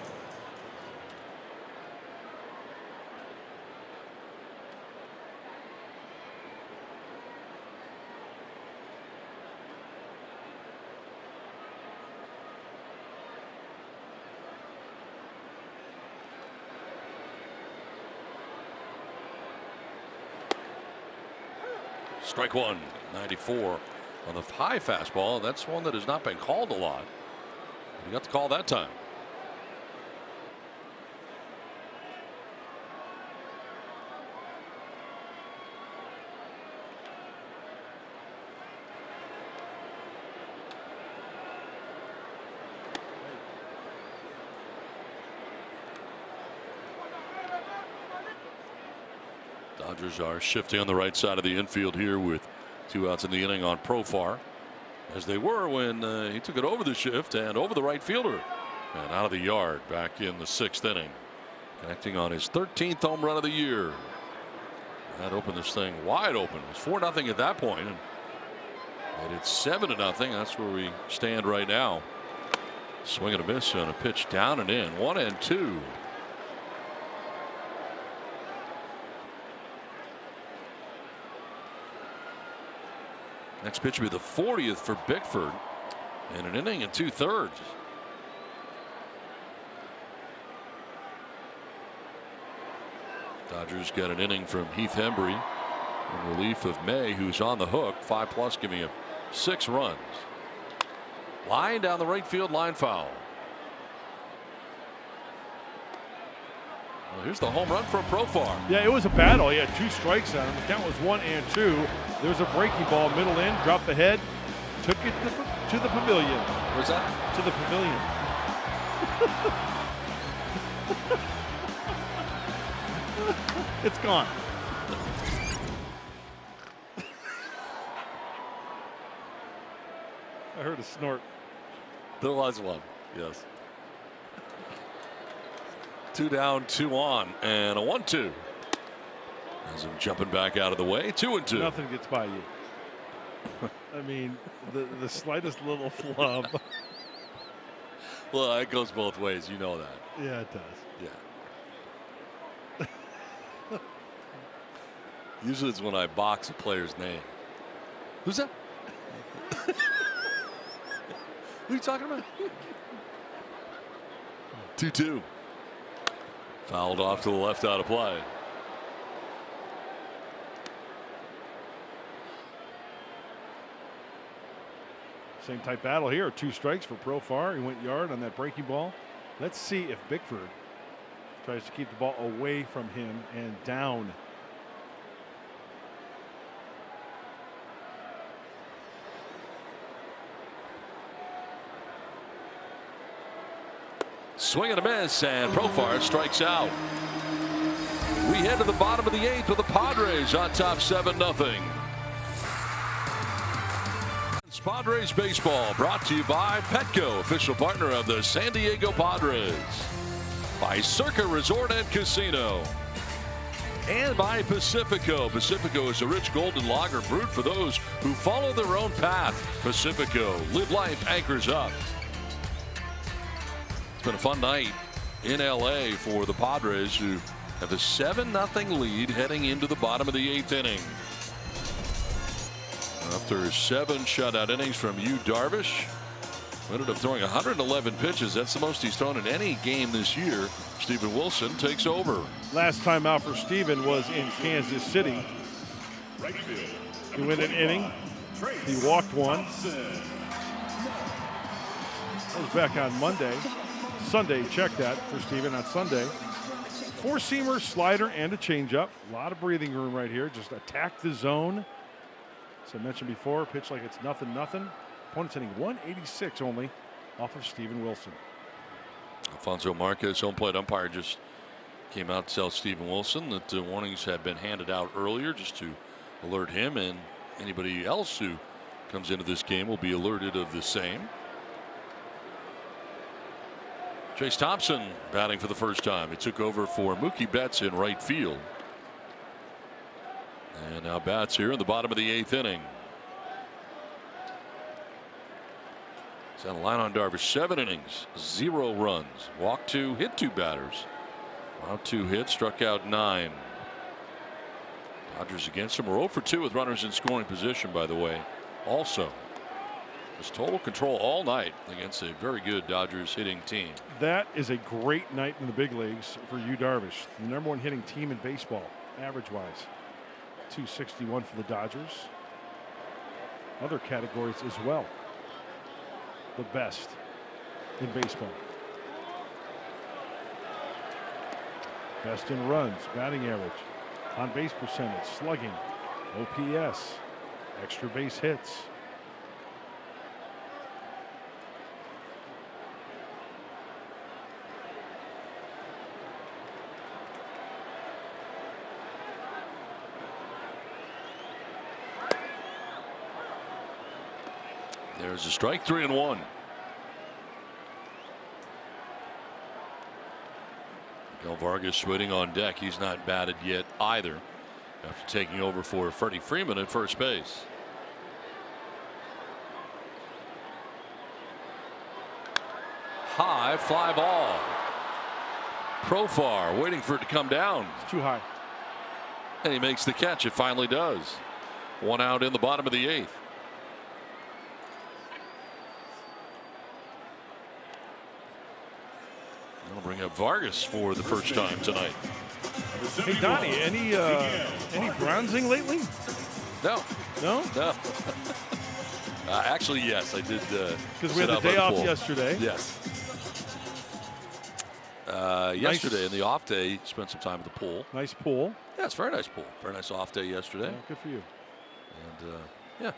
Strike 1, 94 on the high fastball. That's one that has not been called a lot. He got the call that time. Dodgers are shifting on the right side of the infield here with 2 outs in the inning on Profar, as they were when he took it over the shift and over the right fielder and out of the yard back in the 6th inning, connecting on his 13th home run of the year. That opened this thing wide open. It was 4-0 at that point, and it's 7-0. That's where we stand right now. Swing and a miss on a pitch down and in. 1-2. Next pitch will be the 40th for Bickford in an inning and 2/3. Dodgers get an inning from Heath Hembree in relief of May, who's on the hook. 5+, giving him 6 runs. Line down the right field line foul. Well, here's the home run for Profar. Yeah, it was a battle. He had 2 strikes on him. The count was 1-2. There was a breaking ball, middle in, dropped the head, took it to the pavilion. Where's that? To the pavilion. It's gone. I heard a snort. There was one, yes. 2 down, 2 on, and a 1-2. As I'm jumping back out of the way, 2-2. Nothing gets by you. I mean, the slightest little flub. Well, it goes both ways. You know that. Yeah, it does. Yeah. Usually it's when I box a player's name. Who's that? Who are you talking about? 2-2. Fouled off to the left out of play. Same type battle here. 2 strikes for Profar. He went yard on that breaking ball. Let's see if Bickford tries to keep the ball away from him and down. Swing and a miss, and Profar strikes out. We head to the bottom of the 8th with the Padres on top 7-0. Padres baseball brought to you by Petco, official partner of the San Diego Padres, by Circa Resort and Casino, and by Pacifico. Pacifico is a rich golden lager brewed for those who follow their own path. Pacifico, live life anchors up. It's been a fun night in LA for the Padres, who have a 7-0 lead heading into the bottom of the 8th inning. After 7 shutout innings from Yu Darvish, who ended up throwing 111 pitches. That's the most he's thrown in any game this year. Steven Wilson takes over. Last time out for Steven was in Kansas City. He went an inning. He walked 1. That was back on Monday. Sunday, check that for Steven on Sunday. 4-seamer, slider, and a changeup. A lot of breathing room right here. Just attack the zone. As I mentioned before, pitch like it's 0-0. Opponent's hitting 186 only off of Steven Wilson. Alfonso Marquez, home plate umpire, just came out to tell Steven Wilson that the warnings had been handed out earlier just to alert him, and anybody else who comes into this game will be alerted of the same. Chase Thompson batting for the first time. He took over for Mookie Betts in right field. And now bats here in the bottom of the 8th inning. He's on the line on Darvish. 7 innings, 0 runs. Walked 2, hit 2 batters. Allowed 2 hits, struck out 9. Dodgers against him. We're 0 for 2 with runners in scoring position, by the way. Also, just total control all night against a very good Dodgers hitting team. That is a great night in the big leagues for Yu Darvish, the #1 hitting team in baseball, average-wise. 261 for the Dodgers. Other categories as well. The best in baseball. Best in runs, batting average, on base percentage, slugging, OPS, extra base hits. There's a strike, 3-1. Miguel Vargas waiting on deck. He's not batted yet either after taking over for Freddie Freeman at first base. High fly ball. Profar waiting for it to come down. It's too high. And he makes the catch. It finally does. One out in the bottom of the 8th. I'll bring up Vargas for the first time tonight. Hey Donnie, any bronzing lately? No. No? No. Actually, yes, I did. Because we had the day off yesterday. Yes. Yesterday in the off day, spent some time at the pool. Nice pool. Yeah, it's a very nice pool. Very nice off day yesterday. Yeah, good for you. And yeah,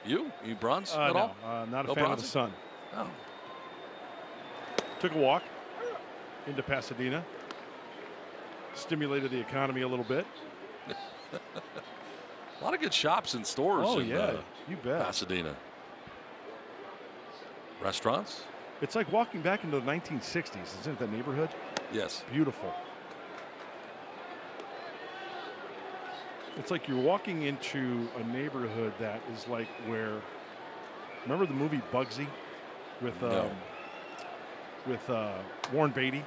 you bronze at no, all? not a No fan bronzing? of the sun. Oh. Took a walk into Pasadena. Stimulated the economy a little bit. A lot of good shops and stores. Oh in, yeah, you bet. Pasadena. Restaurants. It's like walking back into the 1960s, isn't it? The neighborhood. Yes. Beautiful. It's like you're walking into a neighborhood that is like where. Remember the movie Bugsy, with Warren Beatty.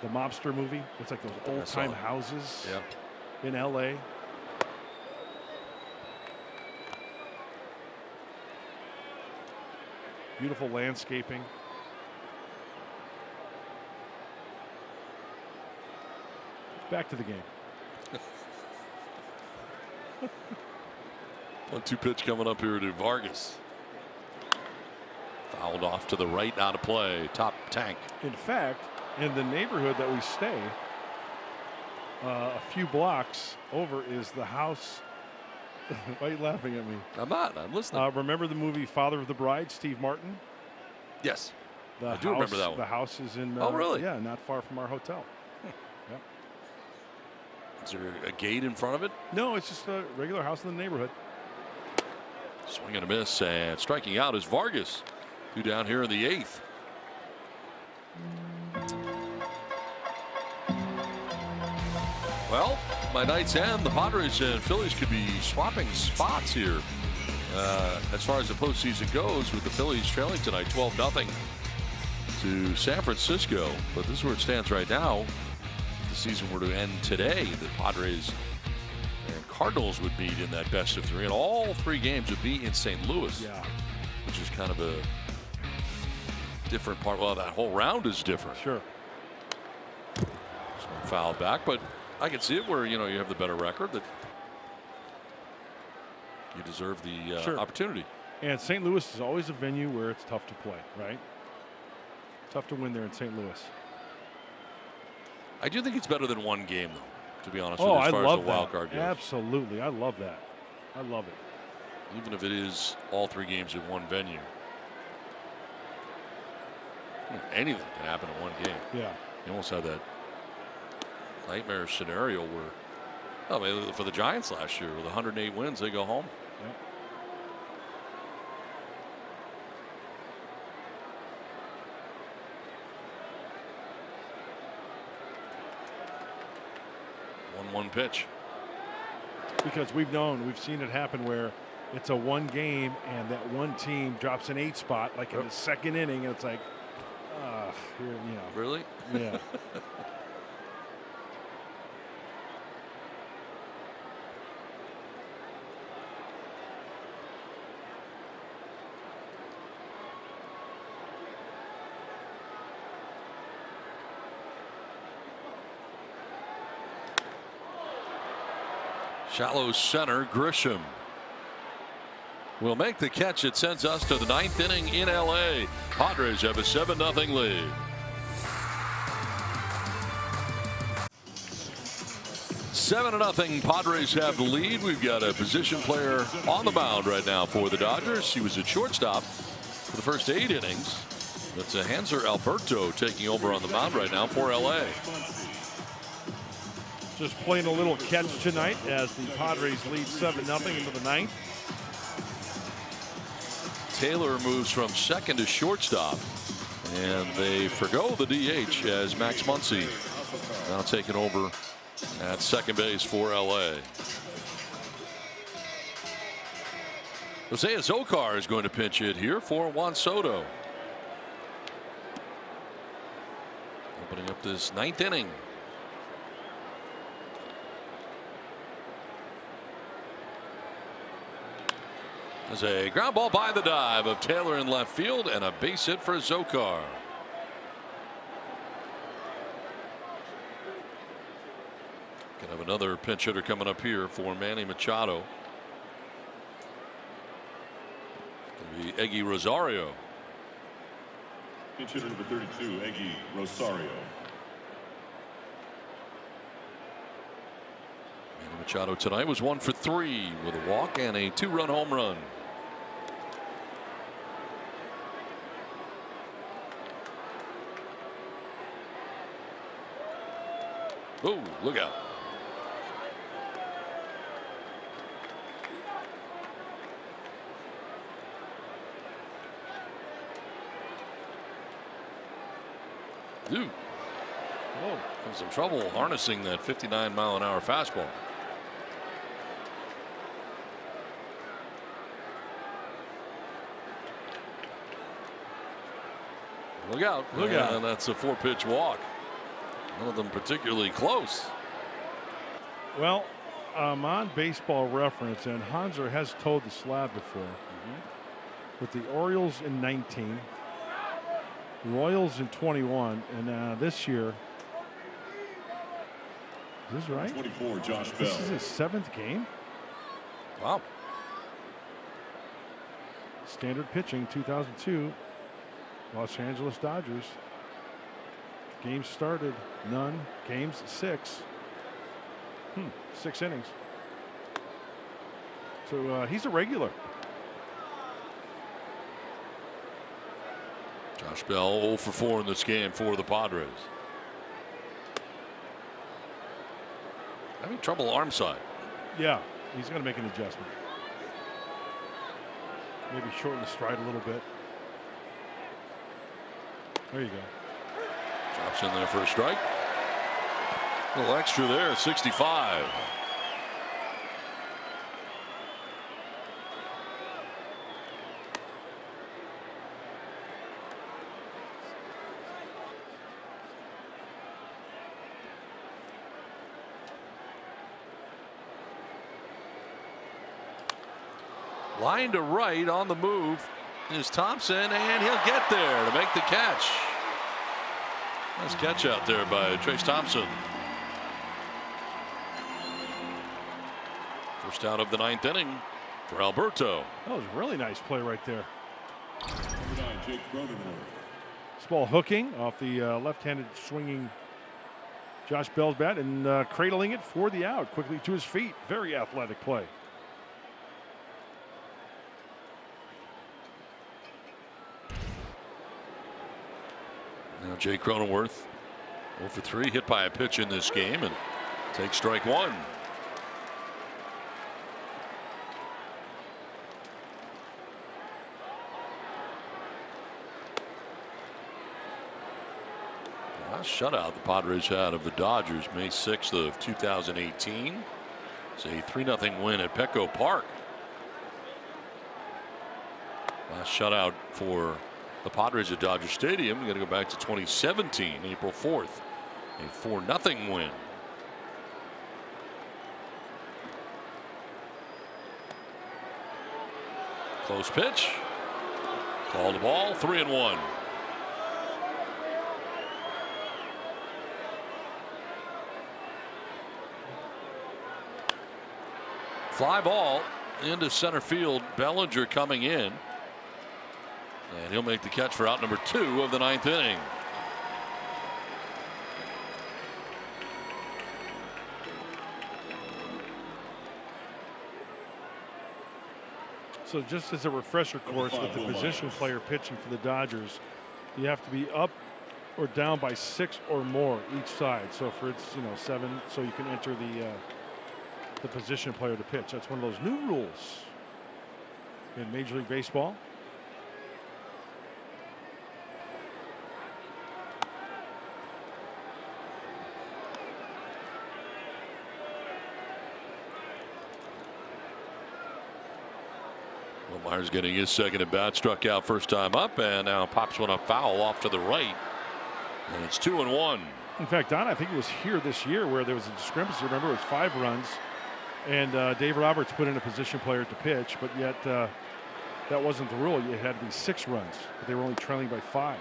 The mobster movie. It's like those old time houses. Yeah. In L.A. Beautiful landscaping. Back to the game. 1-2 pitch coming up here to Vargas. Fouled off to the right, out of play. Top tank. In fact, in the neighborhood that we stay, a few blocks over is the house. Why are you laughing at me? I'm not. I'm listening. Remember the movie Father of the Bride, Steve Martin? Yes. I do remember that one. The house is in. Oh, really? Yeah, not far from our hotel. Yep. Is there a gate in front of it? No, it's just a regular house in the neighborhood. Swing and a miss, and striking out is Vargas. 2 down here in the 8th. Well, by night's end, the Padres and Phillies could be swapping spots here as far as the postseason goes, with the Phillies trailing tonight 12-0 to San Francisco. But this is where it stands right now. If the season were to end today, the Padres and Cardinals would meet in that best of 3, and all 3 games would be in St. Louis. Yeah. Which is kind of a different part. Well, that whole round is different. Sure. Some foul back, but I can see it where you have the better record, that you deserve the Sure. opportunity. And St. Louis is always a venue where it's tough to play, right? Tough to win there in St. Louis. I do think it's better than one game, though, to be honest Oh, with you, as I far love as the wild card that. goes. Absolutely. I love that. I love it. Even if it is all 3 games in one venue. Anything can happen in one game. Yeah. You almost had that nightmare scenario where, oh, maybe for the Giants last year, with 108 wins, they go home. Yep. One pitch. Because we've seen it happen where it's a one game and that one team drops an 8 spot like in the second inning, and it's like, Really? Yeah. Shallow center, Grisham will make the catch. It sends us to the 9th inning in L.A. Padres have a 7-0 lead. Seven to 0. Padres have the lead. We've got a position player on the mound right now for the Dodgers. He was at shortstop for the first 8 innings. That's Hanser Alberto taking over on the mound right now for L.A. Just playing a little catch tonight as the Padres lead 7-0 into the 9th. Taylor moves from second to shortstop, and they forgo the DH as Max Muncy now taking over at second base for LA. Jose Azocar is going to pinch hit here for Juan Soto. Opening up this ninth inning. There's a ground ball by the dive of Taylor in left field and a base hit for Azocar. Gonna have another pinch hitter coming up here for Manny Machado. Gonna be Eggy Rosario. Pinch hitter number 32, Eggy Rosario. Manny Machado tonight was 1 for 3 with a walk and a 2-run home run. Oh, look out. Dude. Whoa. Having some trouble harnessing that 59-mile-an-hour fastball. Look out. Look out. And that's a 4-pitch walk. None of them particularly close. Well, I'm on Baseball Reference, and Hanser has towed the slab before. With the Orioles in 19, Royals in 21, and this year, is this right? 24, Josh Bell. This is his 7th game. Wow. Standard pitching, 2002, Los Angeles Dodgers. Games started, none. Games 6. 6 innings. So he's a regular. Josh Bell 0 for 4 in this game for the Padres. Having trouble arm side. Yeah, he's going to make an adjustment. Maybe shorten the stride a little bit. There you go. Drops in there for a strike. A little extra there, 65. Line to right on the move is Thompson, and he'll get there to make the catch. Nice catch out there by Trace Thompson. First out of the 9th inning for Alberto. That was a really nice play right there. Number 9, Jake Cronenworth. This ball hooking off the left-handed swinging Josh Bell's bat and cradling it for the out quickly to his feet. Very athletic play. Now Jake Cronenworth 0 for 3, hit by a pitch in this game, and takes strike 1. Last shutout the Padres had of the Dodgers May 6th of 2018. It's a 3-0 win at Petco Park. Last shutout for the Padres at Dodger Stadium. We got to go back to 2017, April 4th. A 4-0 win. Close pitch. Called the ball, 3-1. Fly ball into center field. Bellinger coming in. And he'll make the catch for out number 2 of the 9th inning. So just as a refresher course with the position player pitching for the Dodgers, you have to be up or down by 6 or more each side. So for it's 7, so you can enter the position player to pitch. That's one of those new rules in Major League Baseball. Myers getting his second at bat, struck out first time up, and now pops one up foul off to the right. And it's 2-1. In fact, Don, I think it was here this year where there was a discrepancy. Remember, it was 5 runs, and Dave Roberts put in a position player to pitch, but yet that wasn't the rule. It had to be 6 runs, but they were only trailing by 5.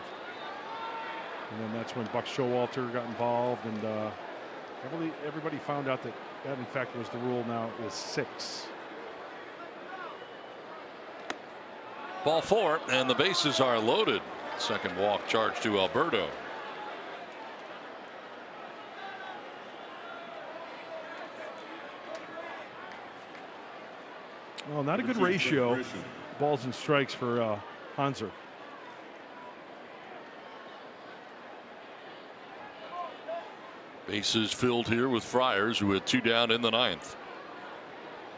And then that's when Buck Showalter got involved, and everybody found out that in fact was the rule. Now is 6. Ball 4, and the bases are loaded. Second walk charge to Alberto. Well, not a good ratio, balls and strikes for Hanser. Bases filled here with Friars, who had 2 down in the 9th.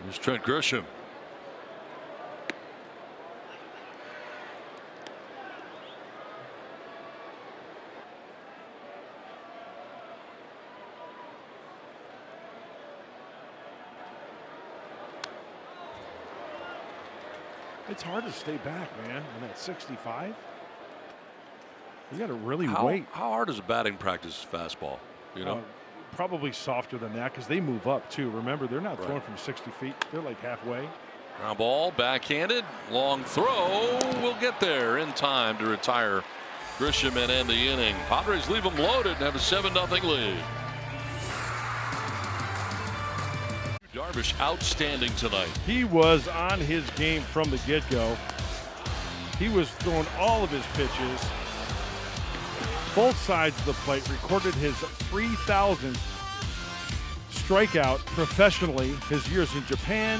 Here's Trent Grisham. It's hard to stay back, man, on that 65. You got to really How wait. How hard is a batting practice fastball? You know, probably softer than that because they move up too. Remember, they're not throwing from 60 feet. They're like halfway. Ground ball, backhanded, long throw. Will get there in time to retire Grisham and end the inning. Padres leave them loaded and have a 7-0 lead. Darvish outstanding tonight. He was on his game from the get-go. He was throwing all of his pitches, both sides of the plate. Recorded his 3,000th strikeout professionally. His years in Japan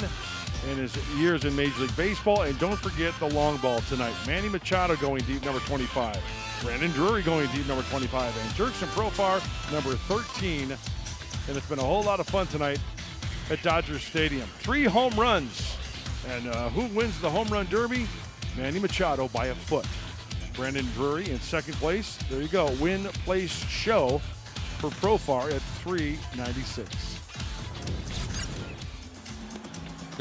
and his years in Major League Baseball. And don't forget the long ball tonight. Manny Machado going deep, number 25. Brandon Drury going deep, number 25. And Jurickson Profar, number 13. And it's been a whole lot of fun tonight at Dodger Stadium. 3 home runs. And who wins the home run derby? Manny Machado by a foot. Brandon Drury in second place. There you go. Win place show for Profar at 396.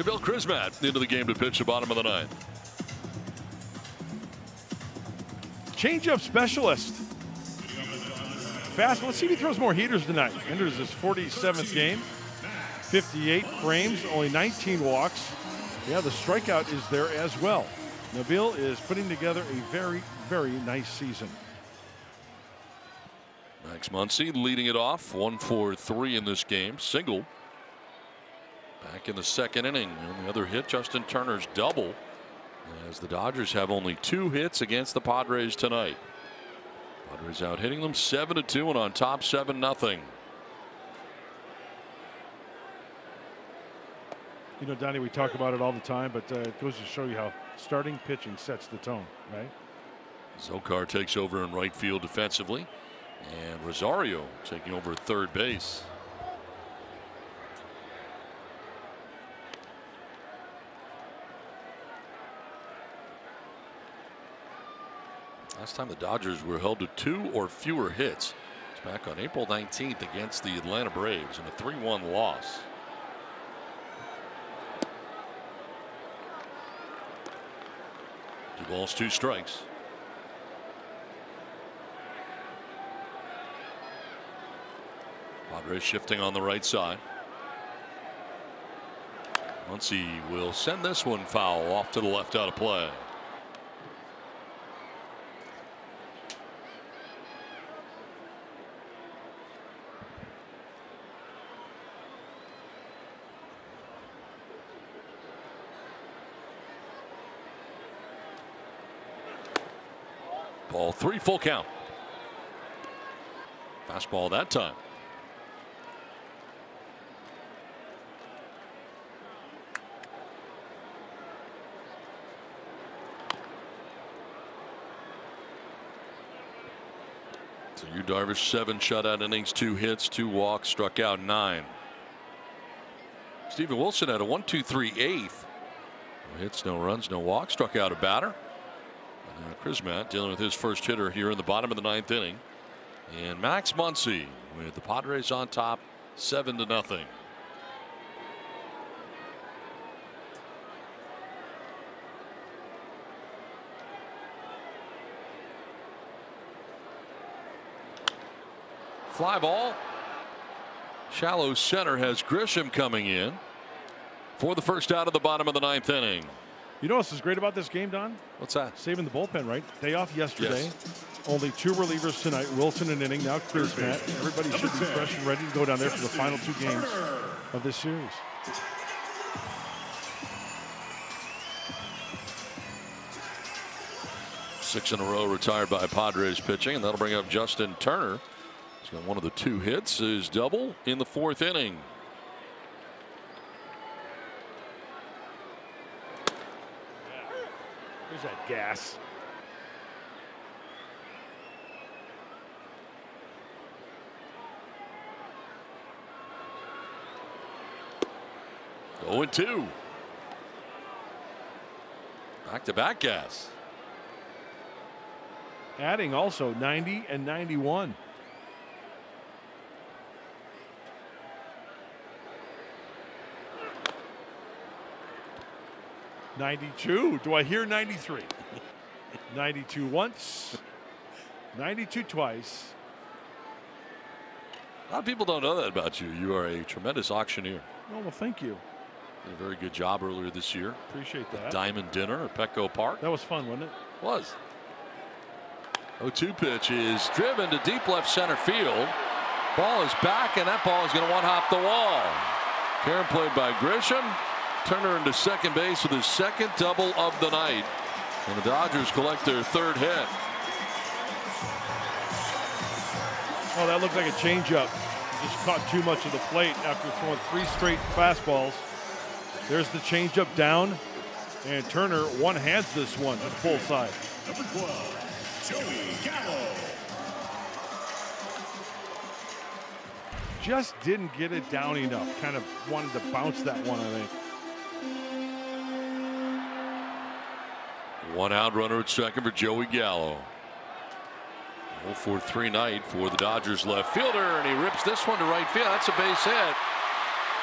Bill Krismat into the game to pitch the bottom of the 9th. Changeup specialist. Fast. Let's see if he throws more heaters tonight. Enters his 47th game. 58 frames, only 19 walks. Yeah, the strikeout is there as well. Nabil is putting together a very, very nice season. Max Muncy leading it off. 1 for 3 in this game. Single. Back in the 2nd inning. And the other hit, Justin Turner's double. As the Dodgers have only 2 hits against the Padres tonight. Padres out hitting them 7-2 and on top 7-0. You know, Donnie, we talk about it all the time, but it goes to show you how starting pitching sets the tone, right? Zokar takes over in right field defensively, and Rosario taking over at third base. Last time the Dodgers were held to 2 or fewer hits. It's back on April 19th against the Atlanta Braves in a 3-1 loss. 2 balls, 2 strikes. Padres shifting on the right side. Muncy will send this one foul off to the left out of play. Ball 3, full count. Fastball that time. So Yu Darvish 7 shutout innings, 2 hits, 2 walks, struck out 9. Steven Wilson had a 1-2-3 eighth. No hits, no runs, no walks, struck out a batter. Krismat dealing with his first hitter here in the bottom of the 9th inning. And Max Muncy with the Padres on top 7-0. Fly ball. Shallow center has Grisham coming in for the first out of the bottom of the 9th inning. You know what's great about this game, Don? What's that? Saving the bullpen, right? Day off yesterday. Yes. Only 2 relievers tonight. Wilson an inning. Now Matt. Everybody should be fresh and ready to go down there for the final 2 games of this series. Six in a row retired by Padres pitching, and that'll bring up Justin Turner. He's got one of the 2 hits, his double in the 4th inning. There's that gas. Oh, and 2. Back-to-back gas. Adding also 90 and 91. '92. Do I hear 93? 92 once. 92 twice. A lot of people don't know that about you. You are a tremendous auctioneer. Oh, well, thank you. Did a very good job earlier this year. Appreciate that. Diamond dinner at Petco Park. That was fun, wasn't it? Was. 0-2 pitch is driven to deep left center field. Ball is back, and that ball is going to one-hop the wall. Karen played by Grisham. Turner into second base with his 2nd double of the night. And the Dodgers collect their 3rd hit. Oh, that looked like a changeup. Just caught too much of the plate after throwing 3 straight fastballs. There's the changeup down, and Turner one-hands this one to the full side. Number 12, Joey Gallo. Just didn't get it down enough. Kind of wanted to bounce that one, I think. 1 out runner at second for Joey Gallo. 0-for-3 night for the Dodgers left fielder, and he rips this one to right field. That's a base hit.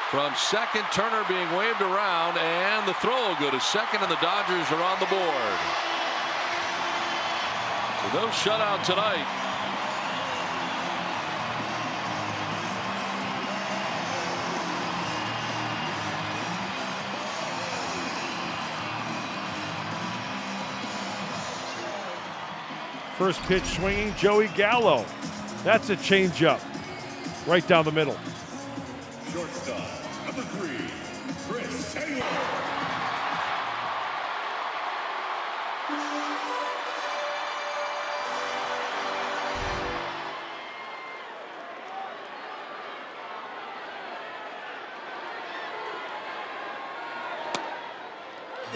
From second, Turner being waved around, and the throw will go to second, and the Dodgers are on the board. So no shutout tonight. First pitch swinging, Joey Gallo. That's a changeup. Right down the middle. Shortstop, number 3, Chris Taylor.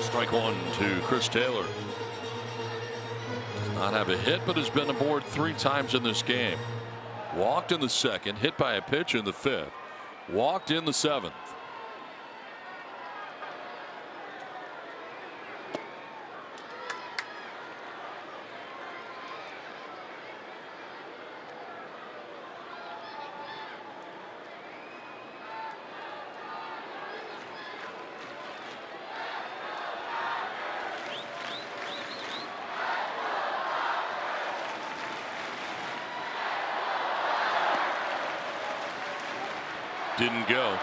Strike 1 to Chris Taylor. Does not have a hit, but has been aboard 3 times in this game. Walked in the 2nd, hit by a pitch in the 5th, walked in the 7th. Didn't go.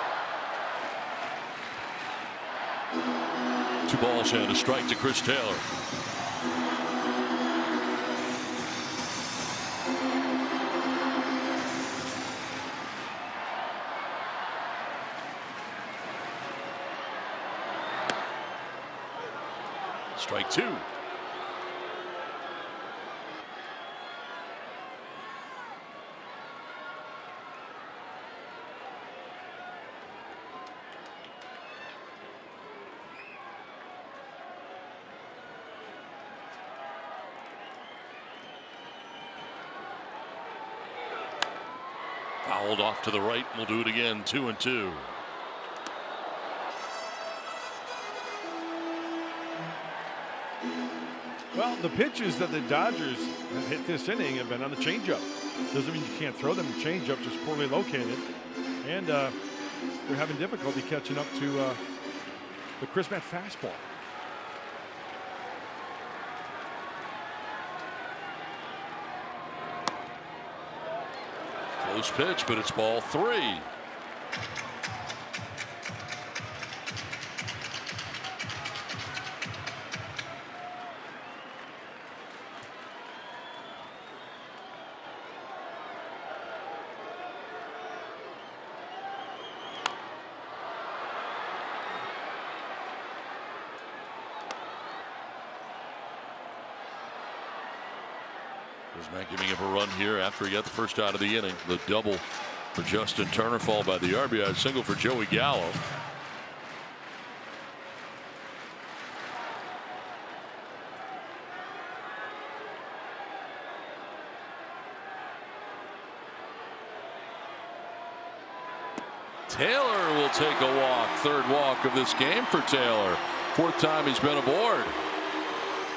2 balls and a strike to Chris Taylor. Strike 2. Fouled off to the right. We'll do it again. 2-2. Well, the pitches that the Dodgers have hit this inning have been on the changeup. Doesn't mean you can't throw them. The changeup just poorly located, and they're having difficulty catching up to the Chris Matt fastball. close pitch, but it's ball 3. Grismack giving up a run here after he got the first out of the inning. The double for Justin Turner, followed by the RBI single for Joey Gallo. Taylor will take a walk. Third walk of this game for Taylor. 4th time he's been aboard.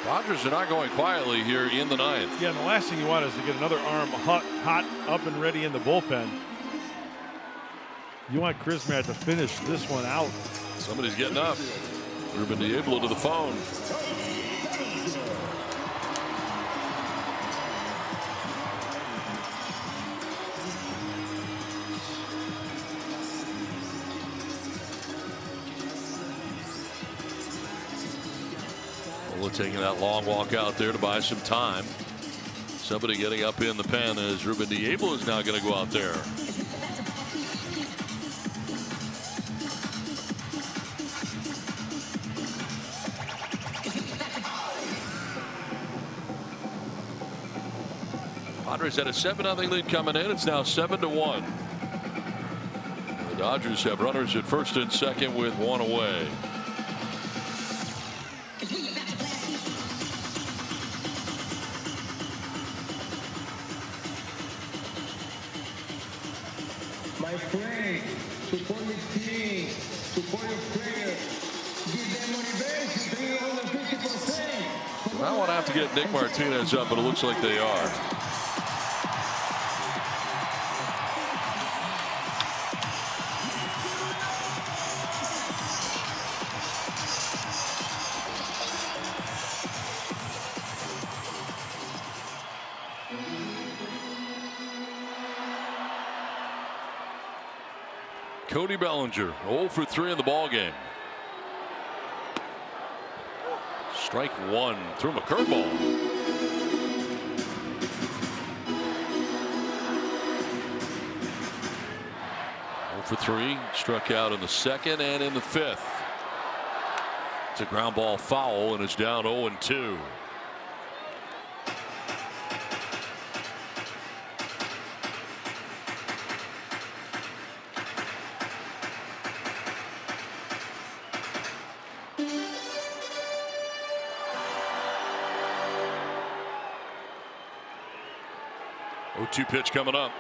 Dodgers are not going quietly here in the 9th. Yeah, and the last thing you want is to get another arm hot up and ready in the bullpen. You want Grismack to finish this one out. Somebody's getting up. Ruben Diablo to the phone. Taking that long walk out there to buy some time. Somebody getting up in the pen as Ruben Diablo is now going to go out there. Padres had a 7-0 lead coming in. It's now 7-1. The Dodgers have runners at first and second with one away. I want to have to get Nick Martinez up, but it looks like they are. Cody Bellinger 0 for 3 in the ball game. Strike 1, threw him a curveball. 0 for 3, struck out in the 2nd and in the 5th. It's a ground ball foul, and it's down 0-2. Pitch coming up.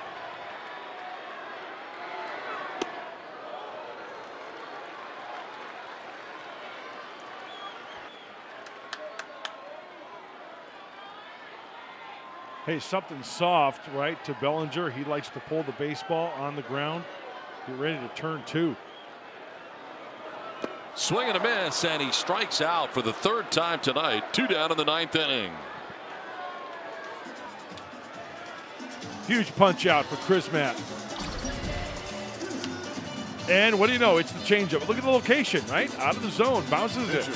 Hey, something soft, right, to Bellinger. He likes to pull the baseball on the ground. Get ready to turn 2. Swing and a miss, and he strikes out for the 3rd time tonight. 2 down in the 9th inning. Huge punch out for Grismack. And what do you know? It's the changeup. Look at the location, right? Out of the zone. Bounces it.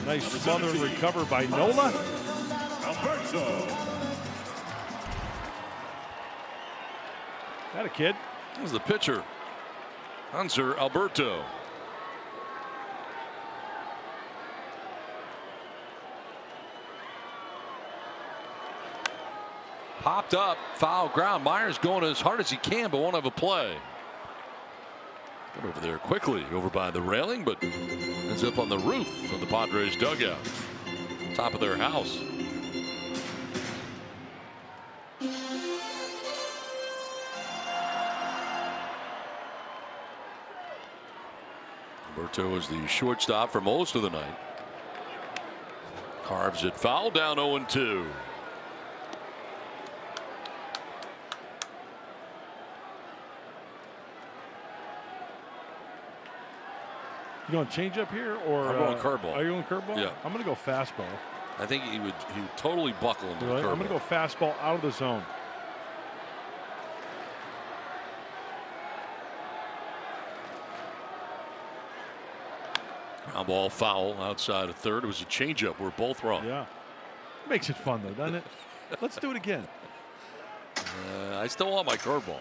Nice smother and recover by Nola. Alberto. Got a kid. That was the pitcher, Hanser Alberto. Popped up, foul ground. Myers going as hard as he can, but won't have a play. Got over there quickly, over by the railing, but ends up on the roof of the Padres dugout, top of their house. Alberto is the shortstop for most of the night. Carves it foul, down 0-2. You going change up here or I'm going curveball. Are you going curveball? Yeah. I'm going to go fastball. I think he would totally buckle into the curveball. I'm going to go fastball out of the zone. Ground ball foul outside of third. It was a changeup. We're both wrong. Yeah. Makes it fun, though, doesn't it? Let's do it again. I still want my curveball.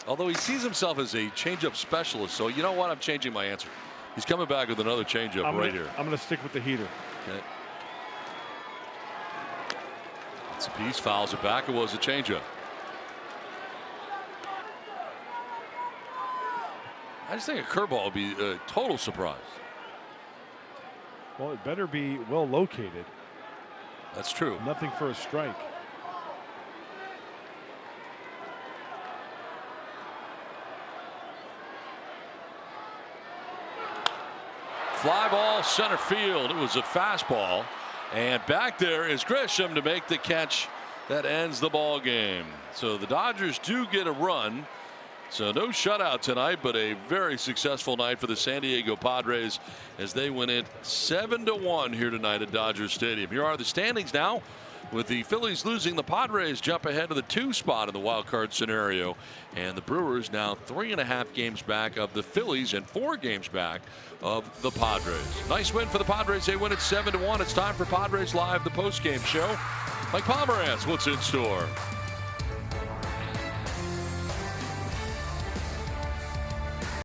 Although he sees himself as a changeup specialist, so you know what? I'm changing my answer. He's coming back with another changeup right here. I'm going to stick with the heater. Okay. It's a piece, fouls it back. It was a changeup. I just think a curveball would be a total surprise. Well, it better be well located. That's true. Nothing for a strike. Fly ball center field. It was a fastball. And back there is Grisham to make the catch that ends the ball game. So the Dodgers do get a run. So no shutout tonight, but a very successful night for the San Diego Padres as they win it 7-1 here tonight at Dodger Stadium. Here are the standings now. With the Phillies losing, the Padres jump ahead to the 2 spot in the wild card scenario. And the Brewers now 3.5 games back of the Phillies and 4 games back of the Padres. Nice win for the Padres. They win it 7-1. It's time for Padres Live, the postgame show. Mike Pomerantz, what's in store?